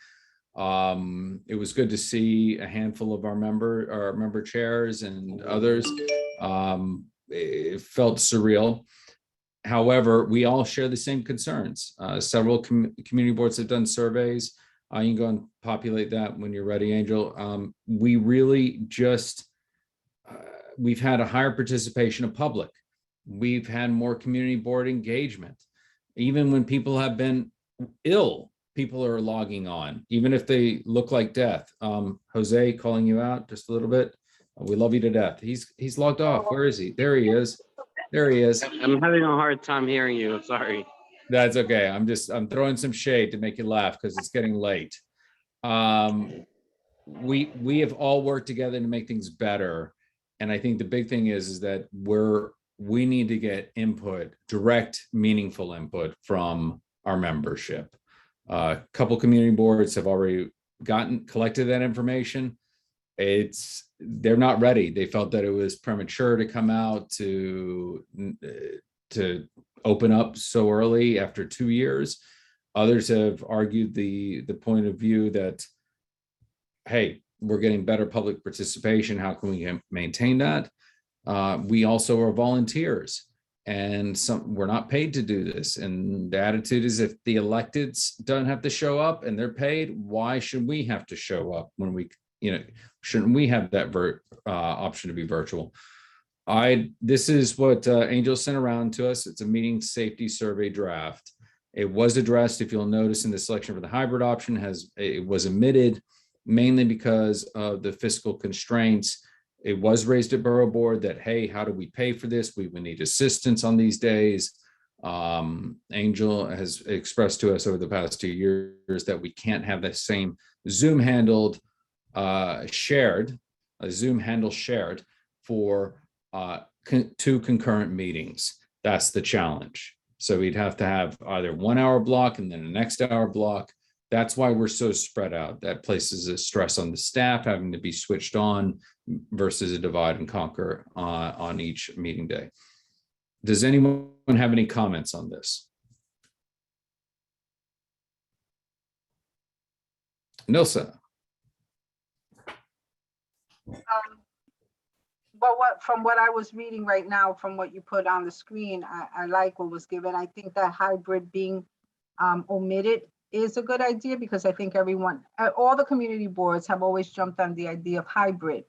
It was good to see a handful of our member chairs and others. It felt surreal. However, we all share the same concerns. Several community boards have done surveys. You can go and populate that when you're ready, Angel. We really just, we've had a higher participation of public. We've had more community board engagement. Even when people have been ill, people are logging on, even if they look like death. Jose, calling you out just a little bit. We love you to death. He's logged off. Where is he? There he is. There he is. I'm having a hard time hearing you. I'm sorry. That's okay. I'm throwing some shade to make you laugh because it's getting late. We have all worked together to make things better. And I think the big thing is that we need to get input, direct, meaningful input from our membership. A couple community boards have already collected that information. They're not ready. They felt that it was premature to come out to open up so early after 2 years. Others have argued the point of view that, hey, we're getting better public participation. How can we maintain that? We also are volunteers, and we're not paid to do this. And the attitude is, if the electeds don't have to show up and they're paid, why should we have to show up when we, shouldn't we have that option to be virtual? This is what Angel sent around to us. It's a meeting safety survey draft. It was addressed, if you'll notice in the selection for the hybrid option, it was omitted mainly because of the fiscal constraints. It was raised at Borough Board that, hey, how do we pay for this? We would need assistance on these days. Angel has expressed to us over the past 2 years that we can't have the same Zoom handle shared for two concurrent meetings. That's the challenge. So we'd have to have either 1 hour block and then a next hour block. That's why we're so spread out. That places a stress on the staff having to be switched on versus a divide and conquer on each meeting day. Does anyone have any comments on this? Nilsa. But from what I was reading right now, from what you put on the screen, I like what was given. I think that hybrid being omitted is a good idea, because I think all the community boards have always jumped on the idea of hybrid.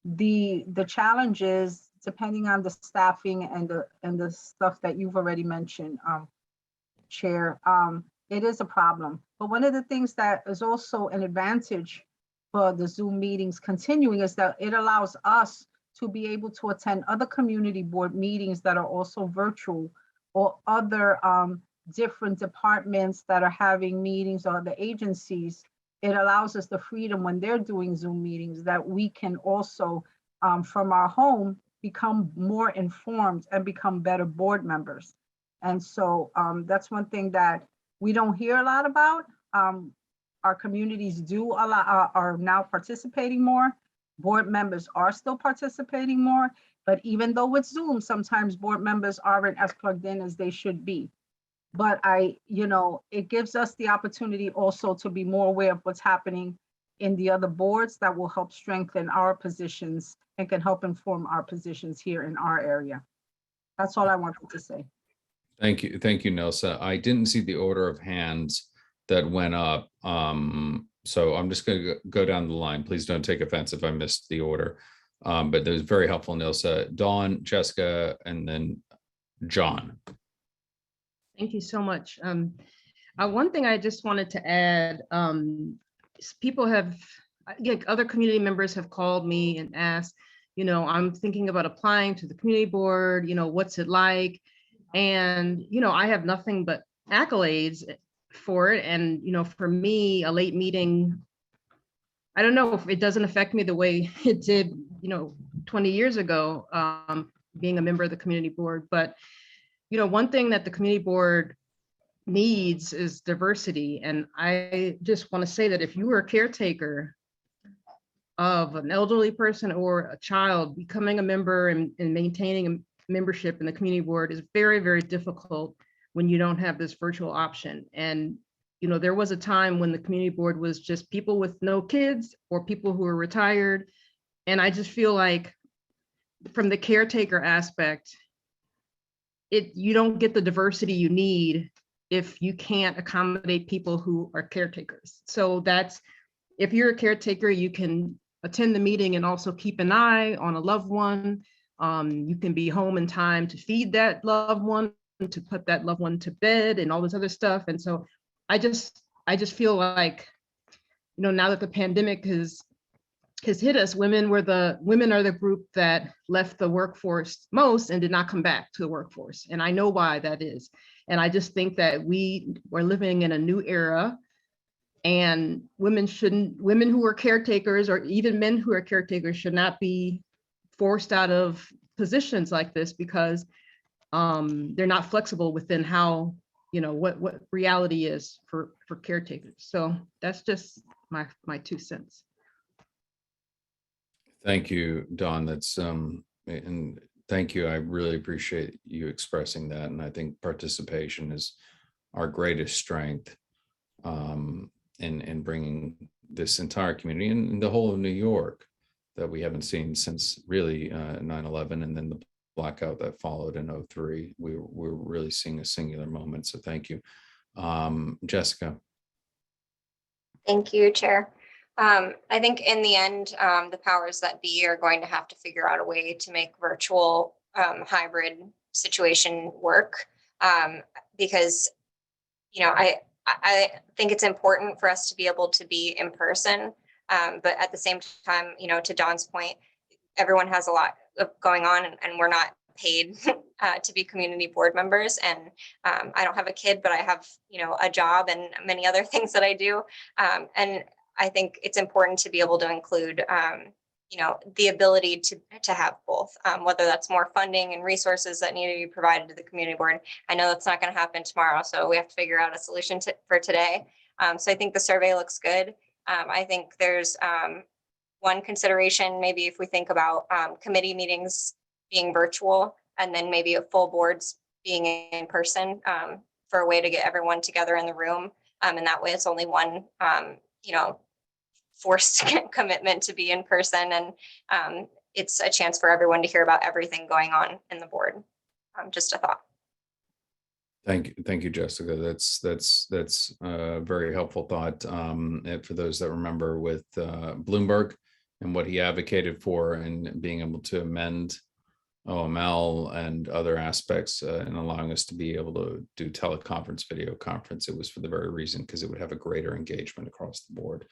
The challenge is, depending on the staffing and the stuff that you've already mentioned, Chair, it is a problem. But one of the things that is also an advantage for the Zoom meetings continuing is that it allows us to be able to attend other community board meetings that are also virtual, or other different departments that are having meetings, or the agencies. It allows us the freedom when they're doing Zoom meetings that we can also, from our home, become more informed and become better board members. And so that's one thing that we don't hear a lot about. Our communities are now participating more. Board members are still participating more, but even though with Zoom, sometimes board members aren't as plugged in as they should be. But it gives us the opportunity also to be more aware of what's happening in the other boards that will help strengthen our positions and can help inform our positions here in our area. That's all I wanted to say. Thank you, Nilsa. I didn't see the order of hands that went up. So I'm just going to go down the line. Please don't take offense if I missed the order. But that was very helpful, Nilsa. Dawn, Jessica, and then John. Thank you so much. One thing I just wanted to add, other community members have called me and asked, I'm thinking about applying to the community board, what's it like? And, I have nothing but accolades for it. And, for me, a late meeting, I don't know if it doesn't affect me the way it did, 20 years ago, being a member of the community board. But, one thing that the community board needs is diversity. And I just want to say that if you were a caretaker of an elderly person or a child, becoming a member and maintaining a membership in the community board is very, very difficult when you don't have this virtual option. And, there was a time when the community board was just people with no kids or people who are retired. And I just feel like from the caretaker aspect, you don't get the diversity you need if you can't accommodate people who are caretakers. So if you're a caretaker, you can attend the meeting and also keep an eye on a loved one. You can be home in time to feed that loved one, to put that loved one to bed and all this other stuff. And so I just feel like, now that the pandemic has hit us, women are the group that left the workforce most and did not come back to the workforce. And I know why that is. And I just think that we are living in a new era, and women who are caretakers, or even men who are caretakers, should not be forced out of positions like this because they're not flexible within how, what reality is for caretakers. So that's just my 2 cents. Thank you, Dawn. That's and thank you. I really appreciate you expressing that. And I think participation is our greatest strength in bringing this entire community and the whole of New York that we haven't seen since really 9/11 and then the blackout that followed in 2003. We're really seeing a singular moment. So thank you. Jessica. Thank you, Chair. I think in the end, the powers that be are going to have to figure out a way to make virtual hybrid situation work. Because, you know, I think it's important for us to be able to be in person. But at the same time, you know, to Don's point, everyone has a lot going on and we're not paid to be community board members. And I don't have a kid, but I have, you know, a job and many other things that I do. And I think it's important to be able to include, you know, the ability to have both, whether that's more funding and resources that need to be provided to the community board. I know that's not going to happen tomorrow, so we have to figure out a solution for today. So I think the survey looks good. I think there's one consideration, maybe if we think about committee meetings being virtual and then maybe a full boards being in person for a way to get everyone together in the room. And that way it's only one, you know, forced commitment to be in person. And it's a chance for everyone to hear about everything going on in the board. Just a thought. Thank you, Jessica. That's a very helpful thought. And for those that remember with Bloomberg and what he advocated for and being able to amend OML and other aspects and allowing us to be able to do teleconference, video conference, it was for the very reason because it would have a greater engagement across the board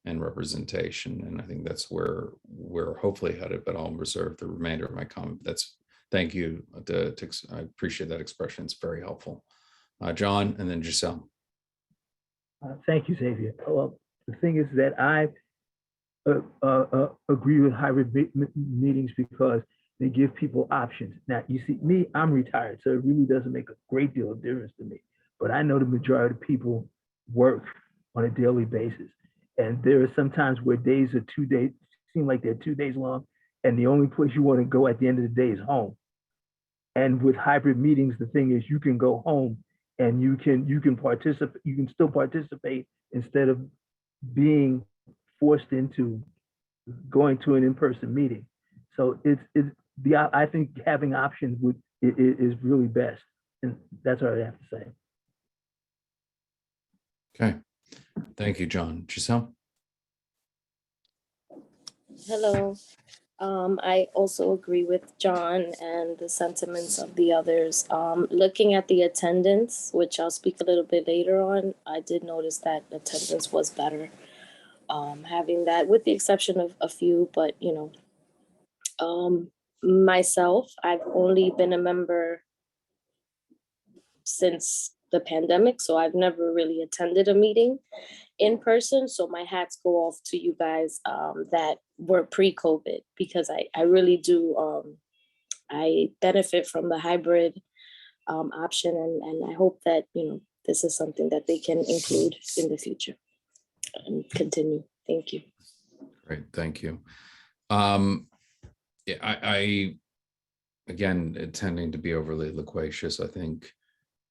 and representation. And I think that's where we're hopefully headed, but I'll reserve the remainder of my comment. Thank you. I appreciate that expression. It's very helpful. John, and then Giselle. Thank you, Xavier. Well, the thing is that I agree with hybrid meetings because they give people options. Now, you see, me, I'm retired, so it really doesn't make a great deal of difference to me. But I know the majority of people work on a daily basis. And there are some times where days are 2 days, seem like they're 2 days long, and the only place you want to go at the end of the day is home. And with hybrid meetings, the thing is you can go home and you can participate, you can still participate instead of being forced into going to an in-person meeting. So I think having options is really best. And that's what I have to say. Okay. Thank you, John. Giselle? Hello. I also agree with John and the sentiments of the others. Looking at the attendance, which I'll speak a little bit later on, I did notice that attendance was better. Having that, with the exception of a few, but you know, myself, I've only been a member since the pandemic, so I've never really attended a meeting in person. So my hats go off to you guys that were pre-COVID, because I really do, I benefit from the hybrid option, and I hope that, you know, this is something that they can include in the future and continue. Thank you. Great, thank you. Yeah, I again, tending to be overly loquacious, I think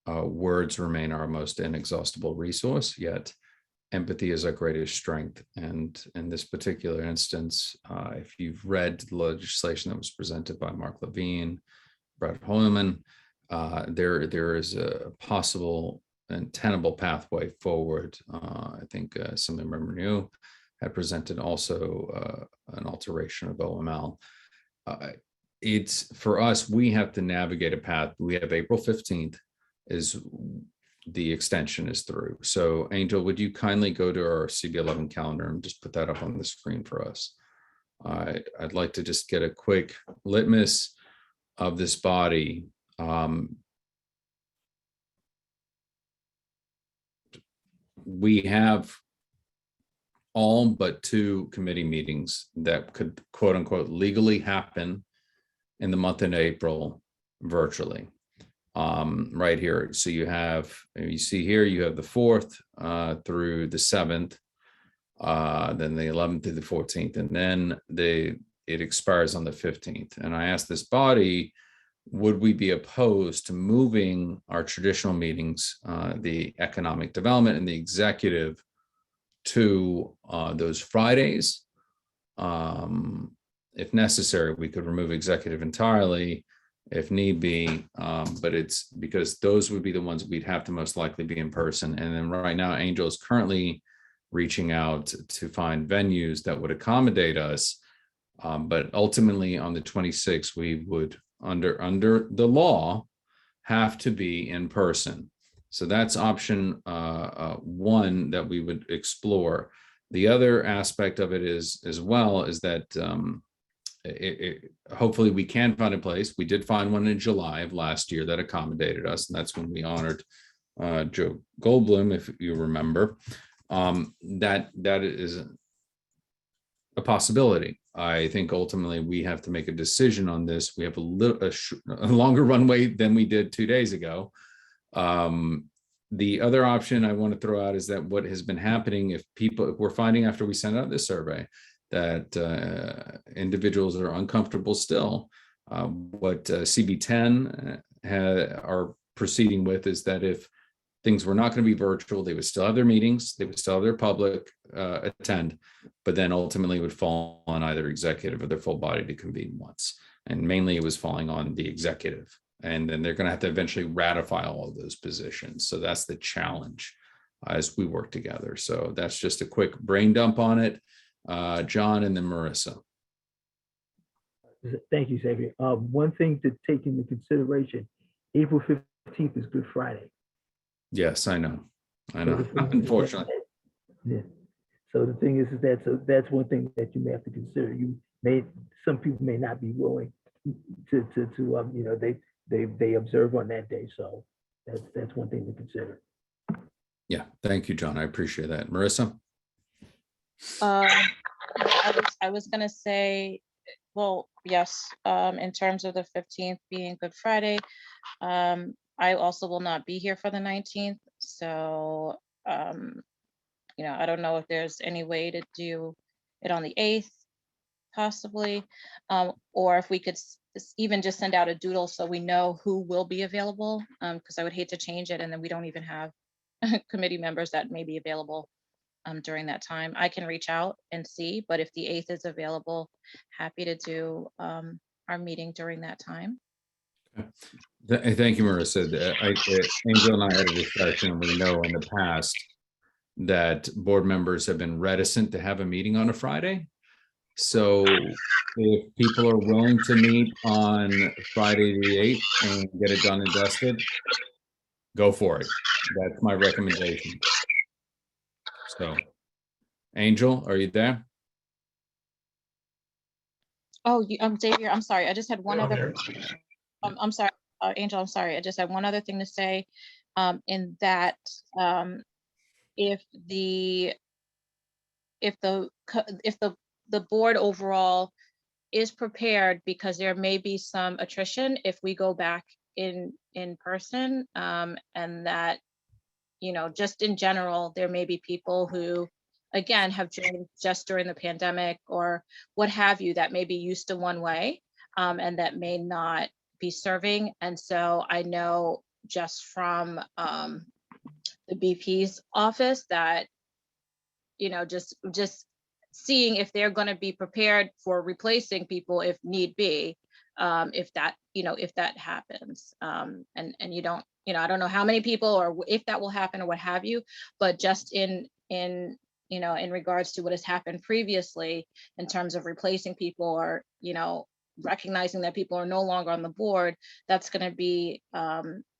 words remain our most inexhaustible resource, yet empathy is our greatest strength. And in this particular instance, if you've read the legislation that was presented by Mark Levine, Brad Holman, there is a possible and tenable pathway forward. I think Assemblyman Renew had presented also an alteration of OML. It's for us, we have to navigate a path. We have April 15th is the extension is through. So Angel, would you kindly go to our CB11 calendar and just put that up on the screen for us? I'd like to just get a quick litmus of this body. We have all but 2 committee meetings that could quote unquote legally happen in the month of April virtually. Right here. So you see here, you have the 4th through the 7th, then the 11th through the 14th, and then it expires on the 15th. And I asked this body, would we be opposed to moving our traditional meetings, the economic development and the executive, to those Fridays? If necessary, we could remove executive entirely if need be, but it's because those would be the ones we'd have to most likely be in person. And then right now, Angel is currently reaching out to find venues that would accommodate us. But ultimately on the 26th, we would under the law have to be in person. So that's option one that we would explore. The other aspect of it is as well is that hopefully we can find a place. We did find one in July of last year that accommodated us, and that's when we honored Joe Goldblum, if you remember. That is a possibility. I think ultimately we have to make a decision on this. We have a longer runway than we did 2 days ago. The other option I want to throw out is that what has been happening, if we're finding after we send out this survey that individuals are uncomfortable still, what CB10 are proceeding with is that if things were not going to be virtual, they would still have their meetings, they would still have their public attend, but then ultimately would fall on either executive or their full body to convene once. And mainly it was falling on the executive. And then they're going to have to eventually ratify all of those positions. So that's the challenge as we work together. So that's just a quick brain dump on it. John and then Marissa. Thank you, Xavier. One thing to take into consideration, April 15th is Good Friday. Yes, I know. Unfortunately. Yeah. So the thing is that that's one thing that you may have to consider. Some people may not be willing to they observe on that day. So that's one thing to consider. Yeah, thank you, John. I appreciate that. Marissa? I was gonna say, well, yes, in terms of the 15th being Good Friday, I also will not be here for the 19th. So, I don't know if there's any way to do it on the 8th, possibly, or if we could even just send out a doodle so we know who will be available, because I would hate to change it and then we don't even have committee members that may be available during that time. I can reach out and see, but if the 8th is available, happy to do our meeting during that time. Thank you, Marissa. Angel and I had a discussion, and we know in the past that board members have been reticent to have a meeting on a Friday. So if people are willing to meet on Friday the 8th and get it done and dusted, go for it. That's my recommendation. So, Angel, are you there? Oh, Xavier, I'm sorry. I just had one other. I'm sorry, Angel. I'm sorry. I just had one other thing to say. In that, if the board overall is prepared, because there may be some attrition if we go back in person, and that, just in general, there may be people who, again, have joined just during the pandemic or what have you, that may be used to one way, and that may not be serving. And so I know just from the BP's office that, just seeing if they're going to be prepared for replacing people if need be, if that happens. And you don't, I don't know how many people or if that will happen or what have you, but just in regards to what has happened previously in terms of replacing people or, recognizing that people are no longer on the board, that's going to be,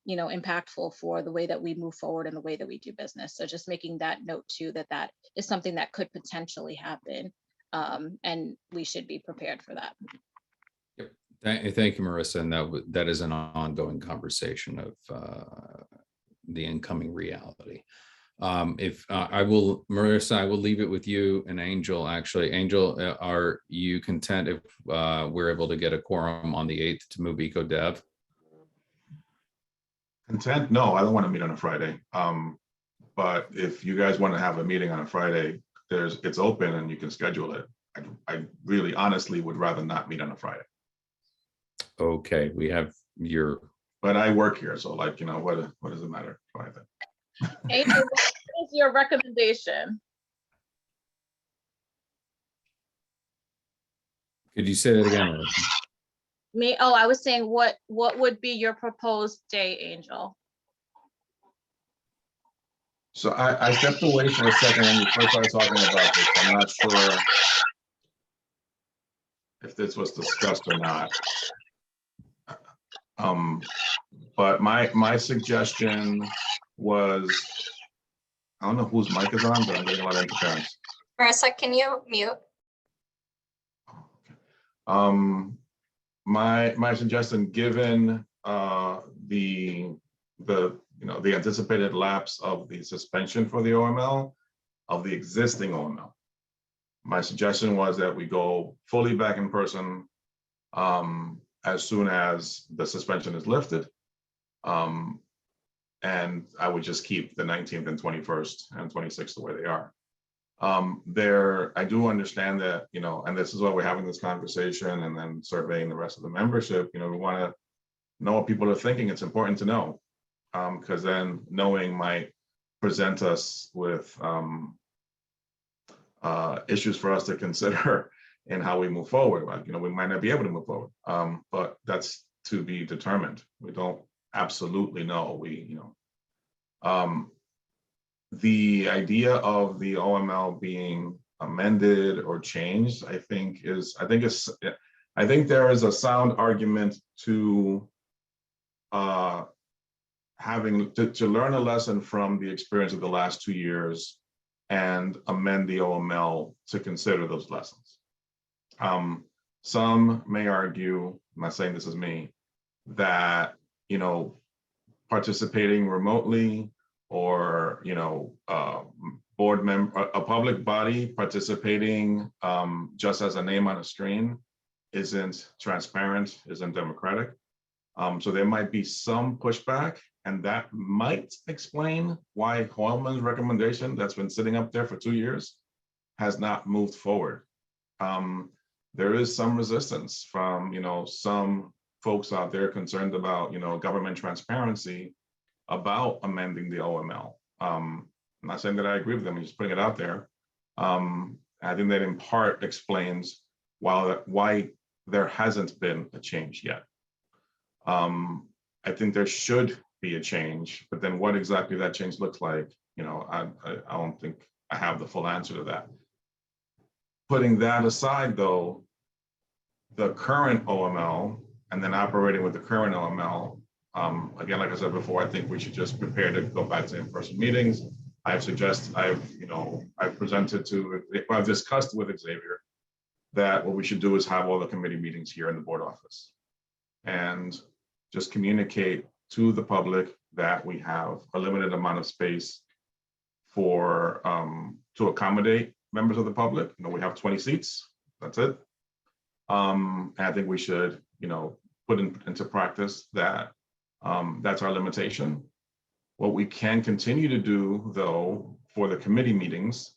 impactful for the way that we move forward and the way that we do business. So just making that note too, that is something that could potentially happen, and we should be prepared for that. Yep. Thank you, Marissa. And that is an ongoing conversation of the incoming reality. Marissa, I will leave it with you and Angel. Actually, Angel, are you content if we're able to get a quorum on the 8th to move EcoDev? Content? No, I don't want to meet on a Friday. But if you guys want to have a meeting on a Friday, it's open and you can schedule it. I really honestly would rather not meet on a Friday. Okay, we have your. But I work here, so what does it matter? Angel, what is your recommendation? Could you say that again? I was saying, what would be your proposed day, Angel? So I stepped away for a second when you first started talking about this. I'm not sure if this was discussed or not. But my suggestion was, I don't know whose mic is on, but I'm getting a lot of interference. Marissa, can you mute? My suggestion, given the anticipated lapse of the suspension for the OML, of the existing OML, my suggestion was that we go fully back in person as soon as the suspension is lifted. And I would just keep the 19th and 21st and 26th the way they are. I do understand that, and this is why we're having this conversation and then surveying the rest of the membership, we want to know what people are thinking. It's important to know, because then knowing might present us with issues for us to consider in how we move forward. Like, we might not be able to move forward, but that's to be determined. We don't absolutely know. The idea of the OML being amended or changed, I think there is a sound argument to having to learn a lesson from the experience of the last 2 years and amend the OML to consider those lessons. Some may argue, I'm not saying this is me, that participating remotely or board member, a public body participating just as a name on a screen isn't transparent, isn't democratic. So there might be some pushback, and that might explain why Hoylman's recommendation that's been sitting up there for 2 years has not moved forward. There is some resistance from some folks out there concerned about government transparency about amending the OML. I'm not saying that I agree with them, I'm just putting it out there. I think that in part explains why there hasn't been a change yet. I think there should be a change, but then what exactly that change looks like, I don't think I have the full answer to that. Putting that aside though, the current OML and then operating with the current OML, again, like I said before, I think we should just prepare to go back to in-person meetings. I've discussed with Xavier that what we should do is have all the committee meetings here in the board office and just communicate to the public that we have a limited amount of space for to accommodate members of the public. We have 20 seats, that's it. I think we should, put into practice that that's our limitation. What we can continue to do, though, for the committee meetings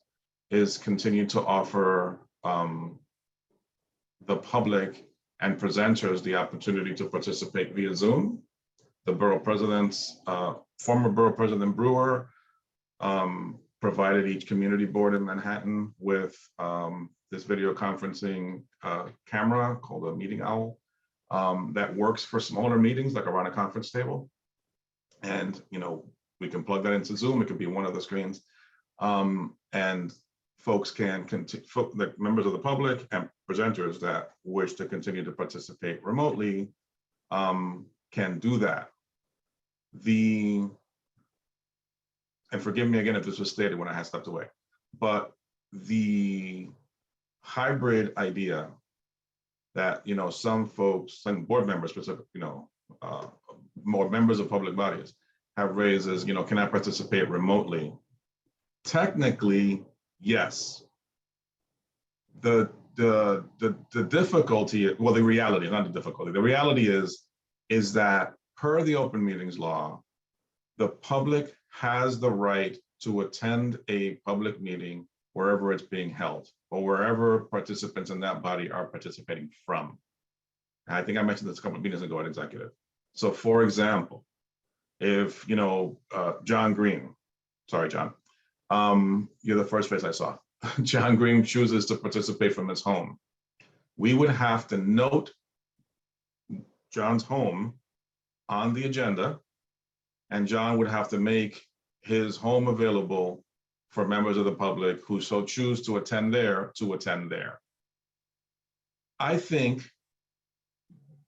is continue to offer the public and presenters the opportunity to participate via Zoom. The borough presidents, former borough president Brewer, provided each community board in Manhattan with this video conferencing camera called a Meeting Owl that works for smaller meetings, like around a conference table. And we can plug that into Zoom. It could be one of the screens, and folks can the members of the public and presenters that wish to continue to participate remotely can do that. And forgive me again if this was stated when I had stepped away, but the hybrid idea that some folks, some board members, specific, more members of public bodies have raised is, can I participate remotely? Technically, yes. The difficulty, well, the reality, not the difficulty. The reality is that per the open meetings law, the public has the right to attend a public meeting wherever it's being held or wherever participants in that body are participating from. And I think I mentioned this a couple of meetings ago at executive. So for example, if, John Green, sorry, John, you're the first face I saw. John Green chooses to participate from his home. We would have to note John's home on the agenda, and John would have to make his home available for members of the public who so choose to attend there to attend there. I think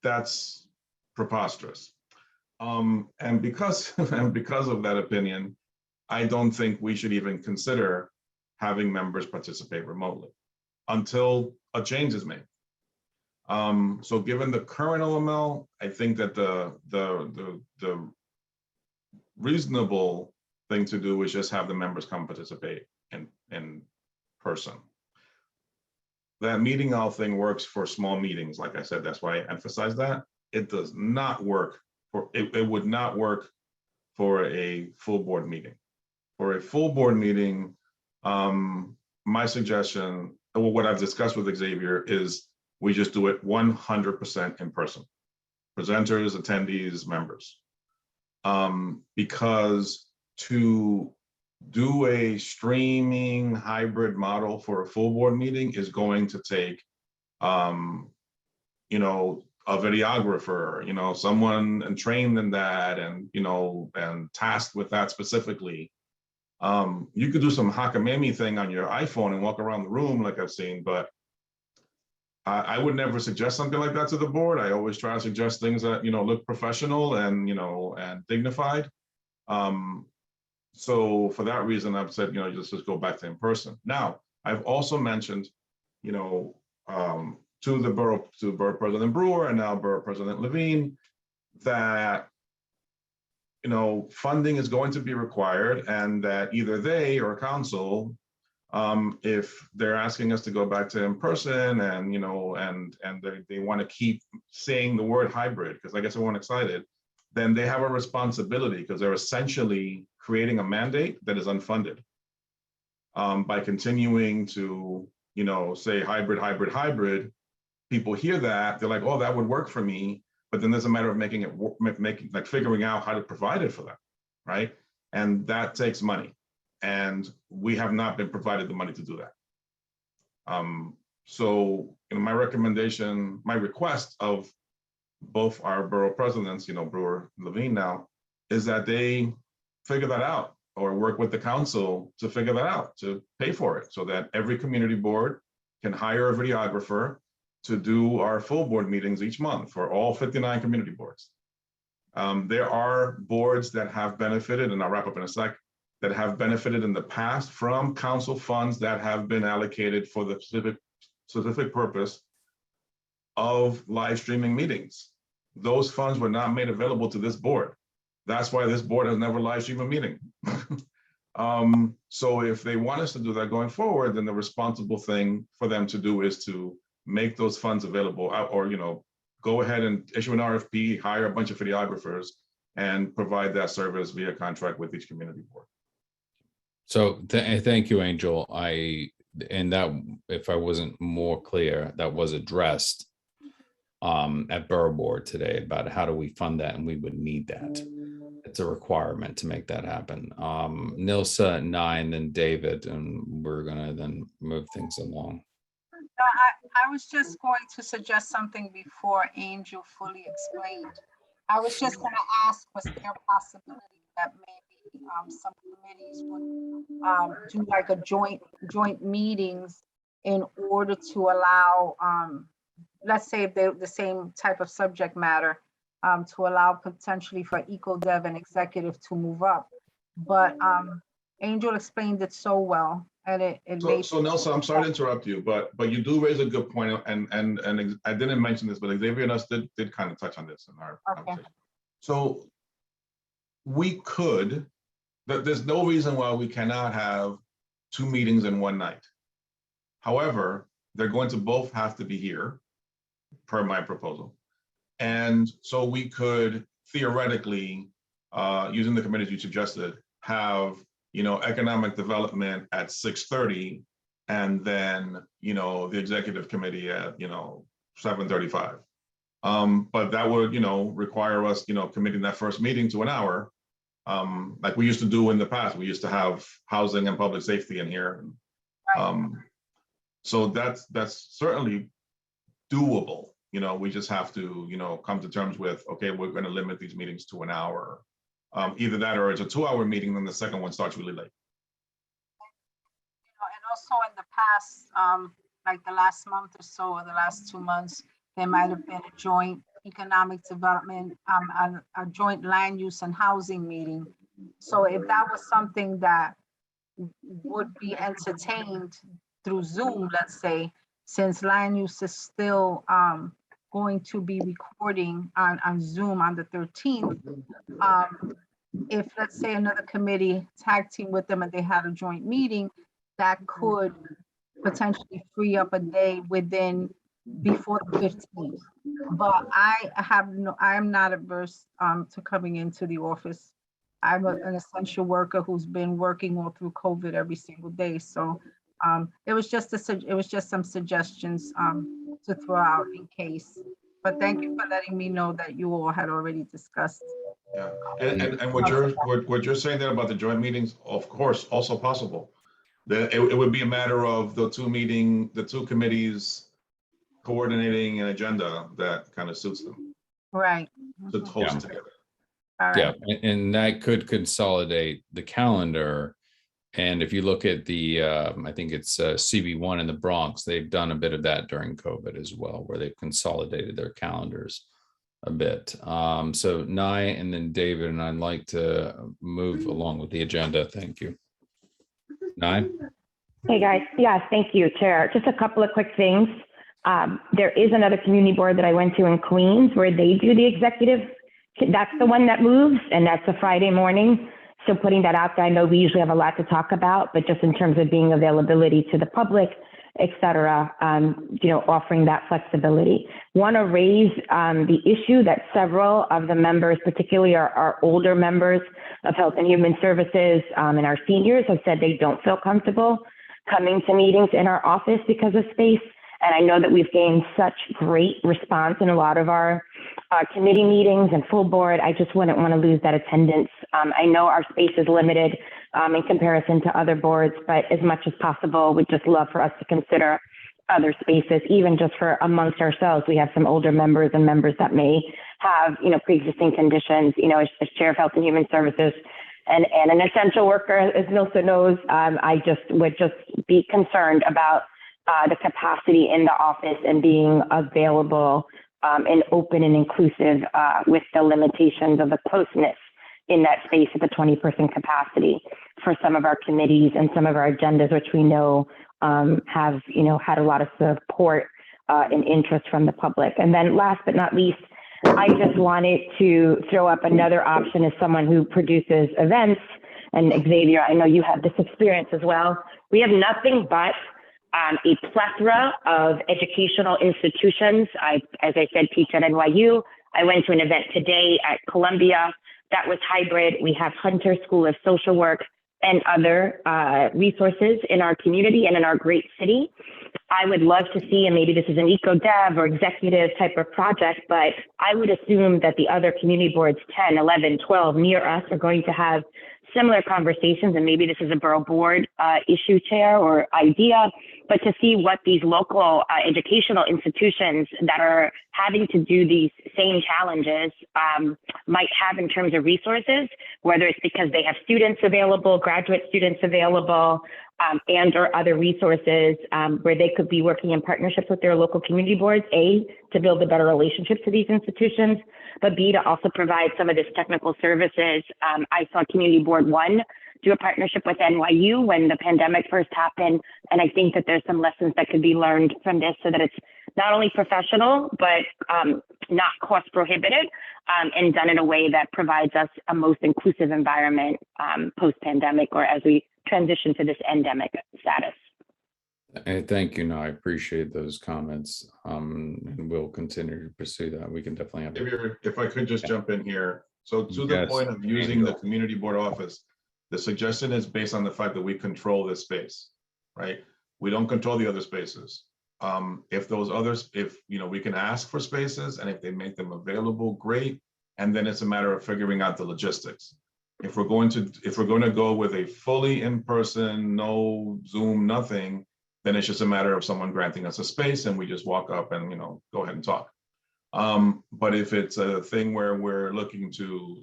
that's preposterous. And because of that opinion, I don't think we should even consider having members participate remotely until a change is made. So given the current OML, I think that the reasonable thing to do is just have the members come participate in person. That meeting owl thing works for small meetings. Like I said, that's why I emphasize that. It does not work for, it would not work for a full board meeting. For a full board meeting, my suggestion, or what I've discussed with Xavier, is we just do it 100% in person. Presenters, attendees, members. Because to do a streaming hybrid model for a full board meeting is going to take, you know, a videographer, you know, someone and trained in that, and, you know, and tasked with that specifically. You could do some Hakamemi thing on your iPhone and walk around the room like I've seen, but I would never suggest something like that to the board. I always try to suggest things that, you know, look professional and, you know, and dignified. So for that reason, I've said, you know, just go back to in person. Now, I've also mentioned, you know, to the borough President Brewer and now Borough President Levine, that, you know, funding is going to be required, and that either they or council, if they're asking us to go back to in person, and, you know, and they want to keep saying the word hybrid, because I guess everyone excited, then they have a responsibility, because they're essentially creating a mandate that is unfunded. By continuing to, you know, say hybrid, hybrid, hybrid, people hear that, they're like, oh, that would work for me. But then there's a matter of making it, like figuring out how to provide it for them, right? And that takes money. And we have not been provided the money to do that. So, you know, my recommendation, my request of both our borough presidents, you know, Brewer, Levine now, is that they figure that out, or work with the council to figure that out, to pay for it, so that every community board can hire a videographer to do our full board meetings each month for all 59 community boards. There are boards that have benefited, and I'll wrap up in a sec, that have benefited in the past from council funds that have been allocated for the specific purpose of live streaming meetings. Those funds were not made available to this board. That's why this board has never live streamed a meeting. So if they want us to do that going forward, then the responsible thing for them to do is to make those funds available, or, you know, go ahead and issue an RFP, hire a bunch of videographers, and provide that service via contract with each community board. So thank you, Angel. And that, if I wasn't more clear, that was addressed at Borough Board today about how do we fund that, and we would need that. It's a requirement to make that happen. Nilsa, 9, then David, and we're gonna then move things along. I was just going to suggest something before Angel fully explained. I was just going to ask, was there a possibility that maybe some committees would do like a joint meetings in order to allow, let's say if they're the same type of subject matter, to allow potentially for EcoDev and executive to move up. But Angel explained it so well. And so Nelson, I'm sorry to interrupt you, but you do raise a good point, and I didn't mention this, but Xavier and us did kind of touch on this in our conversation. So we could, but there's no reason why we cannot have 2 meetings in one night. However, they're going to both have to be here, per my proposal. And so we could theoretically, using the committees you suggested, have, you know, economic development at 6:30, and then, you know, the executive committee at, you know, 7:35. But that would, you know, require us, you know, committing that first meeting to an hour, like we used to do in the past. We used to have housing and public safety in here. So that's certainly doable. You know, we just have to, you know, come to terms with, okay, we're going to limit these meetings to an hour. Either that or it's a 2-hour meeting, then the second one starts really late. And also in the past, like the last month or so, or the last 2 months, there might have been a joint economic development, a joint land use and housing meeting. So if that was something that would be entertained through Zoom, let's say, since land use is still going to be recording on Zoom on the 13th, if let's say another committee tag team with them and they had a joint meeting, that could potentially free up a day before the 15th. But I am not averse to coming into the office. I'm an essential worker who's been working all through COVID every single day. So it was just some suggestions to throw out in case. But thank you for letting me know that you all had already discussed. Yeah, and what you're saying there about the joint meetings, of course, also possible. It would be a matter of the two committees coordinating an agenda that kind of suits them Right. to host together. All Yeah, right. and that could consolidate the calendar. And if you look at the, I think it's CB1 in the Bronx, they've done a bit of that during COVID as well, where they've consolidated their calendars a bit. So Nye and then David, and I'd like to move along with the agenda. Thank you. Nye? Hey guys, yes, thank you, Chair. Just a couple of quick things. There is another community board that I went to in Queens where they do the executive. That's the one that moves, and that's a Friday morning. So putting that out there, I know we usually have a lot to talk about, but just in terms of being availability to the public, et cetera, offering that flexibility. Want to raise the issue that several of the members, particularly our older members of Health and Human Services and our seniors, have said they don't feel comfortable coming to meetings in our office because of space. And I know that we've gained such great response in a lot of our committee meetings and full board. I just wouldn't want to lose that attendance. I know our space is limited in comparison to other boards, but as much as possible, we'd just love for us to consider other spaces, even just for amongst ourselves. We have some older members and members that may have, pre-existing conditions, as Chair of Health and Human Services and an essential worker, as Nilsa knows, I would be concerned about the capacity in the office and being available and open and inclusive with the limitations of the closeness in that space at the 20-person capacity for some of our committees and some of our agendas, which we know have, had a lot of support and interest from the public. And then last but not least, I just wanted to throw up another option as someone who produces events. And Xavier, I know you have this experience as well. We have nothing but a plethora of educational institutions. As I said, teach at NYU. I went to an event today at Columbia that was hybrid. We have Hunter School of Social Work and other resources in our community and in our great city. I would love to see, and maybe this is an eco-dev or executive type of project, but I would assume that the other community boards, 10, 11, 12 near us, are going to have similar conversations, and maybe this is a borough board issue, Chair, or idea, but to see what these local educational institutions that are having to do these same challenges might have in terms of resources, whether it's because they have students available, graduate students available, and or other resources where they could be working in partnerships with their local community boards, A, to build a better relationship to these institutions, but B, to also provide some of this technical services. I saw Community Board 1 do a partnership with NYU when the pandemic first happened, and I think that there's some lessons that could be learned from this so that it's not only professional, but not cost prohibitive, and done in a way that provides us a most inclusive environment post-pandemic or as we transition to this endemic status. And thank you. No, I appreciate those comments, and we'll continue to pursue that. We can definitely have. If I could just jump in here. So to the point of using the community board office, the suggestion is based on the fact that we control this space, right? We don't control the other spaces. If those others, we can ask for spaces, and if they make them available, great. And then it's a matter of figuring out the logistics. If we're going to go with a fully in-person, no Zoom, nothing, then it's just a matter of someone granting us a space and we just walk up and go ahead and talk. But if it's a thing where we're looking to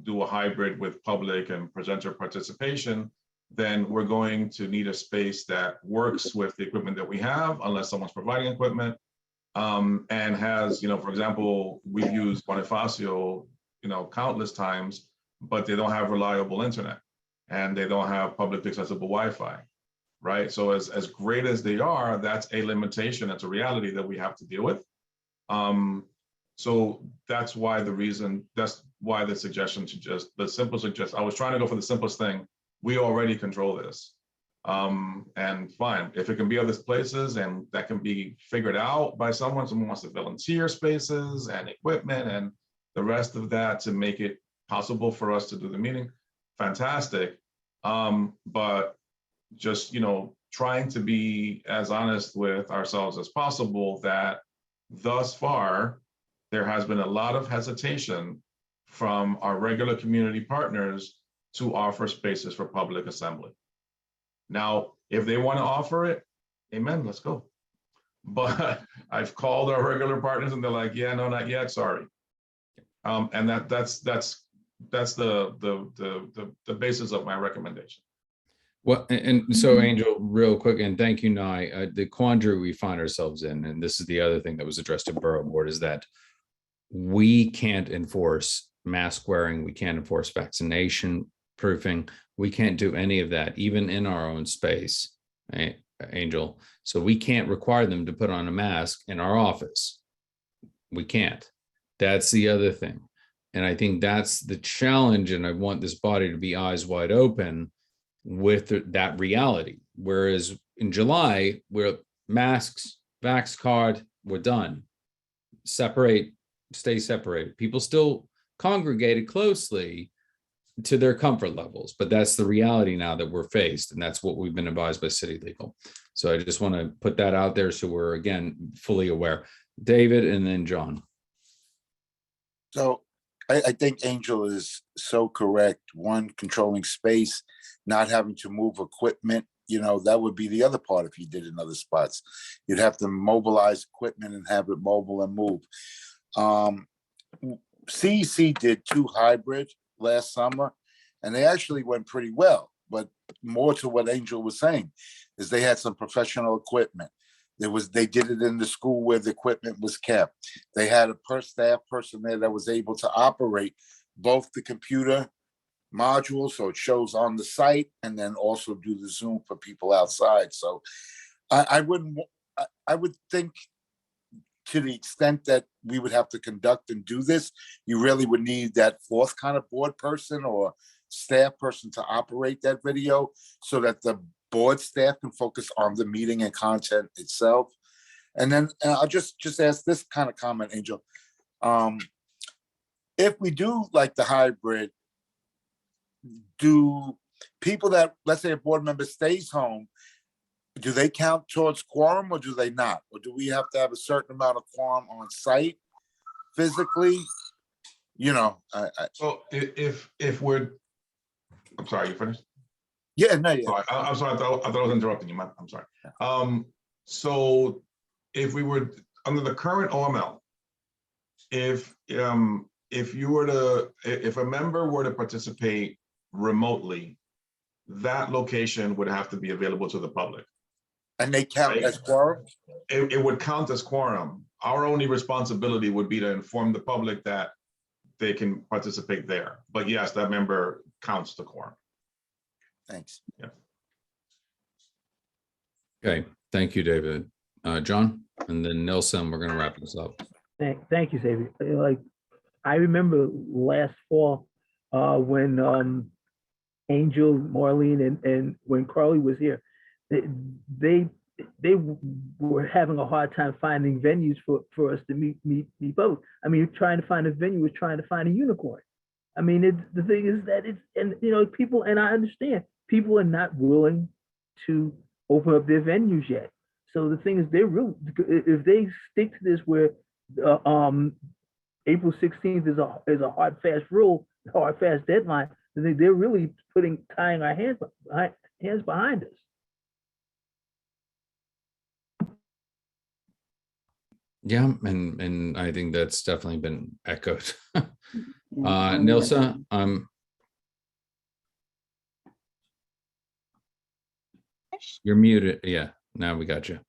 do a hybrid with public and presenter participation, then we're going to need a space that works with the equipment that we have, unless someone's providing equipment, and has, for example, we've used Bonifacio, countless times, but they don't have reliable internet and they don't have publicly accessible Wi-Fi, right? So as great as they are, that's a limitation, that's a reality that we have to deal with. So that's why the suggestion to the simple suggestion, I was trying to go for the simplest thing. We already control this. And fine, if it can be other places and that can be figured out by someone wants to volunteer spaces and equipment and the rest of that to make it possible for us to do the meeting, fantastic. But just, trying to be as honest with ourselves as possible that thus far, there has been a lot of hesitation from our regular community partners to offer spaces for public assembly. Now, if they want to offer it, amen, let's go. But I've called our regular partners and they're like, yeah, no, not yet, sorry. And that's the basis of my recommendation. Well, and so Angel, real quick, and thank you, Nye. The quandary we find ourselves in, and this is the other thing that was addressed to Borough Board, is that we can't enforce mask wearing, we can't enforce vaccination proofing, we can't do any of that, even in our own space, right, Angel? So we can't require them to put on a mask in our office. We can't. That's the other thing. And I think that's the challenge, and I want this body to be eyes wide open with that reality. Whereas in July, we're masks, vax card, we're done. Separate, stay separated. People still congregated closely to their comfort levels, but that's the reality now that we're faced, and that's what we've been advised by City Legal. So I just want to put that out there so we're, again, fully aware. David and then John. So I think Angel is so correct. One, controlling space, not having to move equipment, that would be the other part if you did in other spots. You'd have to mobilize equipment and have it mobile and move. CEC did 2 hybrid last summer, and they actually went pretty well. But more to what Angel was saying is they had some professional equipment. They did it in the school where the equipment was kept. They had a staff person there that was able to operate both the computer module, so it shows on the site, and then also do the Zoom for people outside. So I would think, to the extent that we would have to conduct and do this, you really would need that 4th kind of board person or staff person to operate that video so that the board staff can focus on the meeting and content itself. And then I'll just ask this kind of comment, Angel. If we do like the hybrid, do people that, let's say a board member stays home, do they count towards quorum or do they not? Or do we have to have a certain amount of quorum on site physically? So if we're, I'm sorry, you finished? Yeah, no, yeah. Sorry, I'm sorry, I thought I was interrupting you. I'm sorry. So if we were under the current OML, if a member were to participate remotely, that location would have to be available to the public. And they count as quorum? It would count as quorum. Our only responsibility would be to inform the public that they can participate there. But yes, that member counts the quorum. Thanks. Yeah. Okay, thank you, David. John, and then Nelson, we're going to wrap this up. Thank you, Xavier. Like, I remember last fall when Angel, Marlene, and when Carly was here, they were having a hard time finding venues for us to meet both. I mean, trying to find a venue is trying to find a unicorn. I mean, the thing is that people, and I understand, people are not willing to open up their venues yet. So the thing is, if they stick to this where April 16th is a hard, fast rule, hard, fast deadline, then they're really tying our hands behind us. Yeah, and I think that's definitely been echoed. Nilsa, you're muted. Yeah, now we got you.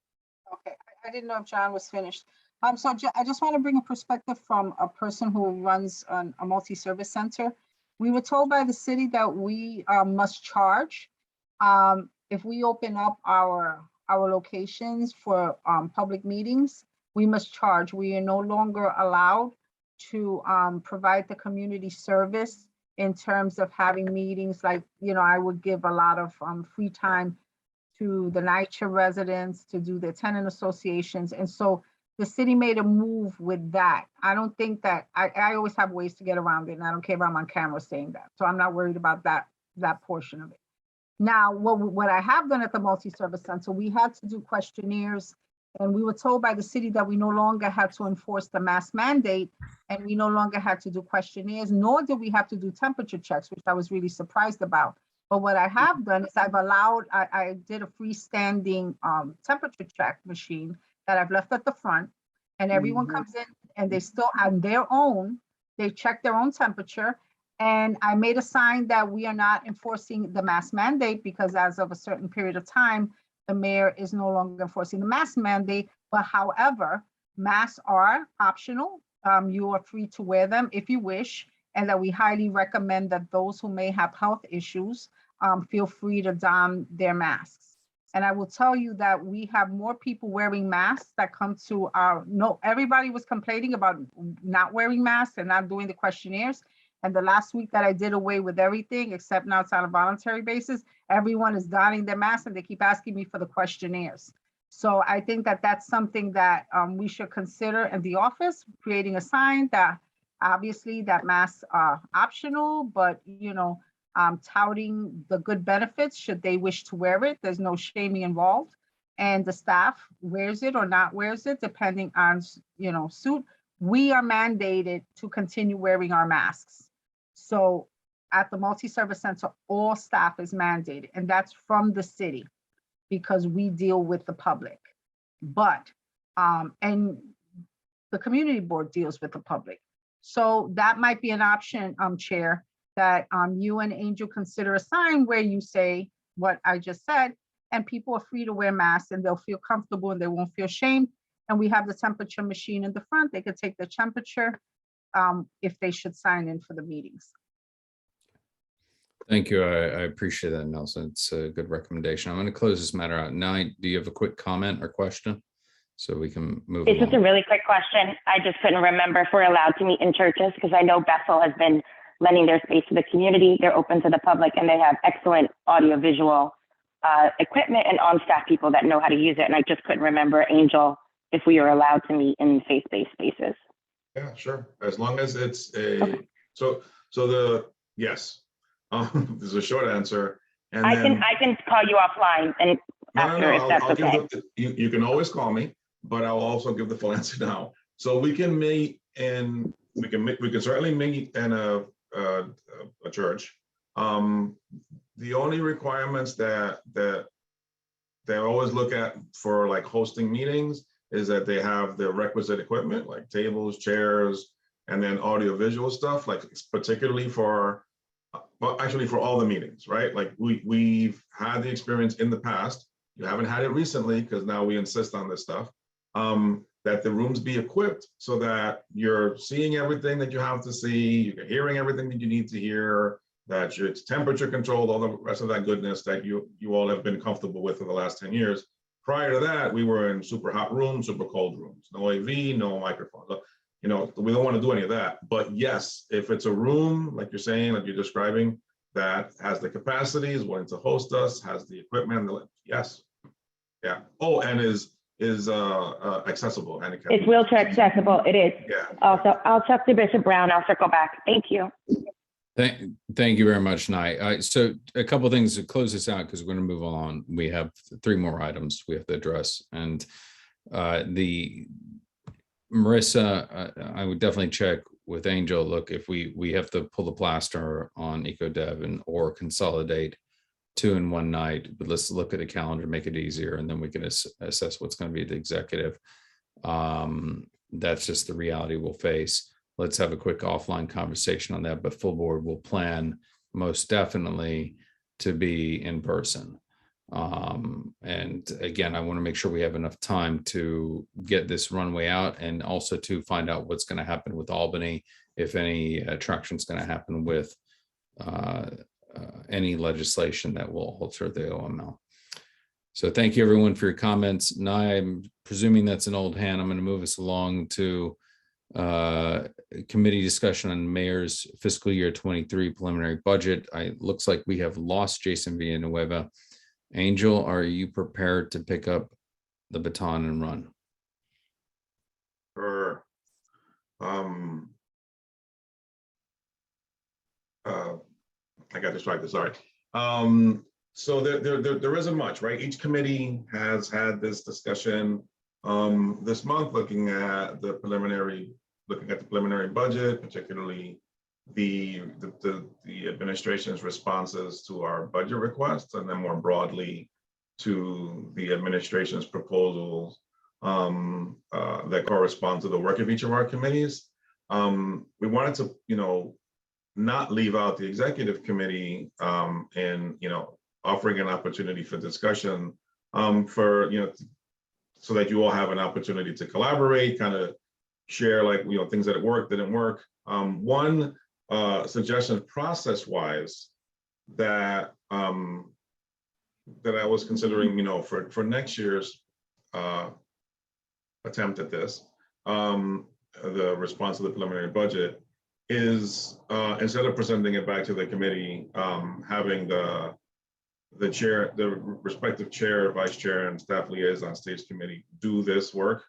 Okay, I didn't know if John was finished. I just want to bring a perspective from a person who runs a multi-service center. We were told by the city that we must charge if we open up our locations for public meetings. We must charge. We are no longer allowed to provide the community service in terms of having meetings like, I would give a lot of free time to the NYCHA residents to do their tenant associations. And so the city made a move with that. I don't think that, I always have ways to get around it, and I don't care if I'm on camera saying that. So I'm not worried about that portion of it. Now, what I have done at the multi-service center, we had to do questionnaires, and we were told by the city that we no longer had to enforce the mask mandate, and we no longer had to do questionnaires, nor did we have to do temperature checks, which I was really surprised about. But what I have done is I did a freestanding temperature check machine that I've left at the front, and everyone comes in and they still on their own, they check their own temperature. And I made a sign that we are not enforcing the mask mandate because as of a certain period of time, the mayor is no longer enforcing the mask mandate. But however, masks are optional. You are free to wear them if you wish, and that we highly recommend that those who may have health issues feel free to don their masks. And I will tell you that we have more people wearing masks that come to everybody was complaining about not wearing masks and not doing the questionnaires. And the last week that I did away with everything, except now it's on a voluntary basis, everyone is donning their masks and they keep asking me for the questionnaires. So I think that that's something that we should consider in the office, creating a sign that obviously that masks are optional, but touting the good benefits should they wish to wear it. There's no shaming involved. And the staff wears it or not wears it, depending on, suit. We are mandated to continue wearing our masks. So at the multi-service center, all staff is mandated, and that's from the city because we deal with the public. But, and the community board deals with the public. So that might be an option, Chair, that you and Angel consider a sign where you say what I just said, and people are free to wear masks and they'll feel comfortable and they won't feel shamed. And we have the temperature machine in the front. They could take the temperature if they should sign in for the meetings. Thank you. I appreciate that, Nelson. It's a good recommendation. I'm going to close this matter out. Now, do you have a quick comment or question so we can move It's along? just a really quick question. I just couldn't remember if we're allowed to meet in churches because I know Bethel has been lending their space to the community. They're open to the public and they have excellent audiovisual equipment and on-staff people that know how to use it. And I just couldn't remember, Angel, if we are allowed to meet in faith-based spaces. Yeah, sure. As long as it's yes. There's a short answer. And I can call you offline and after if that's okay. You can always call me, but I'll also give the full answer now. So we can meet and we can certainly meet in a church. The only requirements that they always look at for like hosting meetings is that they have the requisite equipment like tables, chairs, and then audio-visual stuff, like particularly for, well, actually for all the meetings, right? Like we've had the experience in the past. You haven't had it recently because now we insist on this stuff, that the rooms be equipped so that you're seeing everything that you have to see, you're hearing everything that you need to hear, that it's temperature controlled, all the rest of that goodness that you all have been comfortable with for the last 10 years. Prior to that, we were in super hot rooms, super cold rooms, no AV, no microphones. We don't want to do any of that. But yes, if it's a room, like you're saying, like you're describing, that has the capacity, is willing to host us, has the equipment, yes. Yeah. Oh, and is accessible. It's wheelchair accessible. It is. Yeah. Also, I'll talk to Bishop Brown. I'll circle back. Thank you. Thank you very much, Nye. So a couple of things to close this out because we're going to move on. We have 3 more items we have to address, and Marissa, I would definitely check with Angel. Look, if we have to pull the plaster on EcoDev or consolidate 2 in one night, but let's look at a calendar, make it easier, and then we can assess what's going to be the executive. That's just the reality we'll face. Let's have a quick offline conversation on that, but full board will plan most definitely to be in person. And again, I want to make sure we have enough time to get this runway out and also to find out what's going to happen with Albany, if any traction is going to happen with any legislation that will alter the OML. So thank you everyone for your comments. Now I'm presuming that's an old hand. I'm going to move us along to committee discussion on mayor's fiscal year 23 preliminary budget. It looks like we have lost Jason Villanueva. Angel, are you prepared to pick up the baton and run? Sure. I got distracted, sorry. So there isn't much, right? Each committee has had this discussion this month, looking at the preliminary budget, particularly the administration's responses to our budget requests, and then more broadly to the administration's proposals that correspond to the work of each of our committees. We wanted to, not leave out the executive committee and, offering an opportunity for discussion for, so that you all have an opportunity to collaborate, kind of share things that worked, didn't work. One suggestion process-wise that that I was considering, for next year's attempt at this, the response to the preliminary budget, is instead of presenting it back to the committee, having the respective chair, vice chair, and staff liaison stage committee do this work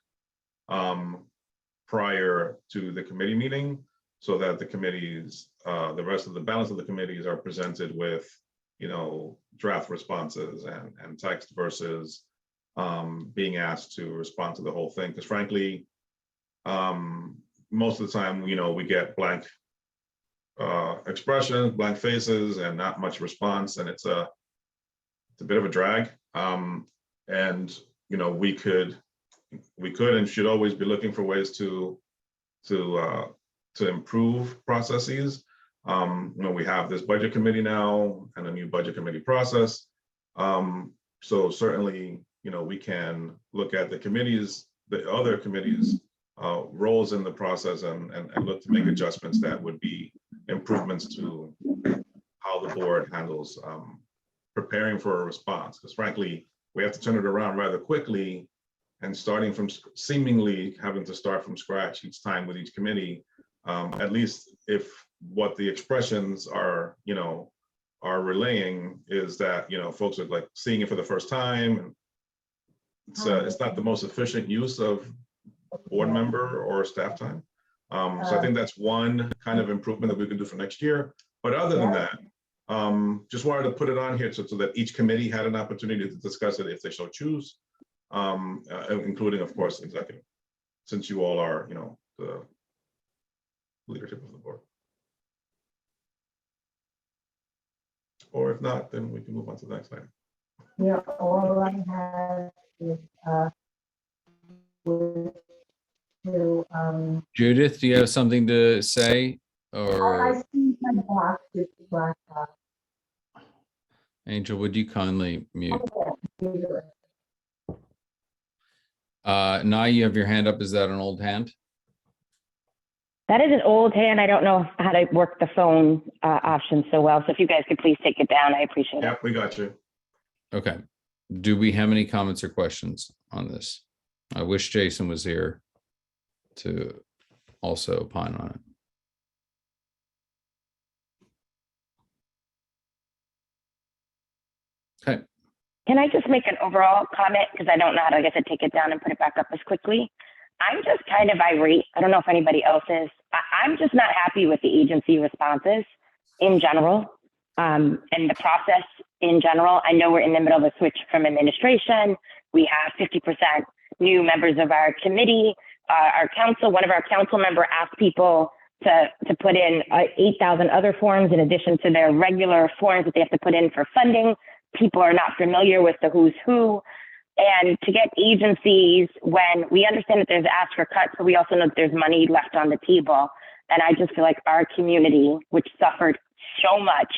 prior to the committee meeting, so that the committees, the rest of the balance of the committees are presented with, draft responses and text versus being asked to respond to the whole thing. Because frankly, most of the time, we get blank expressions, blank faces, and not much response, and it's a bit of a drag. And we could and should always be looking for ways to improve processes. We have this budget committee now and a new budget committee process. So certainly, we can look at the other committees' roles in the process and look to make adjustments that would be improvements to how the board handles preparing for a response. Because frankly, we have to turn it around rather quickly, and starting from seemingly having to start from scratch each time with each committee, at least if what the expressions are relaying is that, folks are like seeing it for the first time. And it's not the most efficient use of board member or staff time. So I think that's one kind of improvement that we can do for next year. But other than that, just wanted to put it on here so that each committee had an opportunity to discuss it if they so choose, including, of course, executive, since you all are, the leadership of the board. Or if not, then we can move on to the next item. Yeah, all I have is Judith, do you have something to say? Or Angel, would you kindly mute? Now you have your hand up. Is that an old hand? That is an old hand. I don't know how to work the phone option so well. So if you guys could please take it down, I appreciate it. Yeah, we got you. Okay. Do we have any comments or questions on this? I wish Jason was here to also opine on it. Okay. Can I just make an overall comment? Because I don't know how to, take it down and put it back up as quickly. I'm just kind of irate. I don't know if anybody else is. I'm just not happy with the agency responses in general, and the process in general. I know we're in the middle of a switch from administration. We have 50% new members of our committee. Our council, one of our council member asked people to put in 8,000 other forms in addition to their regular forms that they have to put in for funding. People are not familiar with the who's who. And to get agencies when we understand that there's ask for cuts, but we also know that there's money left on the table. And I just feel like our community, which suffered so much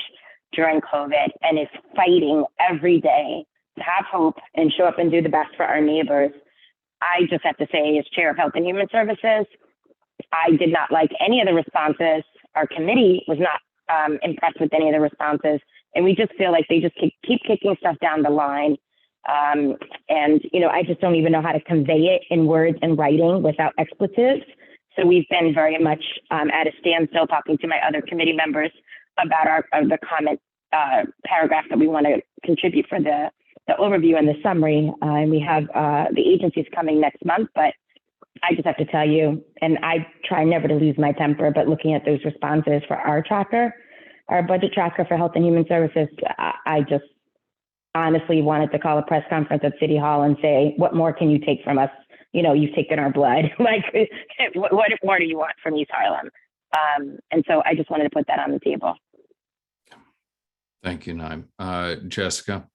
during COVID and is fighting every day to have hope and show up and do the best for our neighbors. I just have to say, as Chair of Health and Human Services, I did not like any of the responses. Our committee was not impressed with any of the responses. And we just feel like they just keep kicking stuff down the line. And, you know, I just don't even know how to convey it in words and writing without expletives. So we've been very much at a standstill talking to my other committee members about the comment paragraph that we want to contribute for the overview and the summary. And we have the agencies coming next month, but I just have to tell you, and I try never to lose my temper, but looking at those responses for our tracker, our budget tracker for Health and Human Services, I just honestly wanted to call a press conference at City Hall and say, what more can you take from us? You know, you've taken our blood. Like, what more do you want from East Harlem? And so I just wanted to put that on the table. Thank you, Naim. Jessica.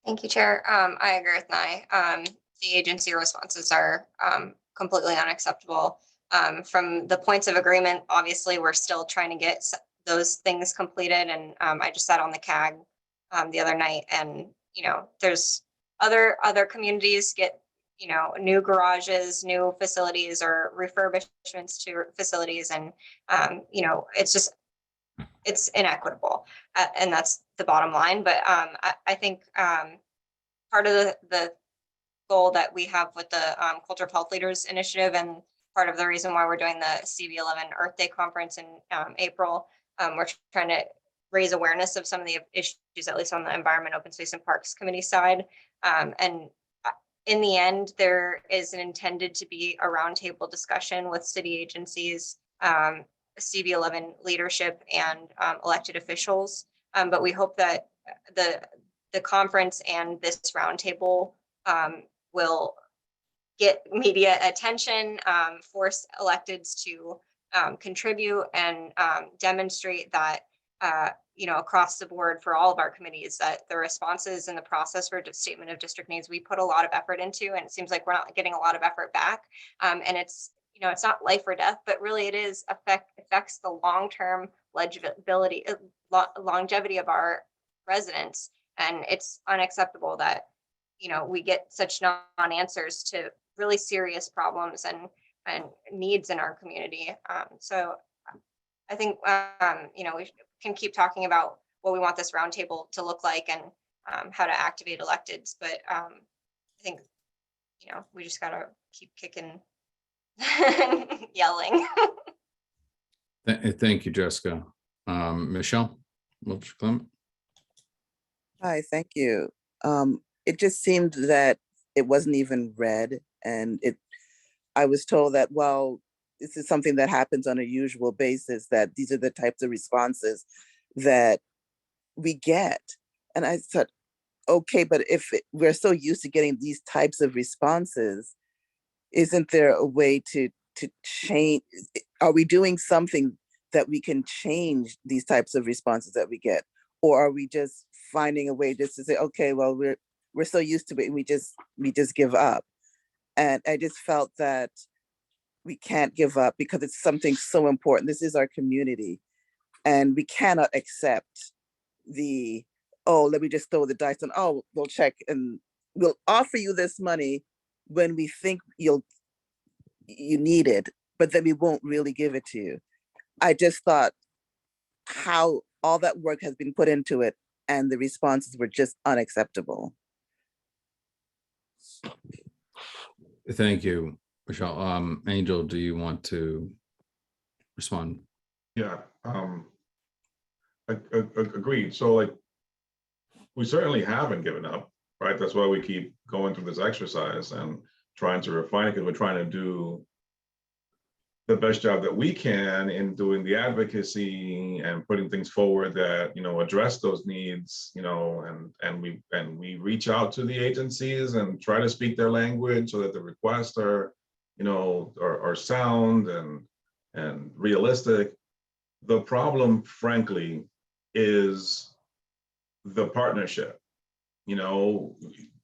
Thank you, Chair. I agree with Nye. The agency responses are completely unacceptable. From the points of agreement, obviously, we're still trying to get those things completed. And I just sat on the CAG the other night, and you know, there's other communities get, you know, new garages, new facilities, or refurbishments to facilities, and you know, it's inequitable, and that's the bottom line. But I think part of the goal that we have with the Culture of Health Leaders Initiative, and part of the reason why we're doing the CB11 Earth Day conference in April, we're trying to raise awareness of some of the issues, at least on the Environment, Open Space, and Parks Committee side. And in the end, there is an intended to be a roundtable discussion with city agencies, CB11 leadership, and elected officials. But we hope that the conference and this roundtable will get media attention, force electeds to contribute, and demonstrate that, you know, across the board for all of our committees, that the responses in the process for statement of district needs, we put a lot of effort into, and it seems like we're not getting a lot of effort back. And it's, you know, it's not life or death, but really it is affects the long-term legibility, longevity of our residents. And it's unacceptable that, you know, we get such non-answers to really serious problems and needs in our community. So I think, you know, we can keep talking about what we want this roundtable to look like, and how to activate electeds. But I think, you know, we just gotta keep kicking, yelling. Thank you, Jessica. Michelle, what's your comment? Hi, thank you. It just seemed that it wasn't even read, and I was told that, well, this is something that happens on a usual basis, that these are the types of responses that we get. And I thought, okay, but if we're so used to getting these types of responses, isn't there a way to change? Are we doing something that we can change these types of responses that we get? Or are we just finding a way just to say, okay, well, we're so used to it, and we just give up? And I just felt that we can't give up, because it's something so important. This is our community, and we cannot accept let me just throw the dice and, oh, we'll check and we'll offer you this money when we think you need it, but then we won't really give it to you. I just thought how all that work has been put into it, and the responses were just unacceptable. Thank you, Michelle. Angel, do you want to respond? Yeah, agreed. So like, we certainly haven't given up, right? That's why we keep going through this exercise and trying to refine it, because we're trying to do the best job that we can in doing the advocacy and putting things forward that, you know, address those needs, you know, and we reach out to the agencies and try to speak their language so that the requests are, you know, are sound and realistic. The problem, frankly, is the partnership. you know,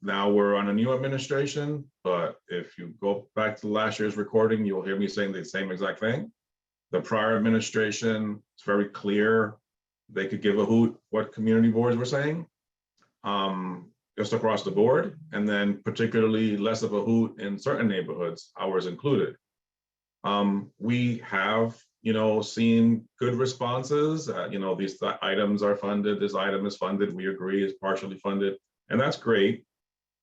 now we're on a new administration, but if you go back to last year's recording, you'll hear me saying the same exact thing. The prior administration, it's very clear. They could give a hoot what community boards were saying, just across the board, and then particularly less of a hoot in certain neighborhoods, ours included. We have, you know, seen good responses. You know, these items are funded, this item is funded, we agree is partially funded, and that's great.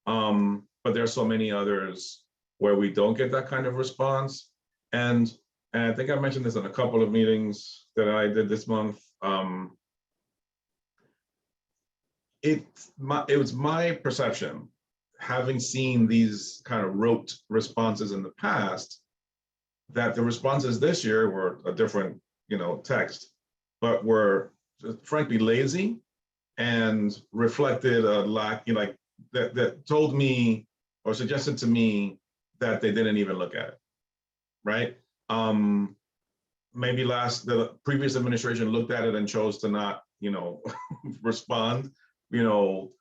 But there's so many others where we don't get that kind of response. And I think I mentioned this in a couple of meetings that I did this month. It was my perception, having seen these kind of rote responses in the past, that the responses this year were a different, you know, text, but were frankly lazy and reflected a lack, you know, like that told me or suggested to me that they didn't even look at it, right? Maybe the previous administration looked at it and chose to not, you know, respond, you know,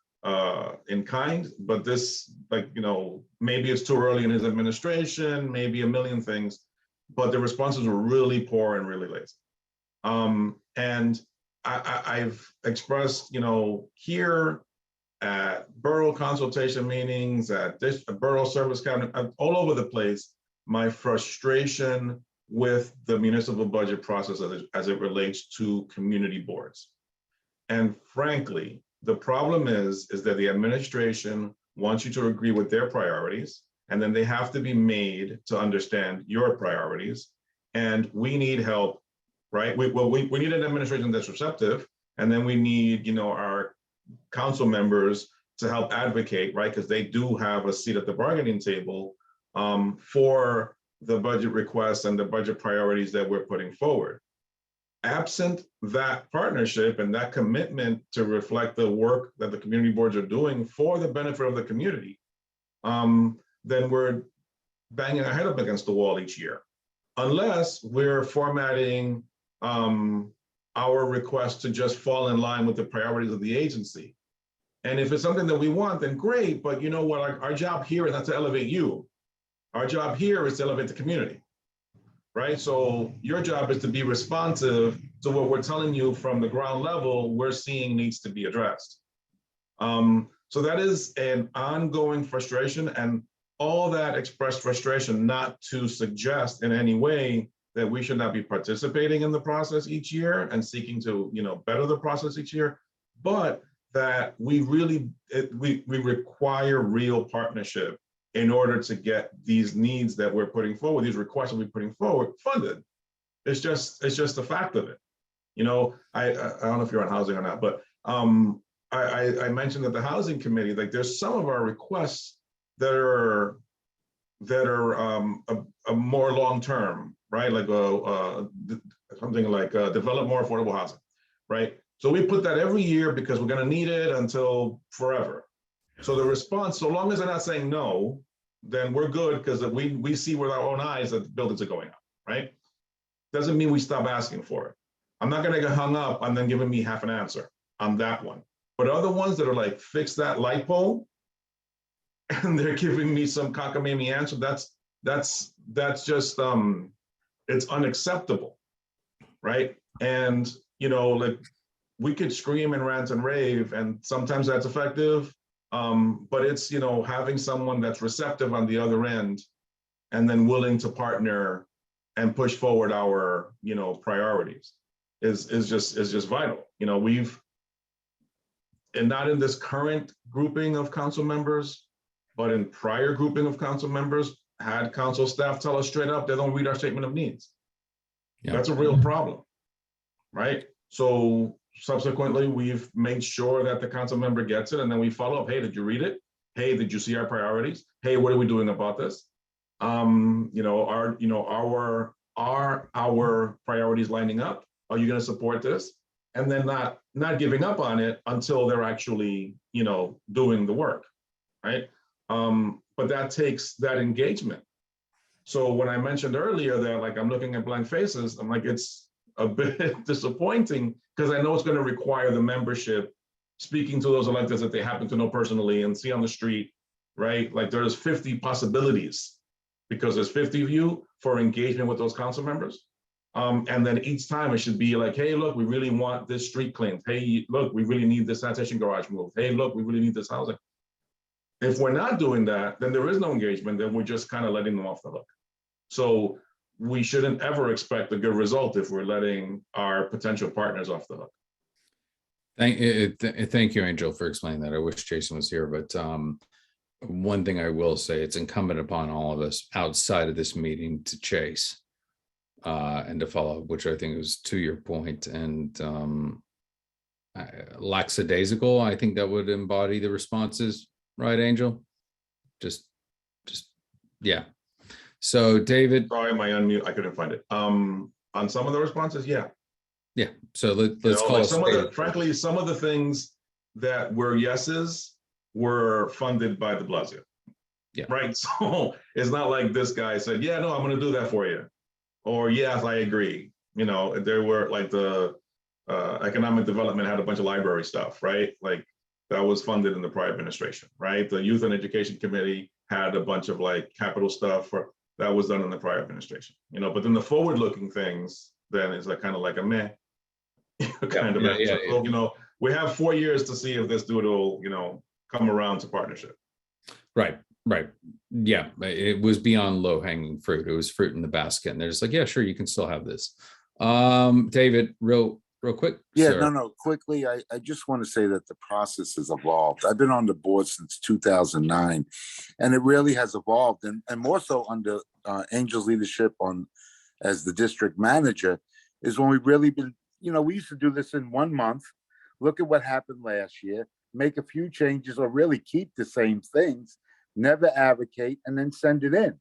in kind, but this, like, you know, maybe it's too early in his administration, maybe a million things, but the responses were really poor and really lazy. And I've expressed, you know, here at borough consultation meetings, at this borough service cabinet, all over the place, my frustration with the municipal budget process as it relates to community boards. And frankly, the problem is that the administration wants you to agree with their priorities, and then they have to be made to understand your priorities. And we need help, right? We need an administration that's receptive, and then we need, you know, our council members to help advocate, right? Because they do have a seat at the bargaining table for the budget requests and the budget priorities that we're putting forward. Absent that partnership and that commitment to reflect the work that the community boards are doing for the benefit of the community, then we're banging our head up against the wall each year, unless we're formatting our request to just fall in line with the priorities of the agency. And if it's something that we want, then great, but you know what, our job here is not to elevate you. Our job here is to elevate the community, right? So your job is to be responsive to what we're telling you from the ground level we're seeing needs to be addressed. So that is an ongoing frustration, and all that expressed frustration, not to suggest in any way that we should not be participating in the process each year and seeking to, you know, better the process each year, but that we really, we require real partnership in order to get these needs that we're putting forward, these requests that we're putting forward, funded. It's just a fact of it. You know, I don't know if you're on housing or not, but I mentioned that the housing committee, like there's some of our requests that are a more long-term, right? Like something like develop more affordable housing, right? So we put that every year because we're gonna need it until forever. So the response, so long as they're not saying no, then we're good, because we see with our own eyes that the buildings are going up, right? Doesn't mean we stop asking for it. I'm not gonna get hung up on them giving me half an answer on that one. But other ones that are like, fix that light pole, and they're giving me some cockamamie answer, that's just, it's unacceptable, right? And, you know, like, we could scream and rant and rave, and sometimes that's effective, but it's, you know, having someone that's receptive on the other end and then willing to partner and push forward our, you know, priorities is just vital. You know, and not in this current grouping of council members, but in prior grouping of council members, had council staff tell us straight up they don't read our statement of needs. Yeah. That's a real problem, right? So subsequently, we've made sure that the council member gets it, and then we follow up. Hey, did you read it? Hey, did you see our priorities? Hey, what are we doing about this? You know, are our priorities lining up? Are you going to support this? And then not giving up on it until they're actually, you know, doing the work, right? But that takes that engagement. So when I mentioned earlier that, like, I'm looking at blank faces, I'm like, it's a bit disappointing, because I know it's going to require the membership speaking to those electeds that they happen to know personally and see on the street, right? Like there's 50 possibilities because there's 50 of you for engagement with those council members. And then each time it should be like, hey, look, we really want this street cleaned. Hey, look, we really need this sanitation garage moved. Hey, look, we really need this housing. If we're not doing that, then there is no engagement, then we're just kind of letting them off the hook. So we shouldn't ever expect a good result if we're letting our potential partners off the hook. Thank you, Angel, for explaining that. I wish Jason was here, but one thing I will say, it's incumbent upon all of us outside of this meeting to chase and to follow, which I think was to your point. And lackadaisical, I think that would embody the responses, right, Angel? Just yeah. So David, sorry, my unmute, I couldn't find it. On some of the responses, yeah. Yeah. So let's call it some of the, frankly, some of the things that were yeses were funded by de Blasio. Yeah. Right. So it's not like this guy said, yeah, no, I'm going to do that for you. Or yes, I agree. You know, there were like the economic development had a bunch of library stuff, right? Like that was funded in the prior administration, right? The Youth and Education Committee had a bunch of like capital stuff that was done in the prior administration, you know, but then the forward-looking things, then it's like kind of like a meh kind of answer. So, you know, we have 4 years to see if this dude will, you know, come around to partnership. Right. Yeah, it was beyond low-hanging fruit. It was fruit in the basket. And they're just like, yeah, sure, you can still have this. David, real quick. Yeah, sir. no, quickly. I just want to say that the process has evolved. I've been on the board since 2009, and it really has evolved, and more so under Angel's leadership as the district manager, is when we've really been, you know, we used to do this in 1 month, look at what happened last year, make a few changes or really keep the same things, never advocate, and then send it in.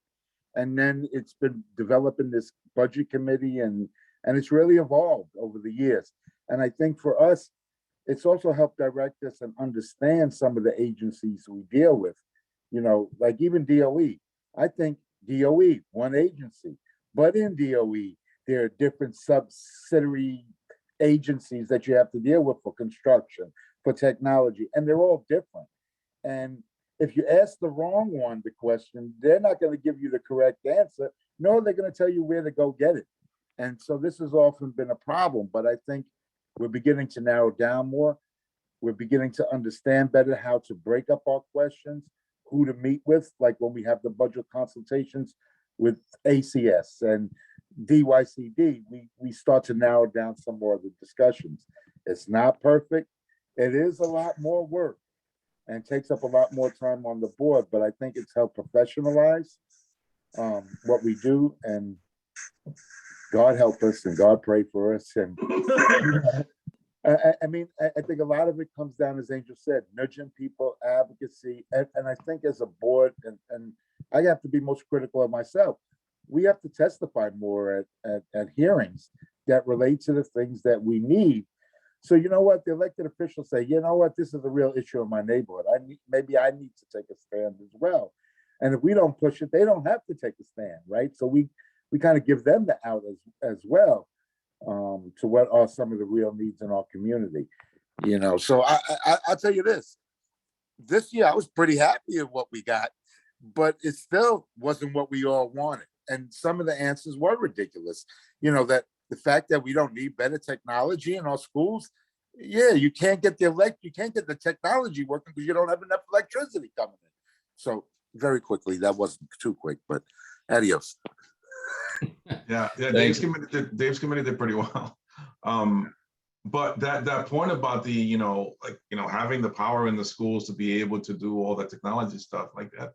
And then it's been developing this budget committee, and it's really evolved over the years. And I think for us, it's also helped direct us and understand some of the agencies we deal with, you know, like even DOE. I think DOE, one agency, but in DOE, there are different subsidiary agencies that you have to deal with for construction, for technology, and they're all different. And if you ask the wrong one the question, they're not going to give you the correct answer, nor they're going to tell you where to go get it. And so this has often been a problem, but I think we're beginning to narrow down more. We're beginning to understand better how to break up our questions, who to meet with, like when we have the budget consultations with ACS and DYCD, we start to narrow down some more of the discussions. It's not perfect. It is a lot more work and takes up a lot more time on the board, but I think it's helped professionalize what we do, and God help us and God pray for us. And I mean, I think a lot of it comes down, as Angel said, nudging people, advocacy, and I think as a board, and I have to be most critical of myself, we have to testify more at hearings that relate to the things that we need. So you know what, the elected officials say, you know what, this is a real issue in my neighborhood. Maybe I need to take a stand as well. And if we don't push it, they don't have to take a stand, right? So we kind of give them the out as well to what are some of the real needs in our community. You know, so I'll tell you this year I was pretty happy with what we got, but it still wasn't what we all wanted. And some of the answers were ridiculous. You know, that the fact that we don't need better technology in our schools. Yeah, you can't get the technology working because you don't have enough electricity coming in. So very quickly, that wasn't too quick, but adios. Yeah, Dave's committee did pretty well. But that point about the, you know, like, you know, having the power in the schools to be able to do all that technology stuff like that.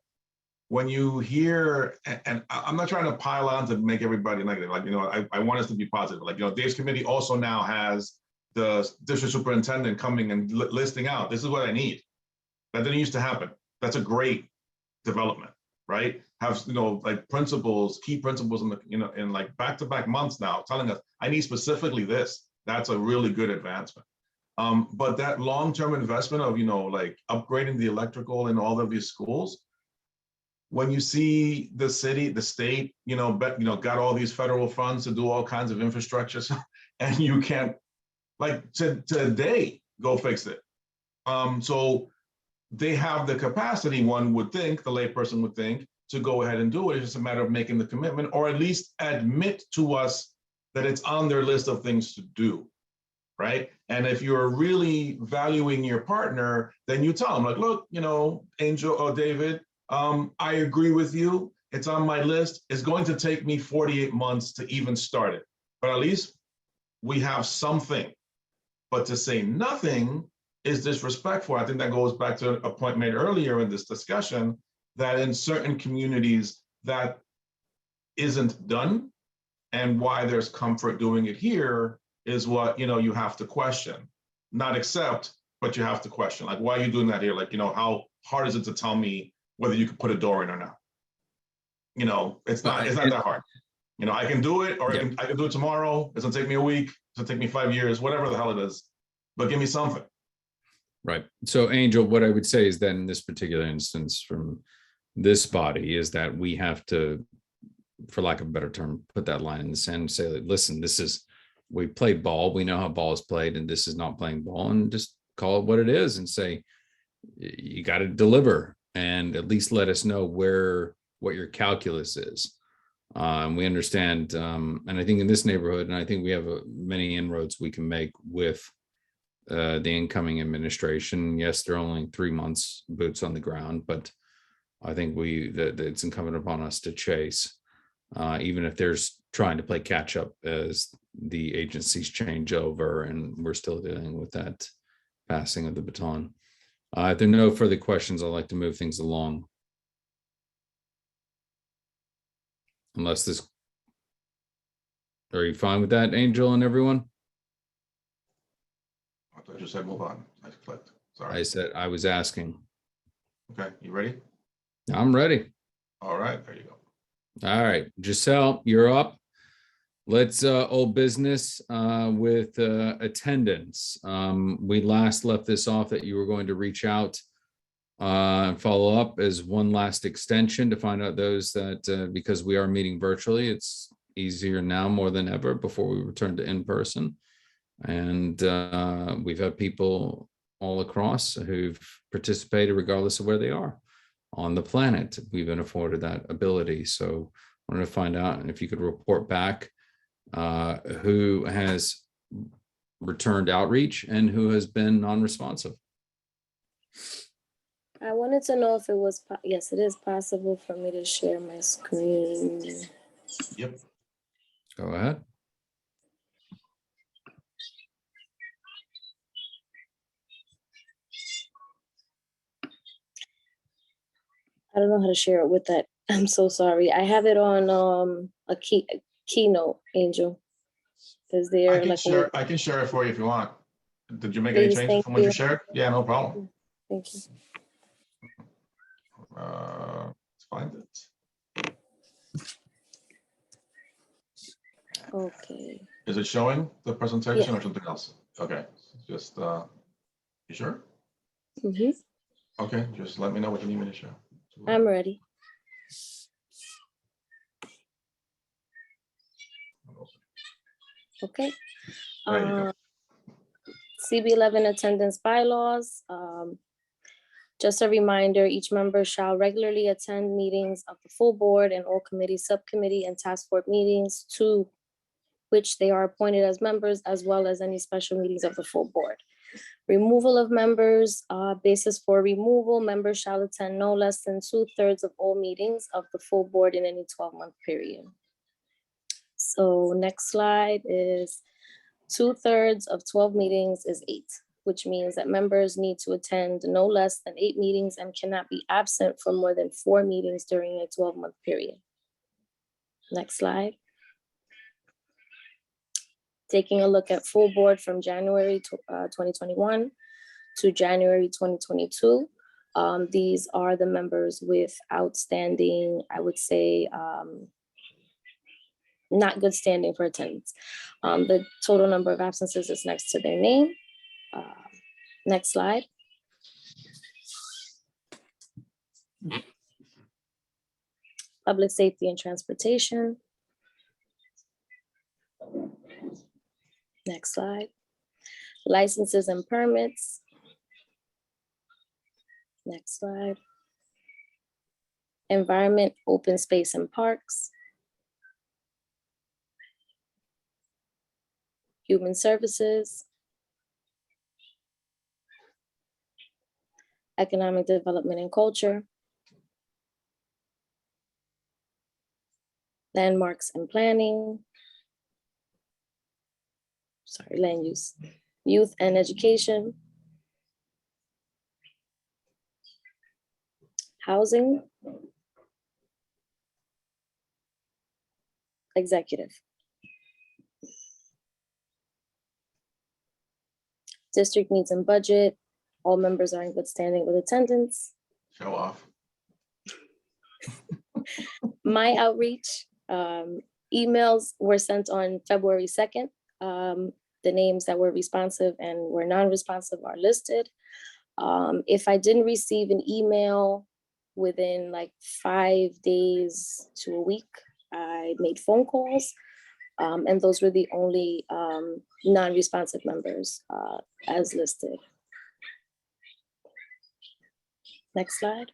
When you hear, and I'm not trying to pile on to make everybody negative, like, you know, I want us to be positive. Like, you know, Dave's committee also now has the district superintendent coming and listing out, this is what I need. That didn't used to happen. That's a great development, right? Have, you know, like principals, key principals in the, you know, in like back-to-back months now telling us, I need specifically this. That's a really good advancement. But that long-term investment of, you know, like upgrading the electrical in all of these schools, when you see the city, the state, you know, got all these federal funds to do all kinds of infrastructure, and you can't, like, today, go fix it. So they have the capacity, one would think, the layperson would think, to go ahead and do it. It's just a matter of making the commitment, or at least admit to us that it's on their list of things to do, right? And if you're really valuing your partner, then you tell them, like, look, you know, Angel or David, I agree with you. It's on my list. It's going to take me 48 months to even start it, but at least we have something. But to say nothing is disrespectful. I think that goes back to a point made earlier in this discussion, that in certain communities that isn't done, and why there's comfort doing it here is what, you know, you have to question, not accept, but you have to question, like, why are you doing that here? Like, you know, how hard is it to tell me whether you can put a door in or not? You know, it's not that hard. You know, I can do it, or I can do it tomorrow. It's gonna take me a week. It's gonna take me 5 years, whatever the hell it is, but give me something. Right. So Angel, what I would say is that in this particular instance from this body is that we have to, for lack of a better term, put that line in the sand and say, like, listen, this is, we played ball. We know how ball is played, and this is not playing ball, and just call it what it is and say, you got to deliver, and at least let us know what your calculus is. We understand, and I think in this neighborhood, and I think we have many inroads we can make with the incoming administration. Yes, they're only 3 months boots on the ground, but I think it's incumbent upon us to chase, even if there's trying to play catch up as the agencies change over, and we're still dealing with that passing of the baton. If there are no further questions, I'd like to move things along. Unless this, are you fine with that, Angel and everyone? I thought you said move on. I clicked. Sorry. I said I was asking. Okay, you ready? I'm ready. All right, there you go. All right, Giselle, you're up. Let's old business with attendance. We last left this off that you were going to reach out and follow up as one last extension to find out those that, because we are meeting virtually, it's easier now more than ever before we return to in-person. And we've had people all across who've participated regardless of where they are on the planet. We've been afforded that ability. So I wanted to find out if you could report back who has returned outreach and who has been non-responsive. I wanted to know if it was, yes, it is possible for me to share my screen. Yep. Go ahead. I don't know how to share it with that. I'm so sorry. I have it on a keynote, Angel. Is there I can share it for you if you want. Did you make Please, any changes thank from what you you. shared? Yeah, no problem. Thank you. Let's find it. Okay. Is it showing the presentation Yeah. or something else? Okay, just you sure? Mm-hmm. Okay, just let me know what you need me to show. I'm ready. Okay. There you go. CB11 attendance bylaws. Just a reminder, each member shall regularly attend meetings of the full board and all committee, subcommittee, and task force meetings to which they are appointed as members, as well as any special meetings of the full board. Removal of members, basis for removal, members shall attend no less than 2/3 of all meetings of the full board in any 12-month period. So next slide is 2/3 of 12 meetings is 8, which means that members need to attend no less than 8 meetings and cannot be absent for more than 4 meetings during a 12-month period. Next slide. Taking a look at full board from January 2021 to January 2022. These are the members with outstanding, I would say, not good standing for attendance. The total number of absences is next to their name. Next slide. Public safety and transportation. Next slide. Licenses and permits. Next slide. Environment, open space and parks. Human services. Economic development and culture. Landmarks and planning. Sorry, land use. Youth and education. Housing. Executive. District needs and budget. All members are in good standing with attendance. Show off. My outreach, emails were sent on February 2nd. The names that were responsive and were non-responsive are listed. If I didn't receive an email within like 5 days to a week, I made phone calls. And those were the only non-responsive members as listed. Next slide.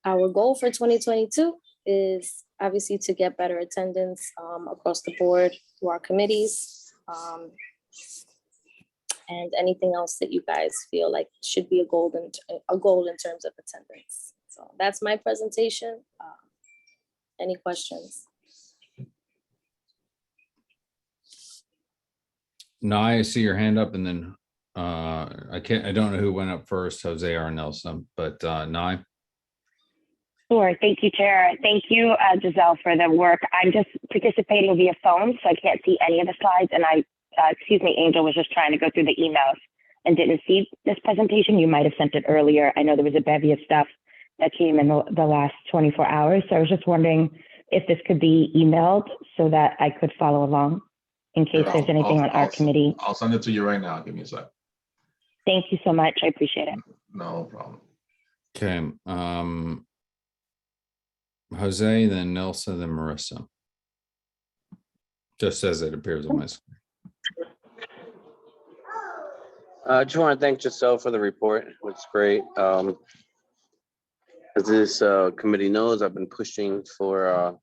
Our goal for 2022 is obviously to get better attendance across the board to our committees. And anything else that you guys feel like should be a goal in terms of attendance. So that's my presentation. Any questions? No, I see your hand up, and then I don't know who went up first, Jose or Nelson, but Nye. Sure. Thank you, Chair. Thank you, Giselle, for the work. I'm just participating via phone, so I can't see any of the slides. And excuse me, Angel was just trying to go through the emails and didn't see this presentation. You might have sent it earlier. I know there was a bevy of stuff that came in the last 24 hours. So I was just wondering if this could be emailed so that I could follow along in case there's anything on our committee. I'll send it to you right now. Give me a sec. Thank you so much. I appreciate it. No problem. Okay. Jose, then Nelson, then Marissa. Just as it appears on my screen. I just want to thank Giselle for the report. It's great. As this committee knows, I've been pushing for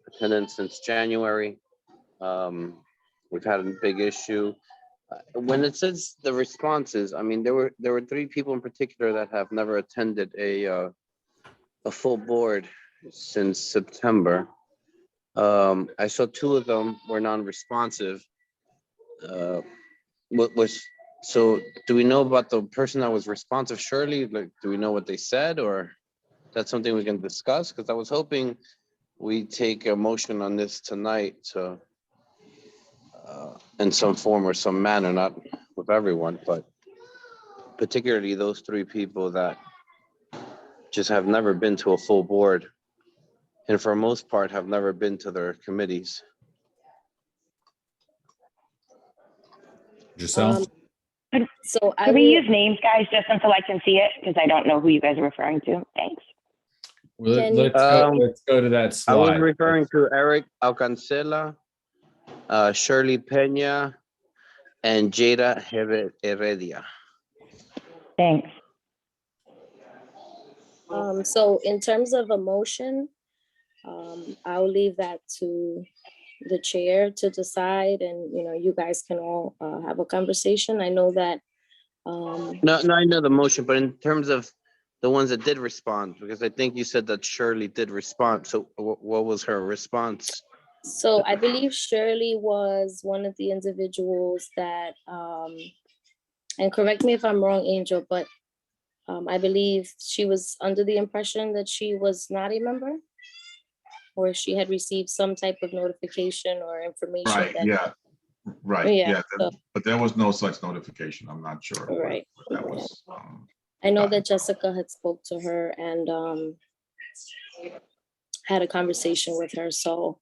attendance since January. We've had a big issue. When it says the responses, I mean, there were 3 people in particular that have never attended a full board since September. I saw 2 of them were non-responsive. So do we know about the person that was responsive, Shirley? Like, do we know what they said, or that's something we can discuss? Because I was hoping we take a motion on this tonight to, in some form or some manner, not with everyone, but particularly those 3 people that just have never been to a full board, and for the most part have never been to their committees. Giselle? So Can we use names, guys, just until I can see it? Because I don't know who you guys are referring to. Thanks. Well, let's go to that slide. I was referring to Eric Alcancela, Shirley Pena, and Jada Heredia. Thanks. So in terms of a motion, I'll leave that to the chair to decide, and you guys can all have a conversation. I know that. No, I know the motion, but in terms of the ones that did respond, because I think you said that Shirley did respond. So what was her response? So I believe Shirley was one of the individuals that, and correct me if I'm wrong, Angel, but I believe she was under the impression that she was not a member, or she had received some type of notification or information. Right, that, yeah. So, But there was no such notification. I'm not sure. Right. What that was. I know that Jessica had spoke to her and had a conversation with her. So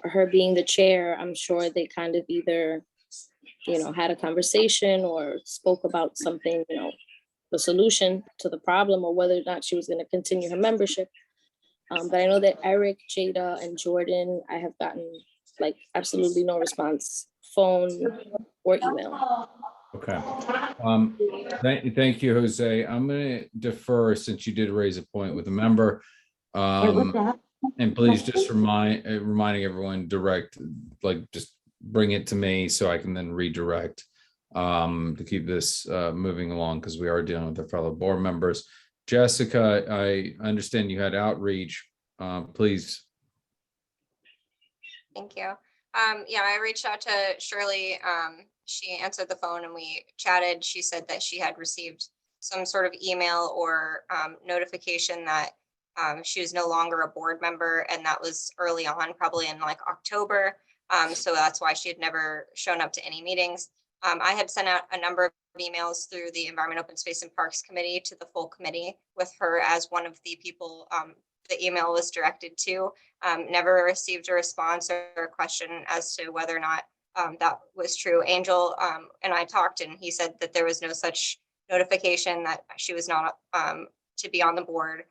her being the chair, I'm sure they kind of either, had a conversation or spoke about something, the solution to the problem, or whether or not she was going to continue her membership. But I know that Eric, Jada, and Jordan, I have gotten like absolutely no response, phone or email. Okay. Thank you, Jose. I'm going to defer since you did raise a point with a member. And please just reminding everyone just bring it to me so I can then redirect to keep this moving along because we are dealing with our fellow board members. Jessica, I understand you had outreach. Please. Thank you. Yeah, I reached out to Shirley. She answered the phone and we chatted. She said that she had received some sort of email or notification that she was no longer a board member, and that was early on, probably in like October. So that's why she had never shown up to any meetings. I had sent out a number of emails through the Environment, Open Space and Parks Committee to the full committee with her as one of the people the email was directed to. Never received a response or a question as to whether or not that was true. Angel and I talked, and he said that there was no such notification that she was not to be on the board.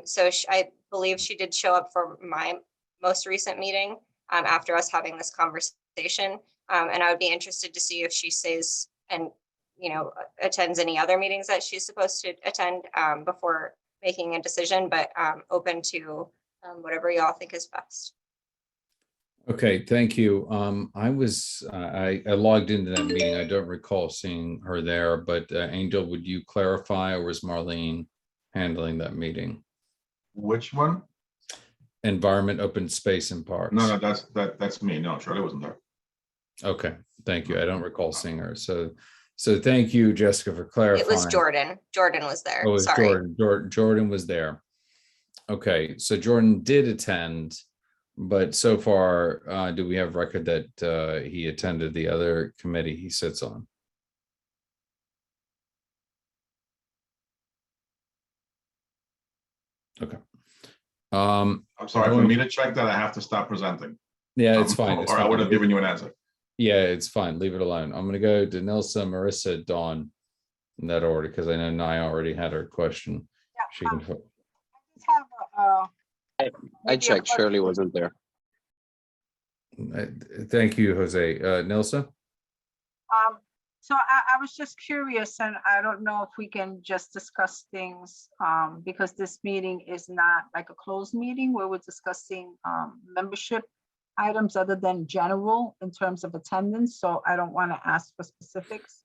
So I believe she did show up for my most recent meeting after us having this conversation. And I would be interested to see if she stays and, attends any other meetings that she's supposed to attend before making a decision, but open to whatever y'all think is best. Okay, thank you. I logged into that meeting. I don't recall seeing her there, but Angel, would you clarify, or was Marlene handling that meeting? Which one? Environment, Open Space and Parks. No, that's me. No, Charlie wasn't there. Okay, thank you. I don't recall seeing her. So thank you, Jessica, for clarifying. It was Jordan. Jordan was there. Oh, it was Sorry. Jordan was there. Okay, so Jordan did attend, but so far, do we have record that he attended the other committee he sits on? Okay. I'm sorry, for me to check that, I have to stop presenting. Yeah, it's fine. Or I would have given you an answer. Yeah, it's fine. Leave it alone. I'm going to go to Nilsa, Marissa, Dawn in that order because I know Naya already had her question. Yeah, She can. I checked. Shirley wasn't there. Thank you, Jose. Nilsa? So I was just curious, and I don't know if we can just discuss things because this meeting is not like a closed meeting where we're discussing membership items other than general in terms of attendance. So I don't want to ask for specifics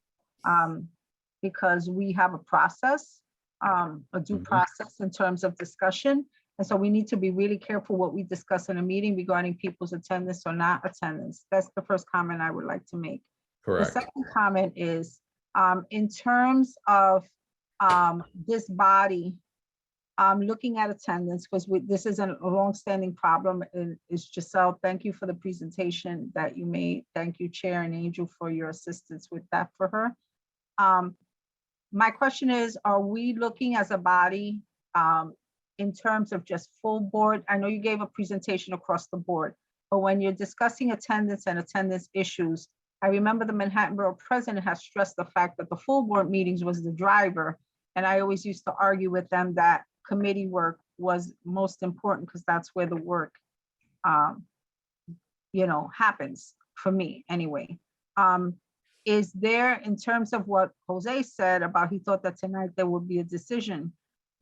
because we have a process, a due process in terms of discussion. And so we need to be really careful what we discuss in a meeting regarding people's attendance or not attendance. That's the first comment I would like to make. Correct. The second comment is in terms of this body, looking at attendance, because this is a longstanding problem. Is Giselle, thank you for the presentation that you made. Thank you, Chair and Angel, for your assistance with that for her. My question is, are we looking as a body in terms of just full board? I know you gave a presentation across the board, but when you're discussing attendance and attendance issues, I remember the Manhattan Borough President has stressed the fact that the full board meetings was the driver. And I always used to argue with them that committee work was most important because that's where the work, happens for me anyway. Is there, in terms of what Jose said about he thought that tonight there would be a decision,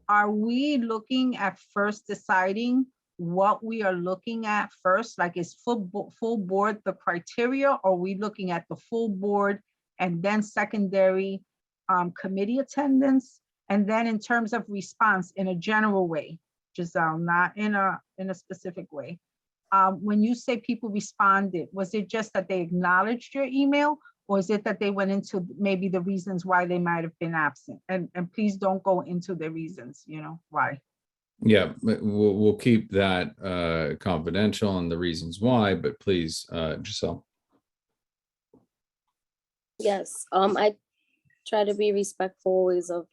are we looking at first deciding what we are looking at first? Like, is full board the criteria, or are we looking at the full board and then secondary committee attendance? And then in terms of response in a general way, Giselle, not in a specific way. When you say people responded, was it just that they acknowledged your email, or is it that they went into maybe the reasons why they might have been absent? And please don't go into the reasons, why. Yeah, we'll keep that confidential and the reasons why, but please, Giselle. Yes, I try to be respectful always of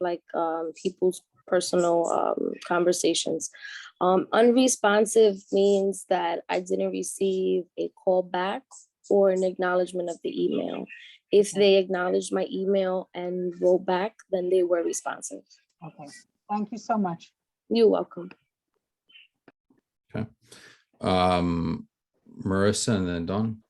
people's personal conversations. Unresponsive means that I didn't receive a call back or an acknowledgement of the email. If they acknowledged my email and wrote back, then they were responsive. Okay, thank you so much. You're welcome. Okay. Marissa and then Dawn.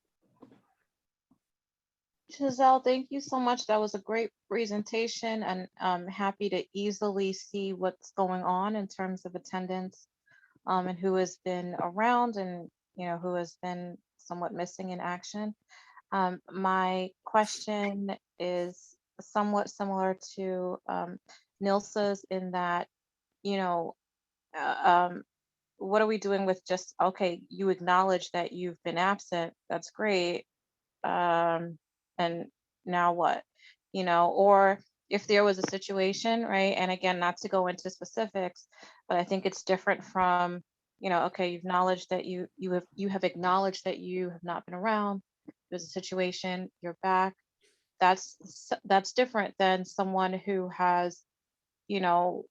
Giselle, thank you so much. That was a great presentation, and I'm happy to easily see what's going on in terms of attendance, and who has been around and, you know, who has been somewhat missing in action. My question is somewhat similar to Nilsa's in that, you know, what are we doing with just, okay, you acknowledge that you've been absent, that's great, and now what? You know, or if there was a situation, right? And again, not to go into specifics, but I think it's different from, you know, okay, you've acknowledged that you have acknowledged that you have not been around. There's a situation, you're back. That's different than someone who has, you know,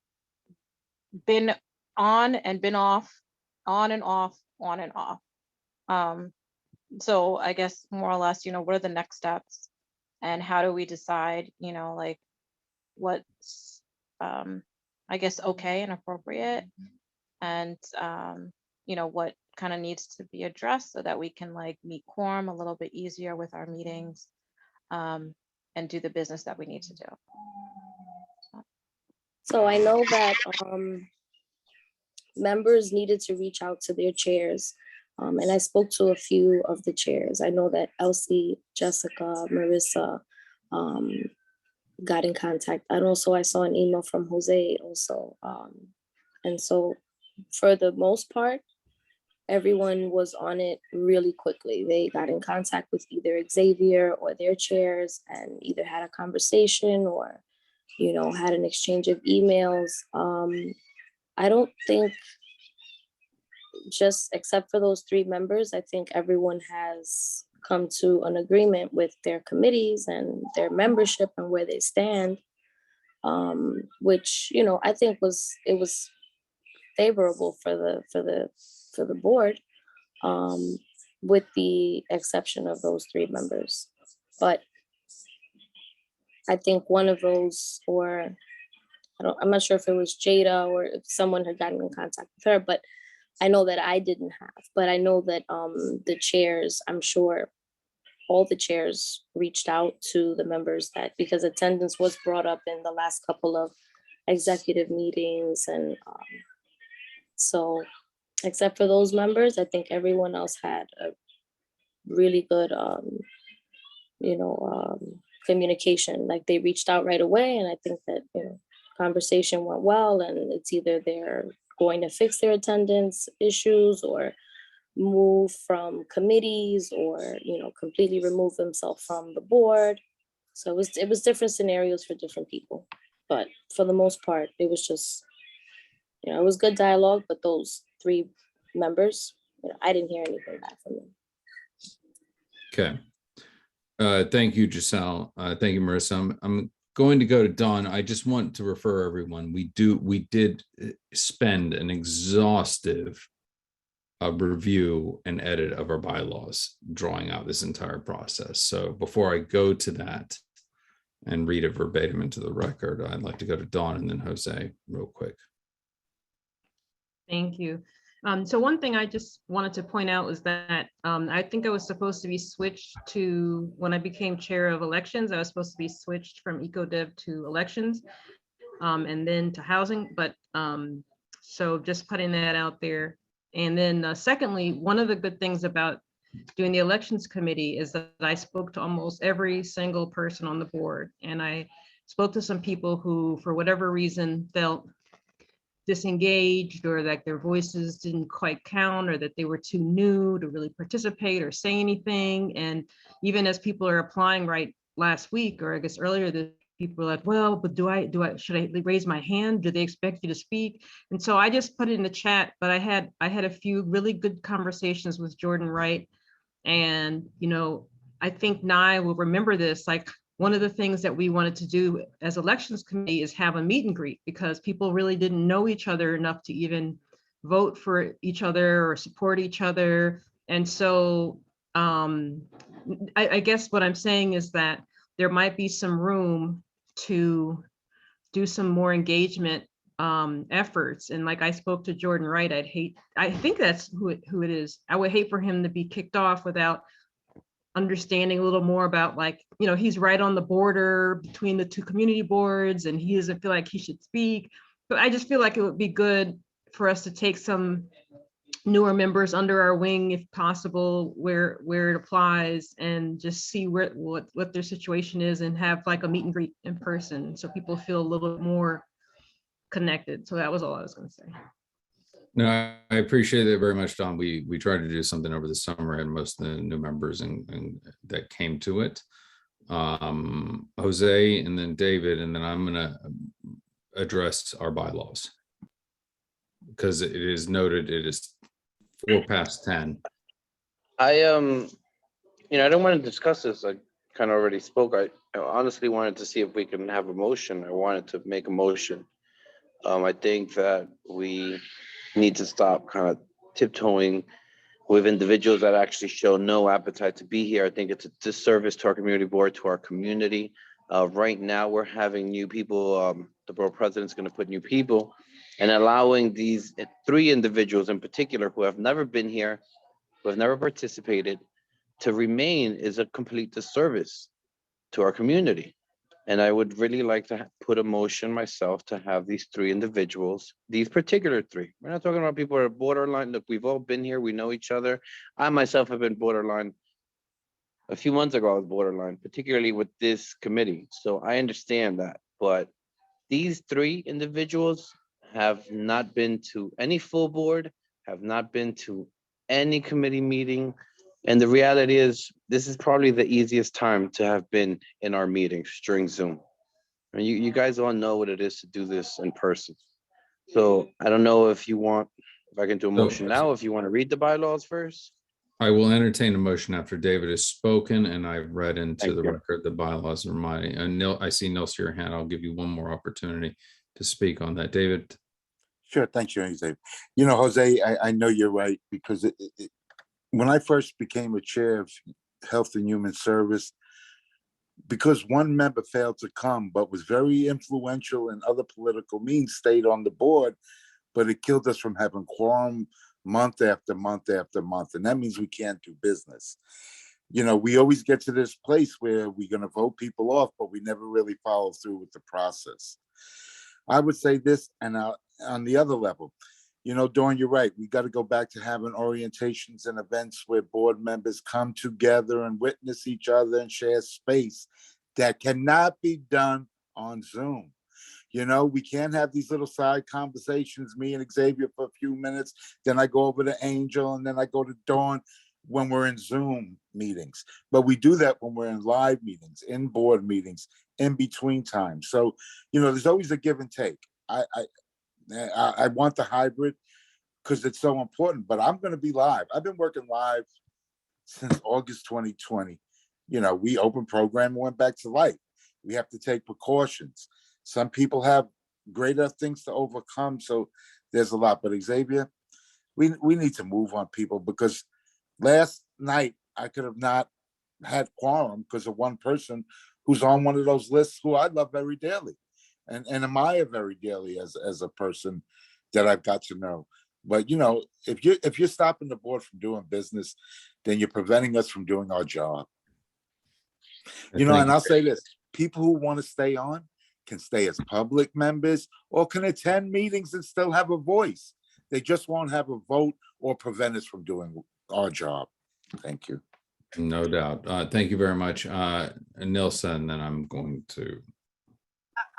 been on and been off, on and off, on and off. So I guess more or less, you know, what are the next steps and how do we decide, you know, like what's, I guess, okay and appropriate, and, you know, what kind of needs to be addressed so that we can like meet quorum a little bit easier with our meetings, and do the business that we need to do. So I know that members needed to reach out to their chairs. And I spoke to a few of the chairs. I know that Elsie, Jessica, Marissa got in contact. And also I saw an email from Jose also. And so for the most part, everyone was on it really quickly. They got in contact with either Xavier or their chairs and either had a conversation or, you know, had an exchange of emails. I don't think, just except for those 3 members, I think everyone has come to an agreement with their committees and their membership and where they stand, which, you know, I think was favorable for the board, with the exception of those 3 members. But I think one of those, or I'm not sure if it was Jada or if someone had gotten in contact with her, but I know that I didn't have. But I know that the chairs, I'm sure all the chairs reached out to the members, that because attendance was brought up in the last couple of executive meetings. And so except for those members, I think everyone else had a really good, you know, communication. Like they reached out right away. And I think that, you know, conversation went well, and it's either they're going to fix their attendance issues or move from committees or, you know, completely remove themselves from the board. So it was different scenarios for different people. But for the most part, it was just, you know, it was good dialogue, but those 3 members, you know, I didn't hear anything back from them. Okay. Thank you, Giselle. Thank you, Marissa. I'm going to go to Dawn. I just want to refer everyone. We did spend an exhaustive review and edit of our bylaws, drawing out this entire process. So before I go to that and read it verbatim into the record, I'd like to go to Dawn and then Jose real quick. Thank you. So one thing I just wanted to point out was that I think I was supposed to be switched to, when I became chair of elections, I was supposed to be switched from EcoDev to elections, and then to housing. But so just putting that out there. And then secondly, one of the good things about doing the elections committee is that I spoke to almost every single person on the board. And I spoke to some people who, for whatever reason, felt disengaged, or that their voices didn't quite count, or that they were too new to really participate or say anything. And even as people are applying right last week, or I guess earlier, the people are like, well, but should I raise my hand? Do they expect you to speak? And so I just put it in the chat, but I had a few really good conversations with Jordan Wright. And, you know, I think Nye will remember this, like, one of the things that we wanted to do as elections committee is have a meet and greet, because people really didn't know each other enough to even vote for each other or support each other. And so I guess what I'm saying is that there might be some room to do some more engagement efforts. And like I spoke to Jordan Wright, I think that's who it is. I would hate for him to be kicked off without understanding a little more about, like, he's right on the border between the two community boards and he doesn't feel like he should speak. But I just feel like it would be good for us to take some newer members under our wing, if possible, where it applies, and just see what their situation is, and have like a meet and greet in person so people feel a little bit more connected. So that was all I was going to say. No, I appreciate it very much, Don. We tried to do something over the summer, and most of the new members and that came to it. Jose and then David, and then I'm gonna address our bylaws, because it is noted it is 10:04. I don't want to discuss this. I kind of already spoke. I honestly wanted to see if we can have a motion. I wanted to make a motion. I think that we need to stop kind of tiptoeing with individuals that actually show no appetite to be here. I think it's a disservice to our community board, to our community. Right now, we're having new people. The borough president's going to put new people, and allowing these 3 individuals in particular who have never been here, who have never participated, to remain is a complete disservice to our community. And I would really like to put a motion myself to have these 3 individuals, these particular 3. We're not talking about people who are borderline. Look, we've all been here. We know each other. I myself have been borderline. A few months ago, I was borderline, particularly with this committee. So I understand that. But these 3 individuals have not been to any full board, have not been to any committee meeting. And the reality is, this is probably the easiest time to have been in our meetings during Zoom. And you guys all know what it is to do this in person. So I don't know if I can do a motion now, if you want to read the bylaws first. I will entertain a motion after David has spoken and I've read into the record the bylaws are reminding. And I see Nilsa, your hand. I'll give you one more opportunity to speak on that. David. Sure, thanks, Jose. Jose, I know you're right, because when I first became a chair of Health and Human Service, because one member failed to come, but was very influential in other political means, stayed on the board, but it killed us from having quorum month after month after month. And that means we can't do business. We always get to this place where we're going to vote people off, but we never really follow through with the process. I would say this, and on the other level, Dawn, you're right. We got to go back to having orientations and events where board members come together and witness each other and share space. That cannot be done on Zoom. We can't have these little side conversations, me and Xavier for a few minutes, then I go over to Angel, and then I go to Dawn when we're in Zoom meetings. But we do that when we're in live meetings, in board meetings, in between times. So, there's always a give and take. I want the hybrid because it's so important, but I'm going to be live. I've been working live since August 2020. We opened program and went back to life. We have to take precautions. Some people have greater things to overcome, so there's a lot. But Xavier, we need to move on people, because last night I could have not had quorum because of one person who's on one of those lists who I love very dearly and admire very dearly as a person that I've got to know. But if you're stopping the board from doing business, then you're preventing us from doing our job. And I'll say this: people who want to stay on can stay as public members or can attend meetings and still have a voice. They just won't have a vote or prevent us from doing our job. Thank you. No doubt. Thank you very much, Nilsa, and then I'm going to.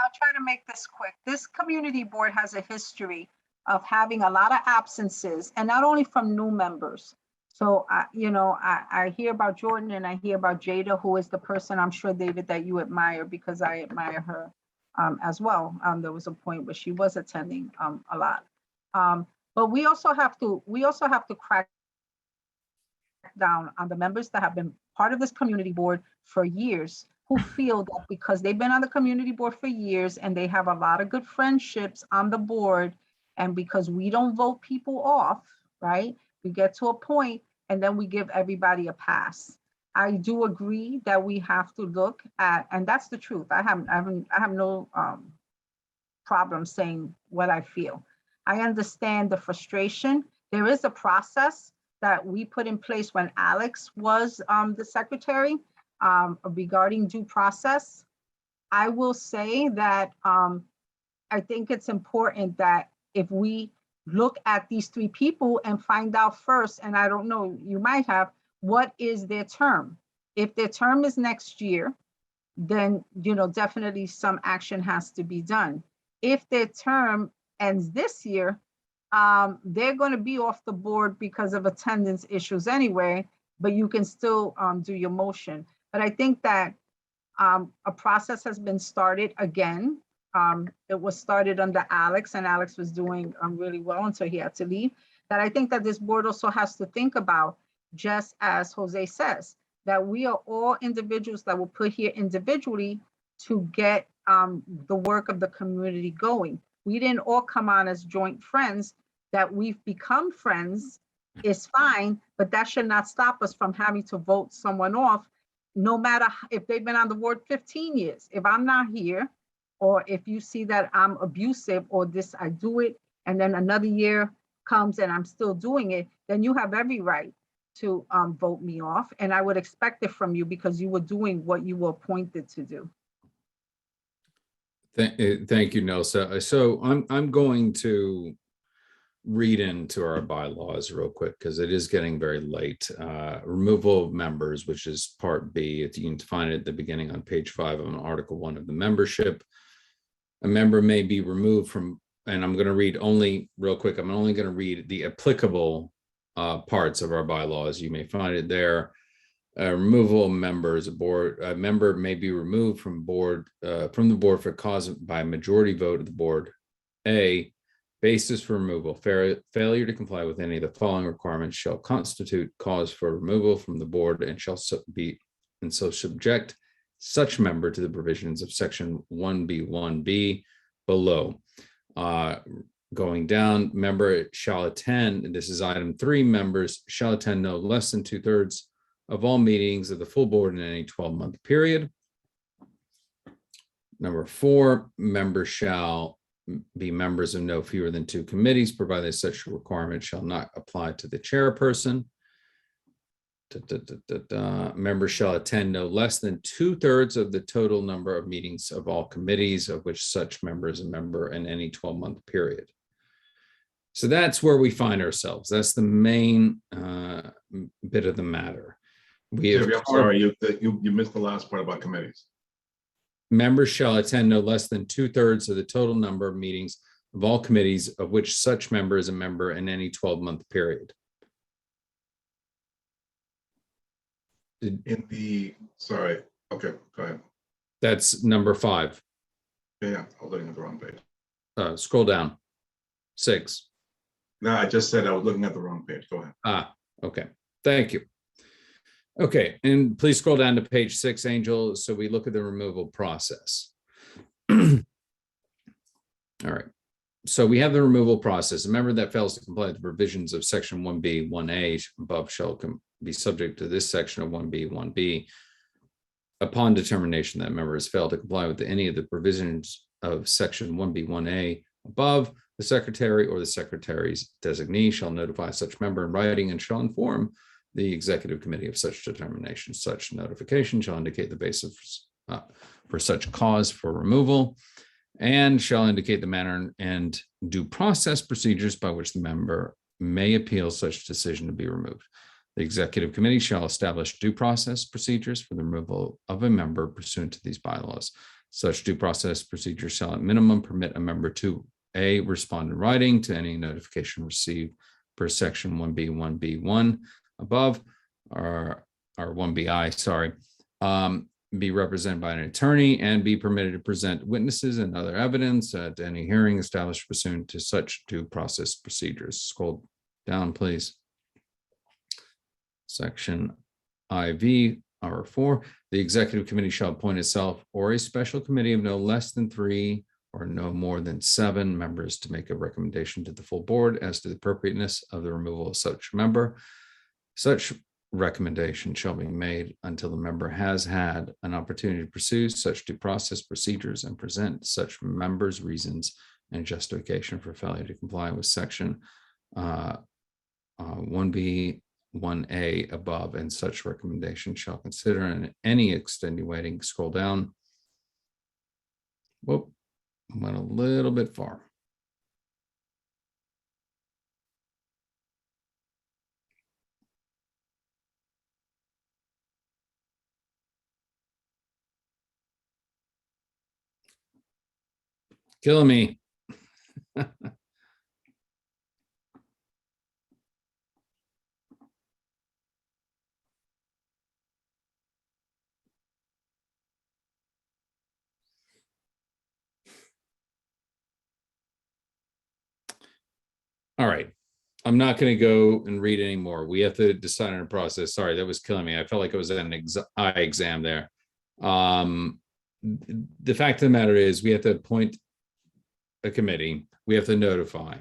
I'll try to make this quick. This community board has a history of having a lot of absences, and not only from new members. So, I hear about Jordan and I hear about Jada, who is the person, I'm sure, David, that you admire, because I admire her as well. There was a point where she was attending a lot. But we also have to crack down on the members that have been part of this community board for years, who feel that because they've been on the community board for years and they have a lot of good friendships on the board, and because we don't vote people off, right? We get to a point and then we give everybody a pass. I do agree that we have to look at, and that's the truth. I have no problem saying what I feel. I understand the frustration. There is a process that we put in place when Alex was the secretary regarding due process. I will say that I think it's important that if we look at these three people and find out first, and I don't know, you might have, what is their term? If their term is next year, then, you know, definitely some action has to be done. If their term ends this year, they're going to be off the board because of attendance issues anyway, but you can still do your motion. But I think that a process has been started again. It was started under Alex, and Alex was doing really well until he had to leave. That I think that this board also has to think about, just as Jose says, that we are all individuals that were put here individually to get the work of the community going. We didn't all come on as joint friends. That we've become friends is fine, but that should not stop us from having to vote someone off, no matter if they've been on the board 15 years. If I'm not here, or if you see that I'm abusive or this, I do it, and then another year comes and I'm still doing it, then you have every right to vote me off. And I would expect it from you because you were doing what you were appointed to do. Thank you, Nelsa. So I'm going to read into our bylaws real quick because it is getting very late. Removal of members, which is part B. You can find it at the beginning on page 5 of Article 1 of the membership. A member may be removed from, and I'm going to read only real quick. I'm only going to read the applicable parts of our bylaws. You may find it there. Removal of members. A member may be removed from the board for cause by majority vote of the board. A, basis for removal: failure to comply with any of the following requirements shall constitute cause for removal from the board and shall subject such member to the provisions of section 1B1B below. Going down, member shall attend, and this is item 3, members shall attend no less than 2/3 of all meetings of the full board in any 12-month period. Number 4, members shall be members of no fewer than 2 committees, provided such requirement shall not apply to the chairperson. Members shall attend no less than 2/3 of the total number of meetings of all committees of which such member is a member in any 12-month period. So that's where we find ourselves. That's the main bit of the matter. I'm sorry, you missed the last part about committees. Members shall attend no less than 2/3 of the total number of meetings of all committees of which such member is a member in any 12-month period. Sorry, okay, go ahead. That's number 5. Yeah, I was looking at the wrong page. Scroll down. 6. No, I just said I was looking at the wrong page. Go ahead. Okay. Thank you. Okay, and please scroll down to page 6, Angel, so we look at the removal process. All right. So we have the removal process. A member that fails to comply with the provisions of section 1B1A above shall be subject to this section of 1B1B. Upon determination that member has failed to comply with any of the provisions of section 1B1A above, the secretary or the secretary's designee shall notify such member in writing and shall inform the executive committee of such determination. Such notification shall indicate the basis for such cause for removal and shall indicate the manner and due process procedures by which the member may appeal such decision to be removed. The executive committee shall establish due process procedures for the removal of a member pursuant to these bylaws. Such due process procedures shall at minimum permit a member to A, respond in writing to any notification received per section 1B1B1 above, or 1BI, sorry, be represented by an attorney and be permitted to present witnesses and other evidence at any hearing established pursuant to such due process procedures. Scroll down, please. Section IV, R4, the executive committee shall appoint itself or a special committee of no less than 3 or no more than 7 members to make a recommendation to the full board as to the appropriateness of the removal of such member. Such recommendation shall be made until the member has had an opportunity to pursue such due process procedures and present such members' reasons and justification for failure to comply with section 1B 1A above, and such recommendation shall consider in any extenuating, scroll down. Whoop, went a little bit far. Killing me. All right. I'm not going to go and read anymore. We have to decide on a process. Sorry, that was killing me. I felt like it was an eye exam there. The fact of the matter is we have to appoint a committee. We have to notify.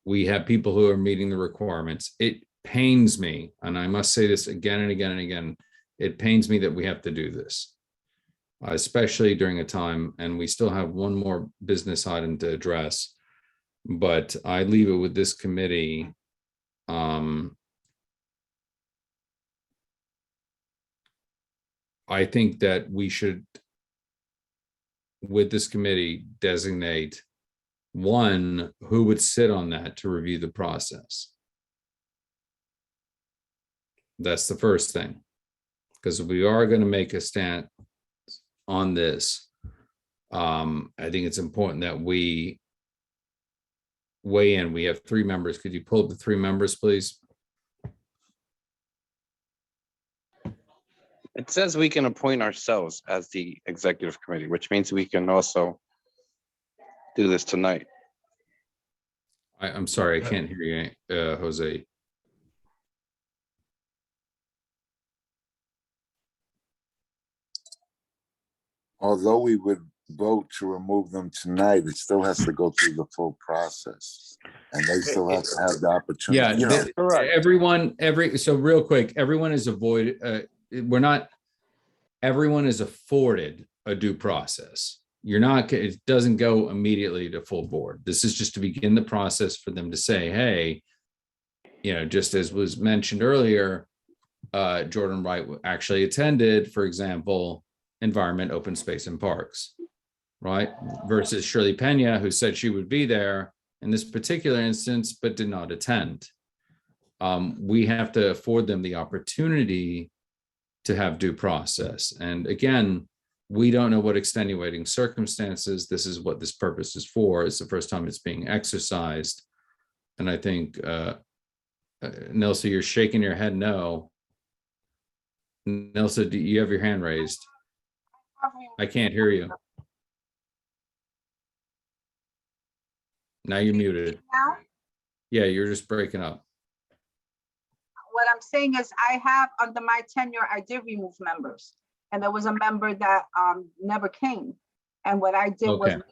We have people who are meeting the requirements. It pains me, and I must say this again and again and again, it pains me that we have to do this, especially during a time, and we still have one more business item to address, but I leave it with this committee. I think that we should, with this committee, designate one who would sit on that to review the process. That's the first thing, because we are going to make a stand on this. I think it's important that we weigh in. We have 3 members. Could you pull up the 3 members, please? It says we can appoint ourselves as the executive committee, which means we can also do this tonight. I'm sorry, I can't hear you, Jose. Although we would vote to remove them tonight, it still has to go through the full process. And they still have to have the opportunity. Yeah, you know. so real quick, everyone is everyone is afforded a due process. It doesn't go immediately to full board. This is just to begin the process for them to say, hey, just as was mentioned earlier, Jordan Wright actually attended, for example, Environment, Open Space and Parks, right? Versus Shirley Pena, who said she would be there in this particular instance, but did not attend. We have to afford them the opportunity to have due process. And again, we don't know what extenuating circumstances, this is what this purpose is for. It's the first time it's being exercised. And I think, Nelson, you're shaking your head no. Nelson, do you have your hand raised? I can't hear you. Now you're muted. Now, Yeah, you're just breaking up. what I'm saying is I have, under my tenure, I did remove members. And there was a member that never came. And what I did was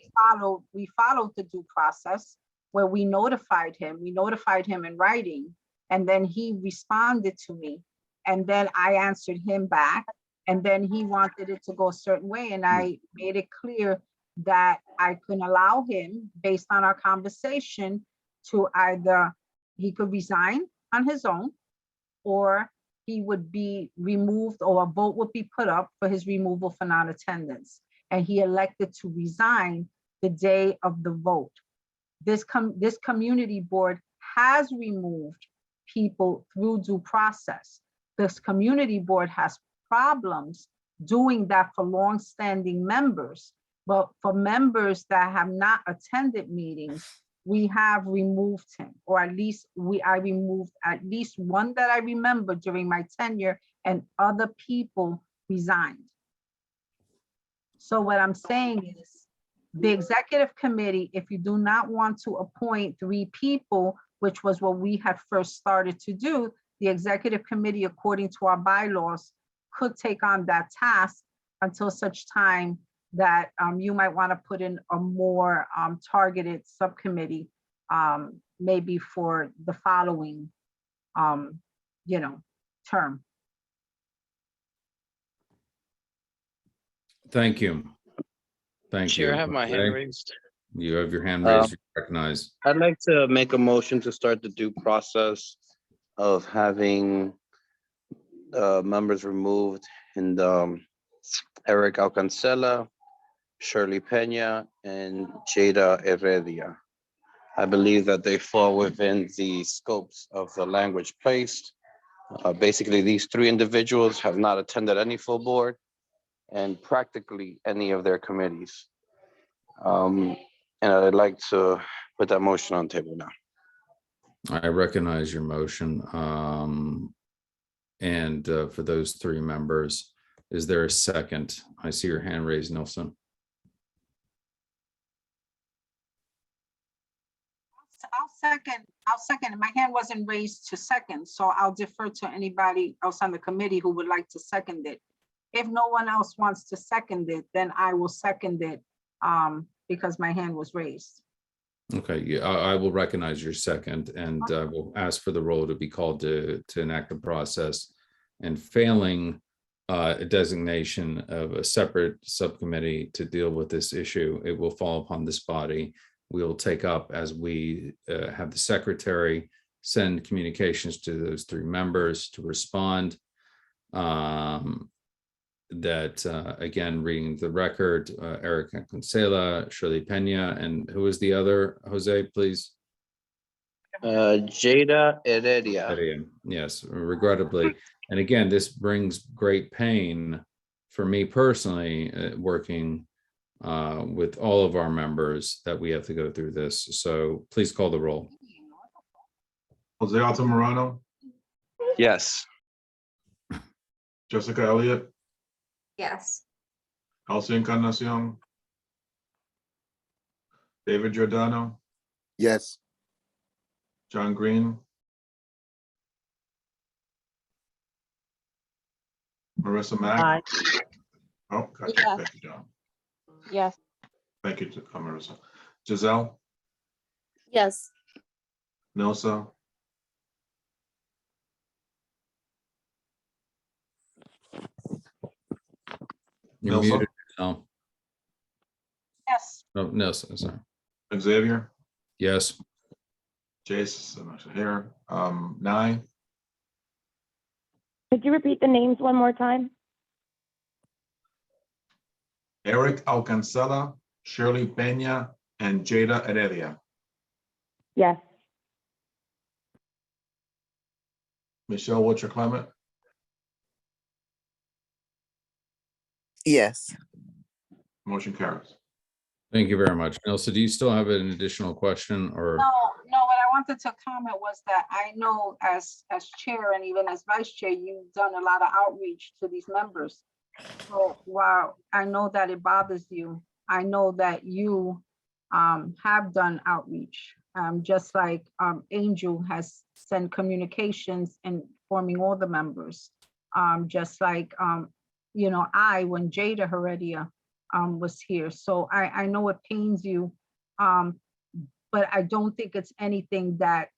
we followed the due process where we notified him. We notified him in writing, and then he responded to me. And then I answered him back. And then he wanted it to go a certain way. And I made it clear that I couldn't allow him, based on our conversation, to either he could resign on his own, or he would be removed, or a vote would be put up for his removal for non-attendance. And he elected to resign the day of the vote. This community board has removed people through due process. This community board has problems doing that for long-standing members, but for members that have not attended meetings, we have removed him, or at least I removed at least one that I remember during my tenure, and other people resigned. So what I'm saying is, the executive committee, if you do not want to appoint 3 people, which was what we had first started to do, the executive committee, according to our bylaws, could take on that task until such time that you might want to put in a more targeted subcommittee, maybe for the following, term. Thank you. Thank you. Chair, I have my hand raised. You have your hand raised, recognized. I'd like to make a motion to start the due process of having members removed and Eric Alcancela, Shirley Pena, and Jada Heredia. I believe that they fall within the scopes of the language placed. Basically, these three individuals have not attended any full board and practically any of their committees. And I'd like to put that motion on the table now. I recognize your motion. And for those three members, is there a second? I see your hand raised, Nelson. I'll second. My hand wasn't raised to second, so I'll defer to anybody else on the committee who would like to second it. If no one else wants to second it, then I will second it because my hand was raised. Okay, yeah, I will recognize your second and will ask for the roll to be called to enact the process. And failing a designation of a separate subcommittee to deal with this issue, it will fall upon this body. We will take up as we have the secretary send communications to those three members to respond. Again, reading the record, Eric Alcancela, Shirley Pena, and who was the other, Jose, please? Jada Heredia. Yes, regrettably. And again, this brings great pain for me personally, working with all of our members that we have to go through this. So please call the roll. Jose Altamirano, Yes. Jessica Elliott, Yes. Elsie Encarnacion, David Giordano, Yes. John Green, Marissa Mack. Aye. Oh, gotcha. Yes. Thank you, John. Yes. Thank you, Marissa. Giselle, Yes. Nelsa, You're Nelson? muted. No, Yes. no, Nelson, sorry. Xavier, Yes. Jason, actually here, Nye, Could you repeat the names one more time? Eric Alcancela, Shirley Pena, and Jada Heredia. Yes. Michelle Wiltshire Clement, Yes. motion carries. Thank you very much. Nelson, do you still have an additional question or? No, what I wanted to comment was that I know as chair and even as vice chair, you've done a lot of outreach to these members. So while I know that it bothers you, I know that you have done outreach. Just like Angel has sent communications informing all the members. Just like, when Jada Heredia was here. So I know it pains you, but I don't think it's anything that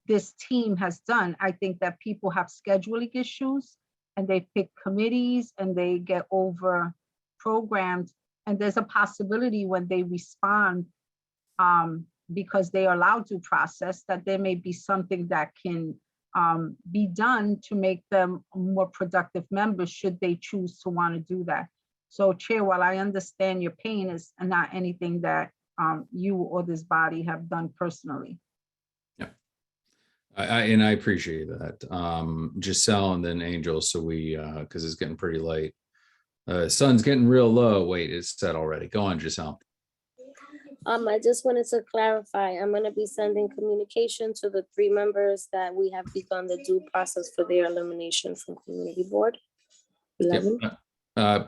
this team has done. I think that people have scheduling issues and they pick committees and they get over programmed. And there's a possibility when they respond, because they are allowed to process, that there may be something that can be done to make them more productive members should they choose to want to do that. So Chair, while I understand your pain, is not anything that you or this body have done personally. Yeah, I appreciate that. Giselle and then Angel. So we, because it's getting pretty late. Sun's getting real low. Wait, it's set already. Go on, Giselle. I just wanted to clarify, I'm gonna be sending communication to the three members that we have begun the due process for their elimination from community board. 11.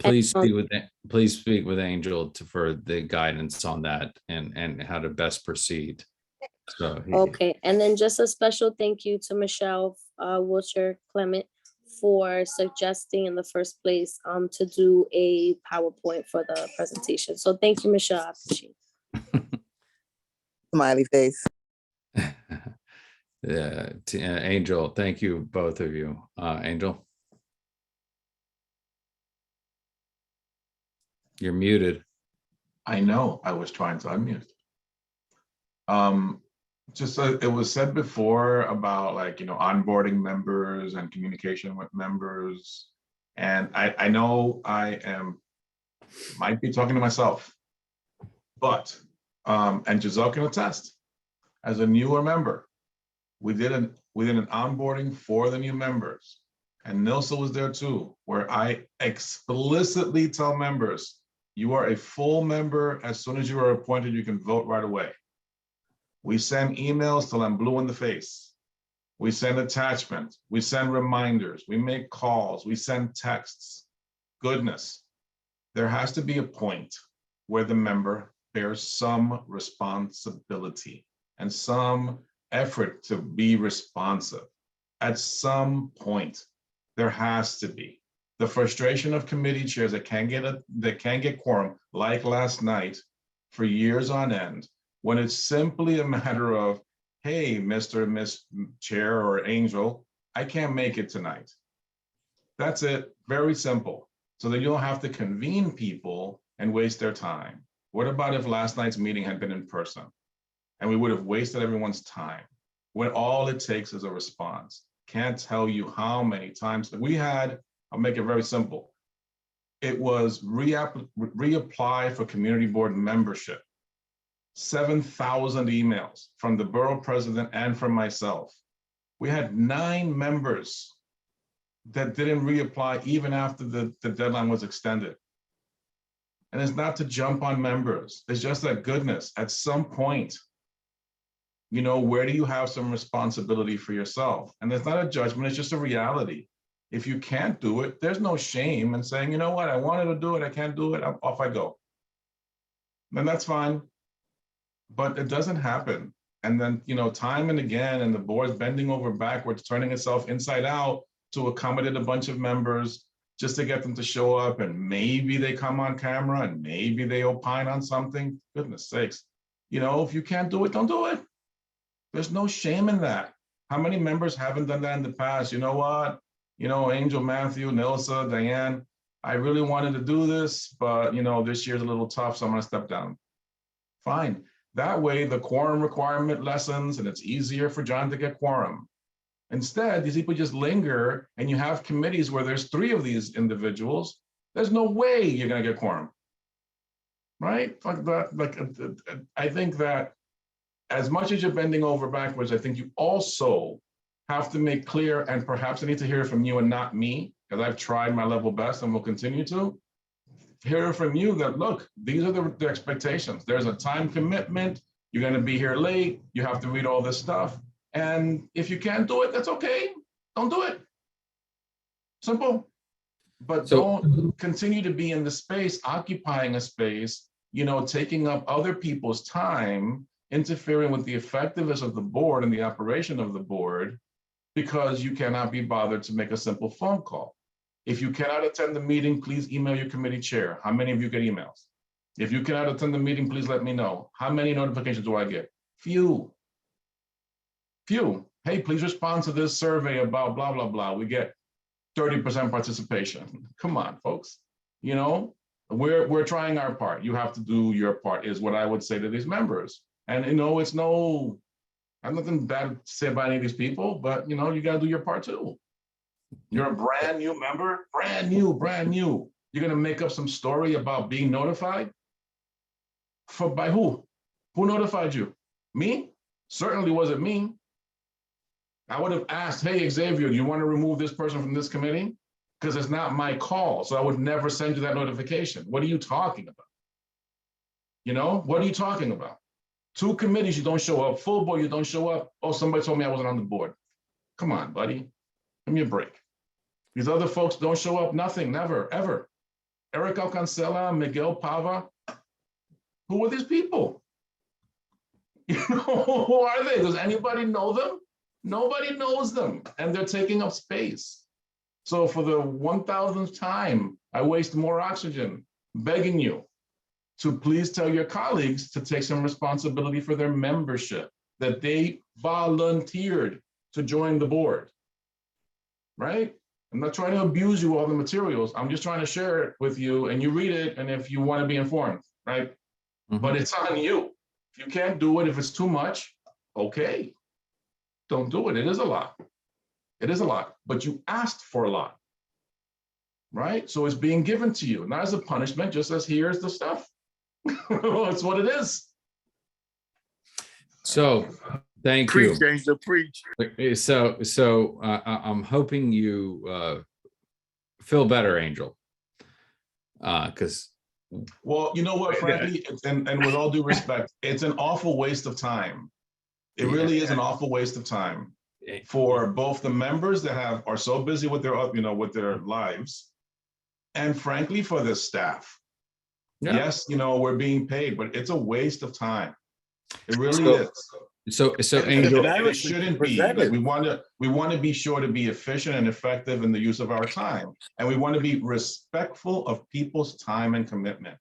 Please speak with Angel for the guidance on that and how to best proceed. So Okay, and then just a special thank you to Michelle Wiltshire Clement for suggesting in the first place to do a PowerPoint for the presentation. So thank you, Michelle. I appreciate it. Smiley face. Yeah, Angel, thank you, both of you. Angel, you're muted. I know, I was trying to unmute. Just, it was said before about like, onboarding members and communication with members. And I know might be talking to myself, but, and Giselle can attest, as a newer member, we did an onboarding for the new members. And Nilsa was there too, where I explicitly tell members, you are a full member. As soon as you are appointed, you can vote right away. We send emails till I'm blue in the face. We send attachments. We send reminders. We make calls. We send texts. Goodness, there has to be a point where the member bears some responsibility and some effort to be responsive. At some point, there has to be. The frustration of committee chairs that can't get quorum, like last night, for years on end, when it's simply a matter of, hey, Mr. and Miss Chair or Angel, I can't make it tonight. That's it, very simple. So that you don't have to convene people and waste their time. What about if last night's meeting had been in person and we would have wasted everyone's time when all it takes is a response? Can't tell you how many times that we had. I'll make it very simple. It was reapply for community board membership. 7,000 emails from the borough president and from myself. We had 9 members that didn't reapply even after the deadline was extended. And it's not to jump on members. It's just that, goodness, at some point, where do you have some responsibility for yourself? And it's not a judgment, it's just a reality. If you can't do it, there's no shame in saying, you know what, I wanted to do it, I can't do it, off I go. Then that's fine. But it doesn't happen. And then, time and again, and the board's bending over backwards, turning itself inside out to accommodate a bunch of members just to get them to show up. And maybe they come on camera and maybe they opine on something. Goodness sakes. If you can't do it, don't do it. There's no shame in that. How many members haven't done that in the past? You know what? Angel, Matthew, Nilsa, Diane, I really wanted to do this, but this year's a little tough, so I'm gonna step down. Fine. That way, the quorum requirement lessens and it's easier for John to get quorum. Instead, these people just linger and you have committees where there's 3 of these individuals. There's no way you're gonna get quorum, right? I think that as much as you're bending over backwards, I think you also have to make clear, and perhaps I need to hear from you and not me, because I've tried my level best and will continue to, hear from you that, look, these are the expectations. There's a time commitment. You're going to be here late. You have to read all this stuff. And if you can't do it, that's okay. Don't do it. Simple. But don't continue to be in the space, occupying a space, taking up other people's time, interfering with the effectiveness of the board and the operation of the board, because you cannot be bothered to make a simple phone call. If you cannot attend the meeting, please email your committee chair. How many of you get emails? If you cannot attend the meeting, please let me know. How many notifications do I get? Few. Hey, please respond to this survey about blah, blah, blah. We get 30% participation. Come on, folks. We're trying our part. You have to do your part, is what I would say to these members. And it's I have nothing bad to say about any of these people, but you got to do your part too. You're a brand new member, brand new. You're going to make up some story about being notified? By who? Who notified you? Me? Certainly wasn't me. I would have asked, hey, Xavier, do you want to remove this person from this committee? Because it's not my call, so I would never send you that notification. What are you talking about? What are you talking about? 2 committees, you don't show up. Full board, you don't show up. Oh, somebody told me I wasn't on the board. Come on, buddy. Give me a break. These other folks don't show up, nothing, never, ever. Eric Alcancela, Miguel Pava. Who are these people? Who are they? Does anybody know them? Nobody knows them, and they're taking up space. So for the 1,000th time, I waste more oxygen begging you to please tell your colleagues to take some responsibility for their membership, that they volunteered to join the board, right? I'm not trying to abuse you all the materials. I'm just trying to share it with you and you read it. And if you want to be informed, right? But it's on you. If you can't do it, if it's too much, okay, don't do it. It is a lot. It is a lot, but you asked for a lot, right? So it's being given to you, not as a punishment, just as here's the stuff. It's what it is. So, thank you. Preach, Angel, preach. So I'm hoping you feel better, Angel. Because well, you know what, frankly, and with all due respect, it's an awful waste of time. It really is an awful waste of time for both the members that are so busy with their, with their lives, and frankly, for the staff. Yeah. Yes, we're being paid, but it's a waste of time. It really is. So Angel, it shouldn't be. Like, we want to be sure to be efficient and effective in the use of our time, and we want to be respectful of people's time and commitment.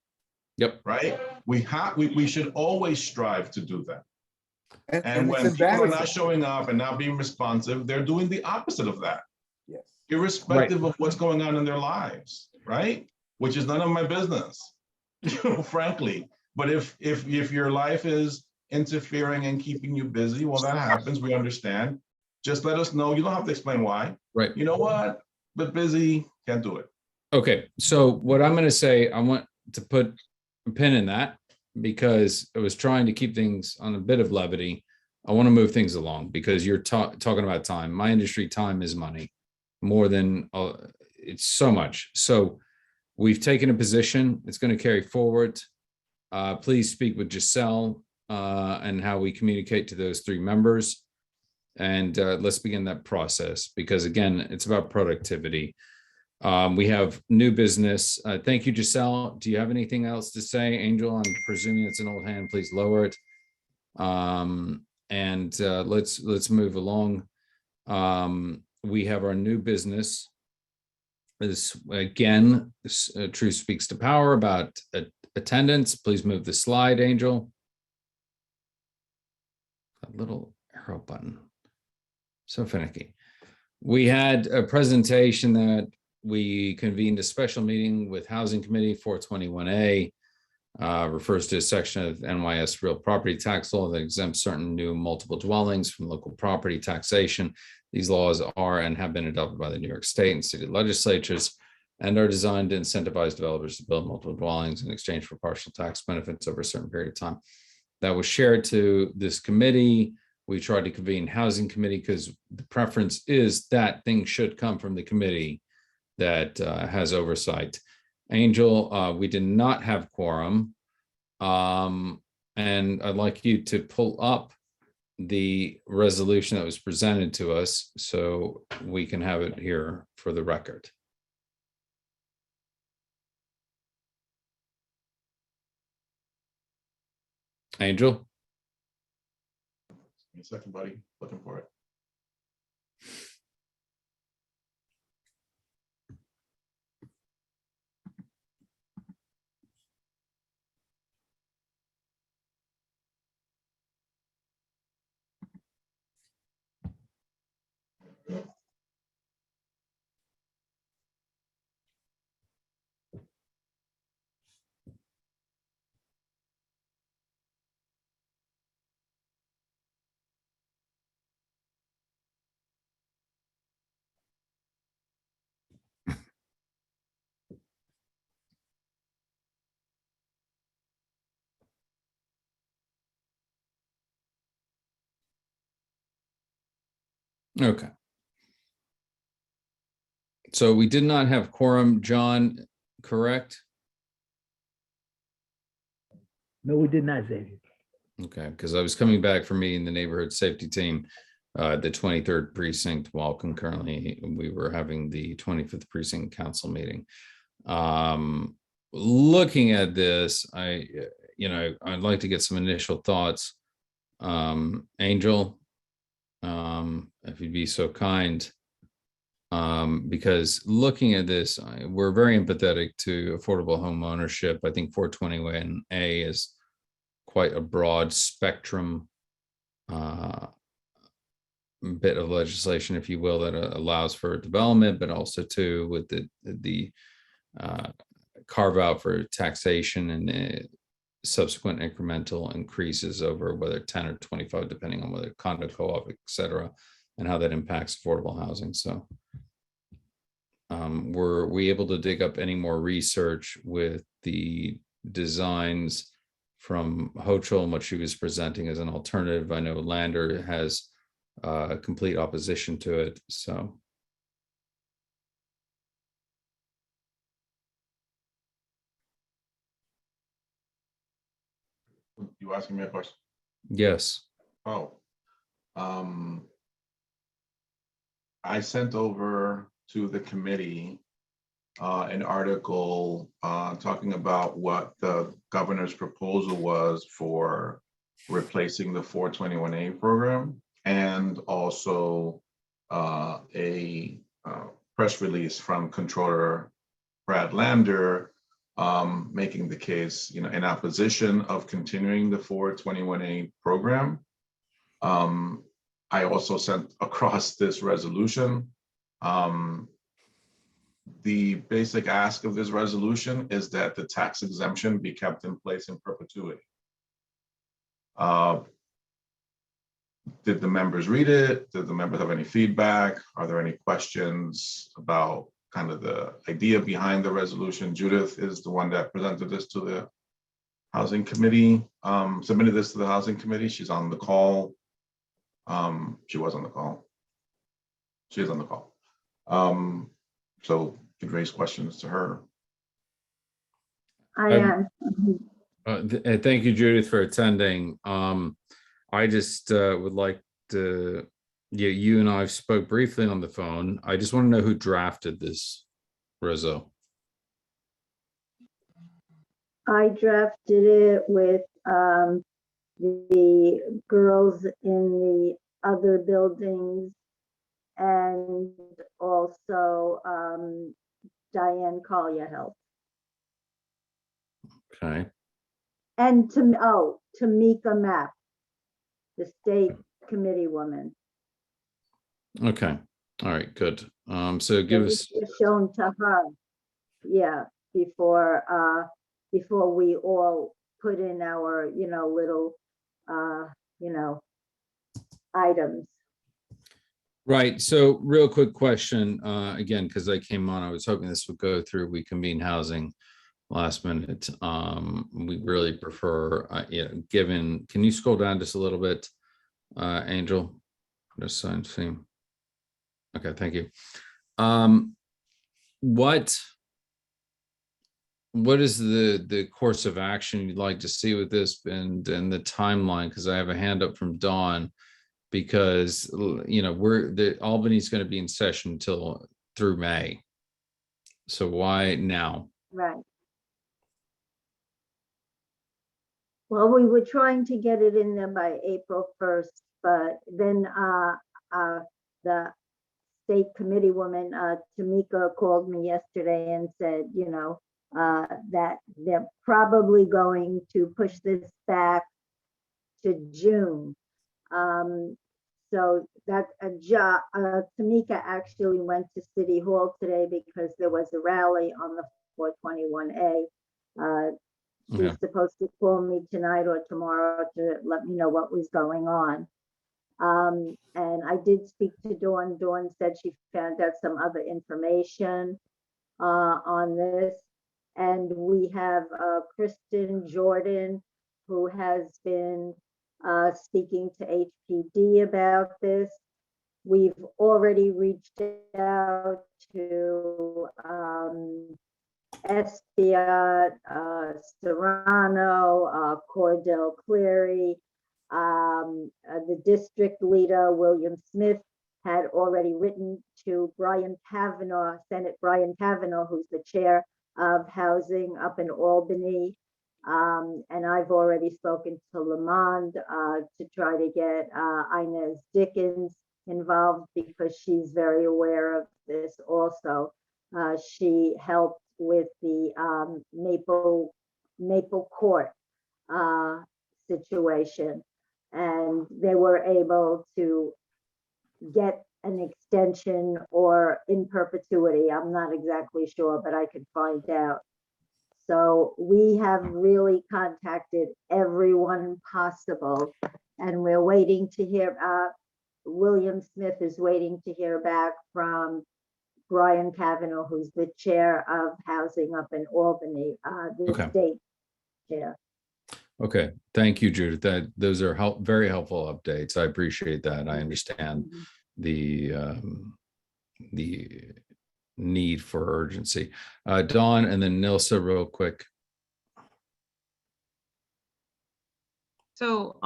Yep. Right. We should always strive to do that. And when people are not showing up and not being responsive, they're doing the opposite of that. Yes. Irrespective of what's going on in their lives, right? Which is none of my business, frankly. But if your life is interfering and keeping you busy, well, that happens. We understand. Just let us know. You don't have to explain why. Right. You know what? But busy, can't do it. Okay. So what I'm going to say, I want to put a pin in that, because I was trying to keep things on a bit of levity. I want to move things along because you're talking about time. My industry, time is money, more than it's so much. So we've taken a position. It's going to carry forward. Please speak with Giselle and how we communicate to those three members. And let's begin that process, because again, it's about productivity. We have new business. Thank you, Giselle. Do you have anything else to say? Angel, I'm presuming it's an old hand. Please lower it. Let's move along. We have our new business. This again, Truth Speaks to Power about attendance. Please move the slide, Angel. That little arrow button. So finicky. We had a presentation that we convened a special meeting with Housing Committee. 421A refers to a section of NYS real property tax law that exempts certain new multiple dwellings from local property taxation. These laws are and have been adopted by the New York State and city legislatures and are designed to incentivize developers to build multiple dwellings in exchange for partial tax benefits over a certain period of time. That was shared to this committee. We tried to convene Housing Committee because the preference is that things should come from the committee that has oversight. Angel, we did not have quorum. And I'd like you to pull up the resolution that was presented to us so we can have it here for the record. Angel? Give me a second, buddy. Looking for it. Okay. So we did not have quorum, John, correct? No, we did not, Xavier. Okay, because I was coming back from meeting the neighborhood safety team, the 23rd precinct, while concurrently we were having the 25th precinct council meeting. Looking at this, I'd like to get some initial thoughts. Angel, if you'd be so kind, because looking at this, we're very empathetic to affordable home ownership. I think 421A is quite a broad spectrum bit of legislation, if you will, that allows for development, but also too with the carve out for taxation and subsequent incremental increases over whether 10 or 25, depending on whether condo co-op, et cetera, and how that impacts affordable housing. So were we able to dig up any more research with the designs from Hochul and what she was presenting as an alternative? I know Lander has complete opposition to it. So You asking me a question? yes. Oh. I sent over to the committee an article talking about what the governor's proposal was for replacing the 421A program, and also a press release from Controller Brad Lander making the case, in opposition of continuing the 421A program. I also sent across this resolution. The basic ask of this resolution is that the tax exemption be kept in place in perpetuity. Did the members read it? Did the members have any feedback? Are there any questions about kind of the idea behind the resolution? Judith is the one that presented this to the Housing Committee, submitted this to the Housing Committee. She's on the call. She was on the call. She is on the call. So you could raise questions to her. I am. Thank you, Judith, for attending. I just would like to, you and I spoke briefly on the phone. I just want to know who drafted this, Rizzo. I drafted it with the girls in the other buildings, and also Diane Collier helped. Okay. And Tamika Mapp, the state committee woman. Okay. All right, good. So give us Shown to her, yeah, before we all put in our, little, items. right. So real quick question, again, because I came on, I was hoping this would go through. We convene housing last minute. We really prefer, given, can you scroll down just a little bit, Angel? Just so I see. Okay, thank you. What is the course of action you'd like to see with this, and the timeline? Because I have a hand up from Dawn, because Albany's going to be in session through May. So why now? Right. Well, we were trying to get it in there by April 1st, but then the state committee woman, Tamika, called me yesterday and said, that they're probably going to push this back to June. So that Tamika actually went to City Hall today because there was a rally on the 421A. She's supposed to call me tonight or tomorrow to let me know what was going on. And I did speak to Dawn. Dawn said she found out some other information on this. And we have Kristen Jordan, who has been speaking to HPD about this. We've already reached out to Espia, Serrano, Cordell Cleary. The district leader, William Smith, had already written to Brian Kavanaugh, Senate Brian Kavanaugh, who's the chair of housing up in Albany. And I've already spoken to Lamond to try to get Inez Dickens involved, because she's very aware of this also. She helped with the Maple Court situation, and they were able to get an extension or in perpetuity. I'm not exactly sure, but I could find out. So we have really contacted everyone possible, and we're waiting to hear, William Smith is waiting to hear back from Brian Kavanaugh, who's the chair of housing up in Albany, the Okay. state chair. Okay, thank you, Judith. Those are very helpful updates. I appreciate that. I understand the need for urgency. Dawn and then Nilsa real quick. So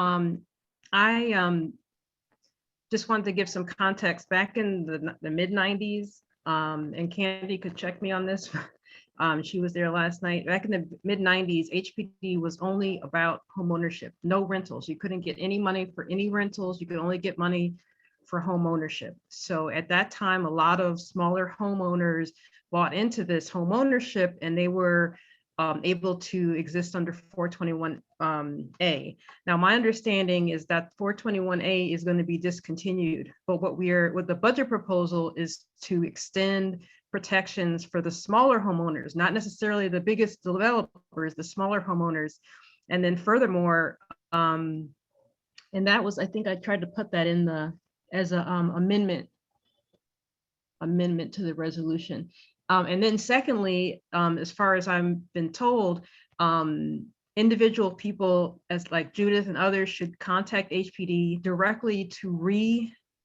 I just wanted to give some context. Back in the mid-90s, and Candy could check me on this. She was there last night. Back in the mid-90s, HPD was only about homeownership, no rentals. You couldn't get any money for any rentals. You could only get money for home ownership. So at that time, a lot of smaller homeowners bought into this home ownership, and they were able to exist under 421A. Now, my understanding is that 421A is going to be discontinued, but what the budget proposal is to extend protections for the smaller homeowners, not necessarily the biggest developers, the smaller homeowners. And then furthermore, and that was, I think I tried to put that in as a amendment to the resolution. And then secondly, as far as I've been told, individual people as like Judith and others should contact HPD directly to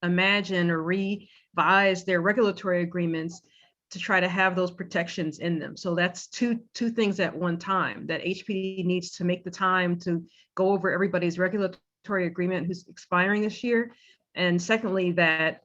reimagine or revise their regulatory agreements to try to have those protections in them. So that's two things at one time, that HPD needs to make the time to go over everybody's regulatory agreement who's expiring this year. And secondly, that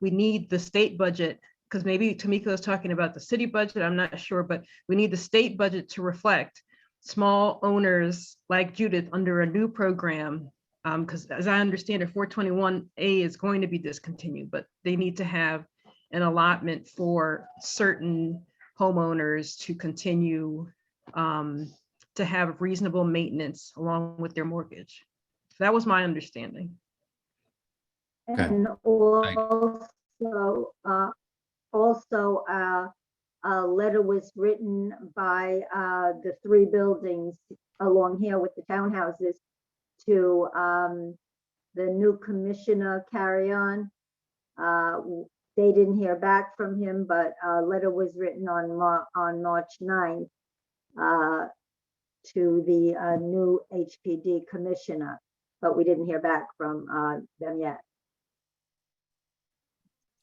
we need the state budget, because maybe Tamika was talking about the city budget, I'm not sure, but we need the state budget to reflect small owners like Judith under a new program. Because as I understand it, 421A is going to be discontinued, but they need to have an allotment for certain homeowners to continue to have reasonable maintenance along with their mortgage. So that was my understanding. Okay. And also, a letter was written by the three buildings along here with the townhouses to the new commissioner, Carry On. They didn't hear back from him, but a letter was written on March 9th to the new HPD commissioner, but we didn't hear back from them yet.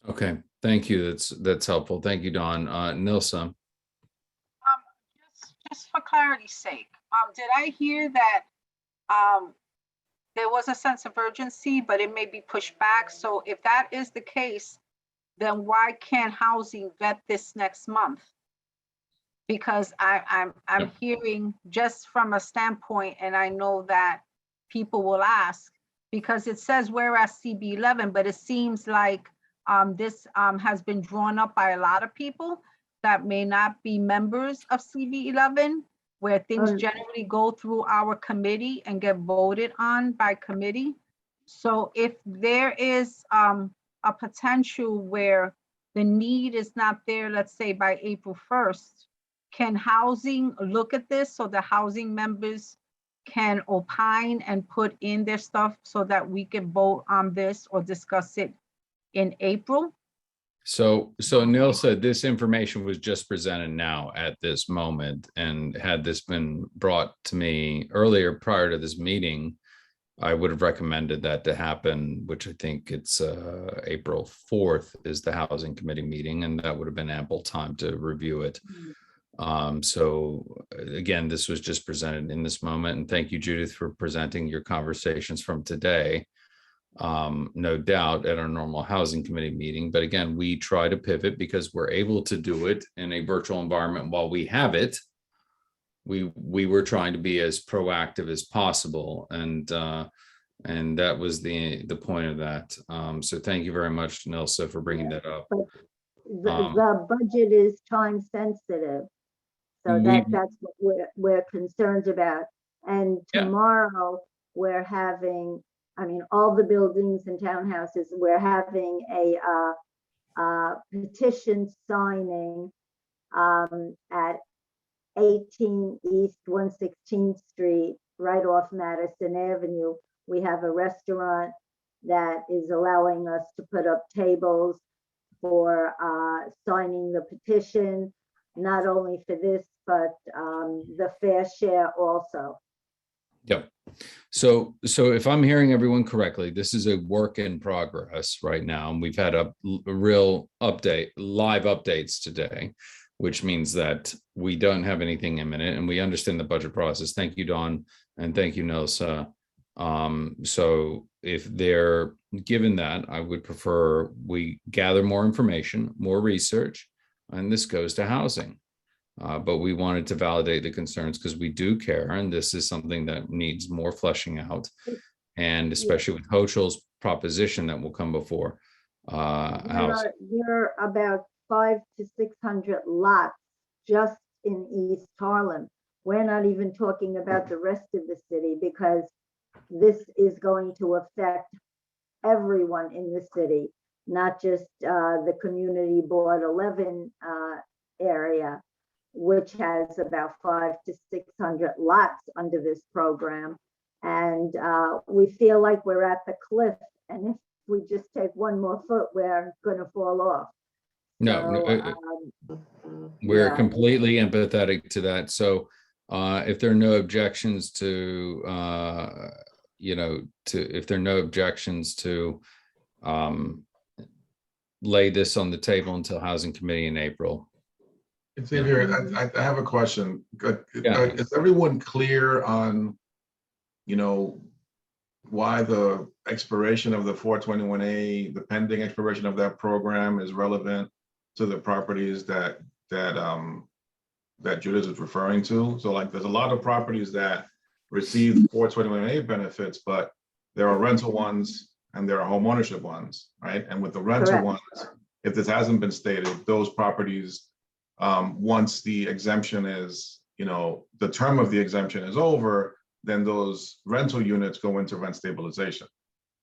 Okay, thank you. That's helpful. Thank you, Dawn. Nilsa. Just for clarity's sake, did I hear that there was a sense of urgency, but it may be pushed back? So if that is the case, then why can't housing vet this next month? Because I'm hearing just from a standpoint, and I know that people will ask, because it says whereas CB11, but it seems like this has been drawn up by a lot of people that may not be members of CB11, where things generally go through our committee and get voted on by committee. So if there is a potential where the need is not there, let's say by April 1st, can housing look at this so the housing members can opine and put in their stuff so that we can vote on this or discuss it in April? So Nilsa, this information was just presented now at this moment, and had this been brought to me earlier prior to this meeting, I would have recommended that to happen, which I think it's April 4th is the housing committee meeting, and that would have been ample time to review it. So again, this was just presented in this moment, and thank you, Judith, for presenting your conversations from today. No doubt at our normal housing committee meeting, but again, we try to pivot because we're able to do it in a virtual environment while we have it. We were trying to be as proactive as possible, and that was the point of that. So thank you very much, Nilsa, for bringing that up. The budget is time sensitive, so that's what we're concerned about. And tomorrow we're having, I mean, all the buildings and townhouses, we're having a petition signing at 18 East 116th Street, right off Madison Avenue. We have a restaurant that is allowing us to put up tables for signing the petition, not only for this, but the fair share also. Yep. So if I'm hearing everyone correctly, this is a work in progress right now. And we've had a real update, live updates today, which means that we don't have anything imminent and we understand the budget process. Thank you, Dawn. And thank you, Nosa. So if they're given that, I would prefer we gather more information, more research, and this goes to housing. But we wanted to validate the concerns because we do care, and this is something that needs more fleshing out. And especially with Hochel's proposition that will come before housing. There are about 500 to 600 lots just in East Harlem. We're not even talking about the rest of the city because this is going to affect everyone in the city, not just the Community Board 11 area, which has about 500 to 600 lots under this program. And we feel like we're at the cliff. And if we just take one more foot, we're going to fall off. No, we're completely empathetic to that. So if there are no objections to, if there are no objections to lay this on the table until Housing Committee in April. Xavier, I have a question. Is everyone clear on, why the expiration of the 421A, the pending expiration of that program is relevant to the properties that Judith is referring to? So like, there's a lot of properties that receive 421A benefits, but there are rental ones and there are home ownership ones, right? And with the rental ones, if this hasn't been stated, those properties, once the exemption is, the term of the exemption is over, then those rental units go into rent stabilization.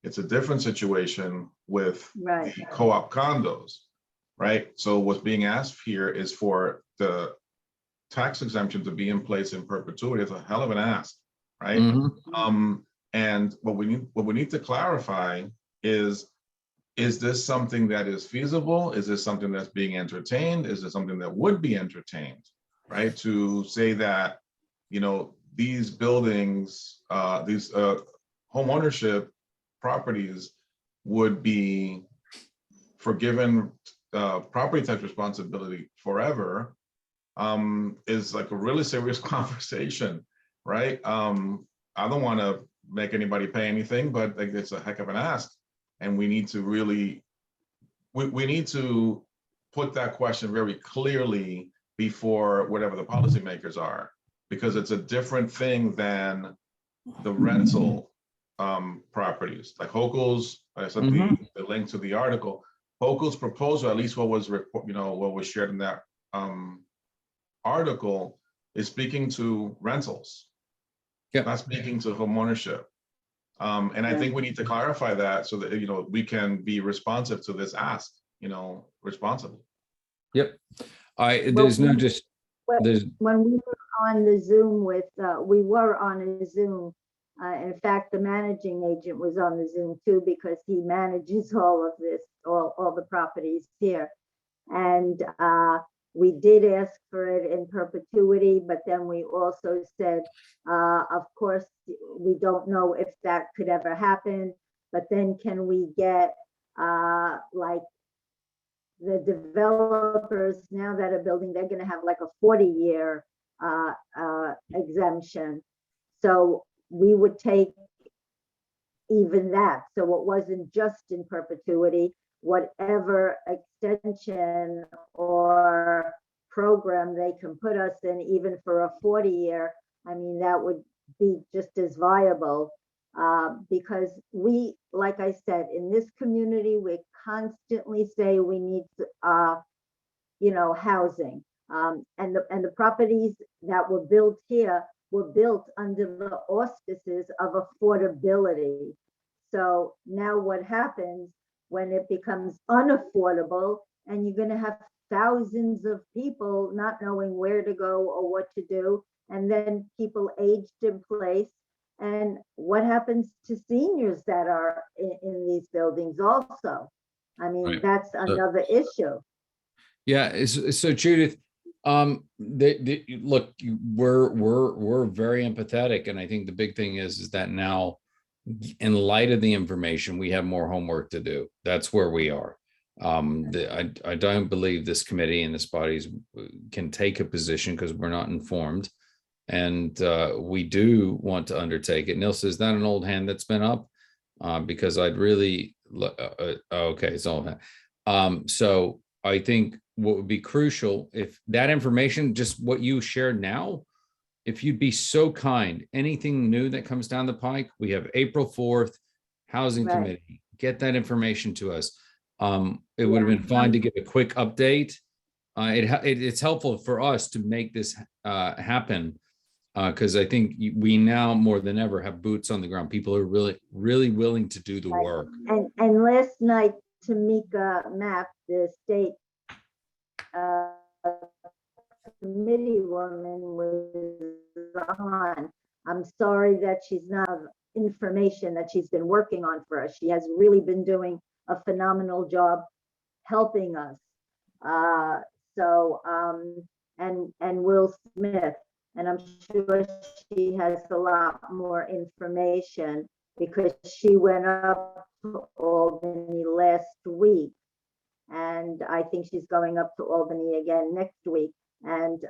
It's a different situation with the co-op condos, right? So what's being asked here is for the tax exemption to be in place in perpetuity. It's a hell of an ask, right? And what we need to clarify is this something that is feasible? Is this something that's being entertained? Is it something that would be entertained, right? To say that, these buildings, these home ownership properties would be forgiven property tax responsibility forever is like a really serious conversation, right? I don't want to make anybody pay anything, but like, it's a heck of an ask. And we need to really, we need to put that question very clearly before whatever the policymakers are, because it's a different thing than the rental properties. Like Hochul's, I sent the link to the article. Hochul's proposal, at least what was what was shared in that article, is speaking to rentals, not speaking to home ownership. And I think we need to clarify that so that we can be responsive to this ask, responsibly. Yep. There's no just there's when we were on the Zoom with we were on a Zoom. In fact, the managing agent was on the Zoom too, because he manages all of this, all the properties here. And we did ask for it in perpetuity, but then we also said, of course, we don't know if that could ever happen, but then can we get like the developers now that are building, they're going to have like a 40-year exemption. So we would take even that. So it wasn't just in perpetuity, whatever extension or program they can put us in, even for a 40-year, I mean, that would be just as viable. Because we, like I said, in this community, we constantly say we need, housing. And the properties that were built here were built under the auspices of affordability. So now what happens when it becomes unaffordable and you're going to have thousands of people not knowing where to go or what to do, and then people aged in place. And what happens to seniors that are in these buildings also? I mean, Right. that's another issue. Yeah, so Judith, look, we're very empathetic, and I think the big thing is that now, in light of the information, we have more homework to do. That's where we are. I don't believe this committee and this bodies can take a position because we're not informed, and we do want to undertake it. Nilsa, is that an old hand that's been up? Because I'd really okay, it's all hand. So I think what would be crucial, if that information, just what you shared now, if you'd be so kind, anything new that comes down the pike, we have April 4th, Housing Right. Committee, get that information to us. It would have been fine to give a quick update. It's helpful for us to make this happen, because I think we now more than ever have boots on the ground. People are really willing to do the work. And last night, Tamika Mapp, the state committee woman, was on. I'm sorry that she's not information that she's been working on for us. She has really been doing a phenomenal job helping us. And Will Smith, and I'm sure she has a lot more information because she went up to Albany last week. And I think she's going up to Albany again next week. And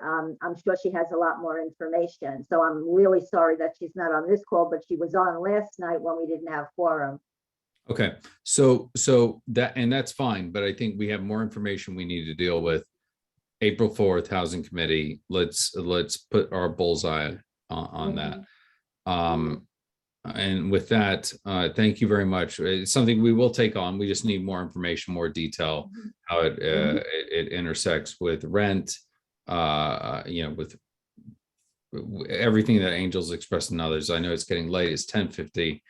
I'm sure she has a lot more information. So I'm really sorry that she's not on this call, but she was on last night when we didn't have quorum. Okay, so that's fine, but I think we have more information we need to deal with. April 4th, Housing Committee. Let's put our bullseye on that. And with that, thank you very much. It's something we will take on. We just need more information, more detail, how it intersects with rent, with everything that Angel's expressed and others. I know it's getting late. It's 10:50.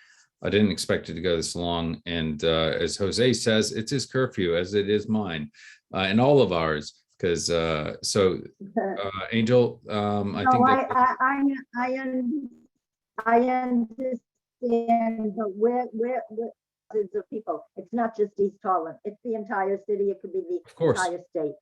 I didn't expect it to go this long. And as Jose says, it's his curfew, as it is mine, and all of ours. Because Angel, I think I understand, but where of people. It's not just East Harlem. It's the entire city. It could be the entire state.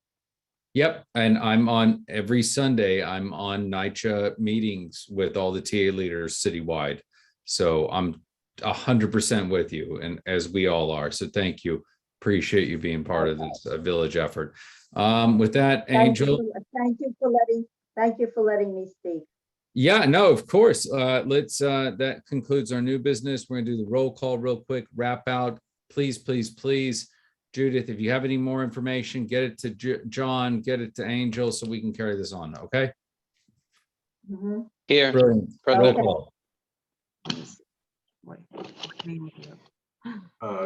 Yep, and I'm on every Sunday. I'm on NYCHA meetings with all the TA leaders citywide. So I'm 100% with you, and as we all are. So thank you. Appreciate you being part of this village effort. With that, Angel. Thank you for letting me speak. Yeah, no, of course. That concludes our new business. We're gonna do the roll call real quick, wrap out. Please, please, please. Judith, if you have any more information, get it to John, get it to Angel so we can carry this on, okay? Here. Brilliant. Roll call.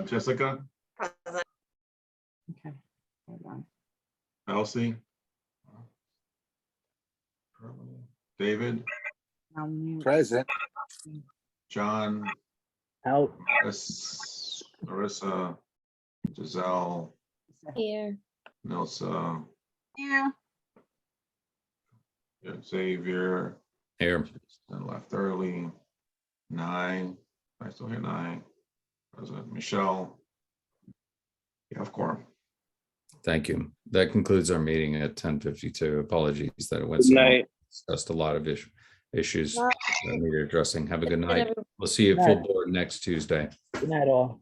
Jessica, Okay, hold on. Elsie, David, Present. John, Out. Marissa, Giselle, Here. Nilsa, Yeah. Xavier, Here. and left early. 9. I still hear 9. President Michelle. You have quorum. Thank you. That concludes our meeting at 10:52. Apologies that it went so Good long. night. Discussed a lot of issues that we're addressing. Have a good Good night. night, We'll see you at full board next Tuesday. Good night, all.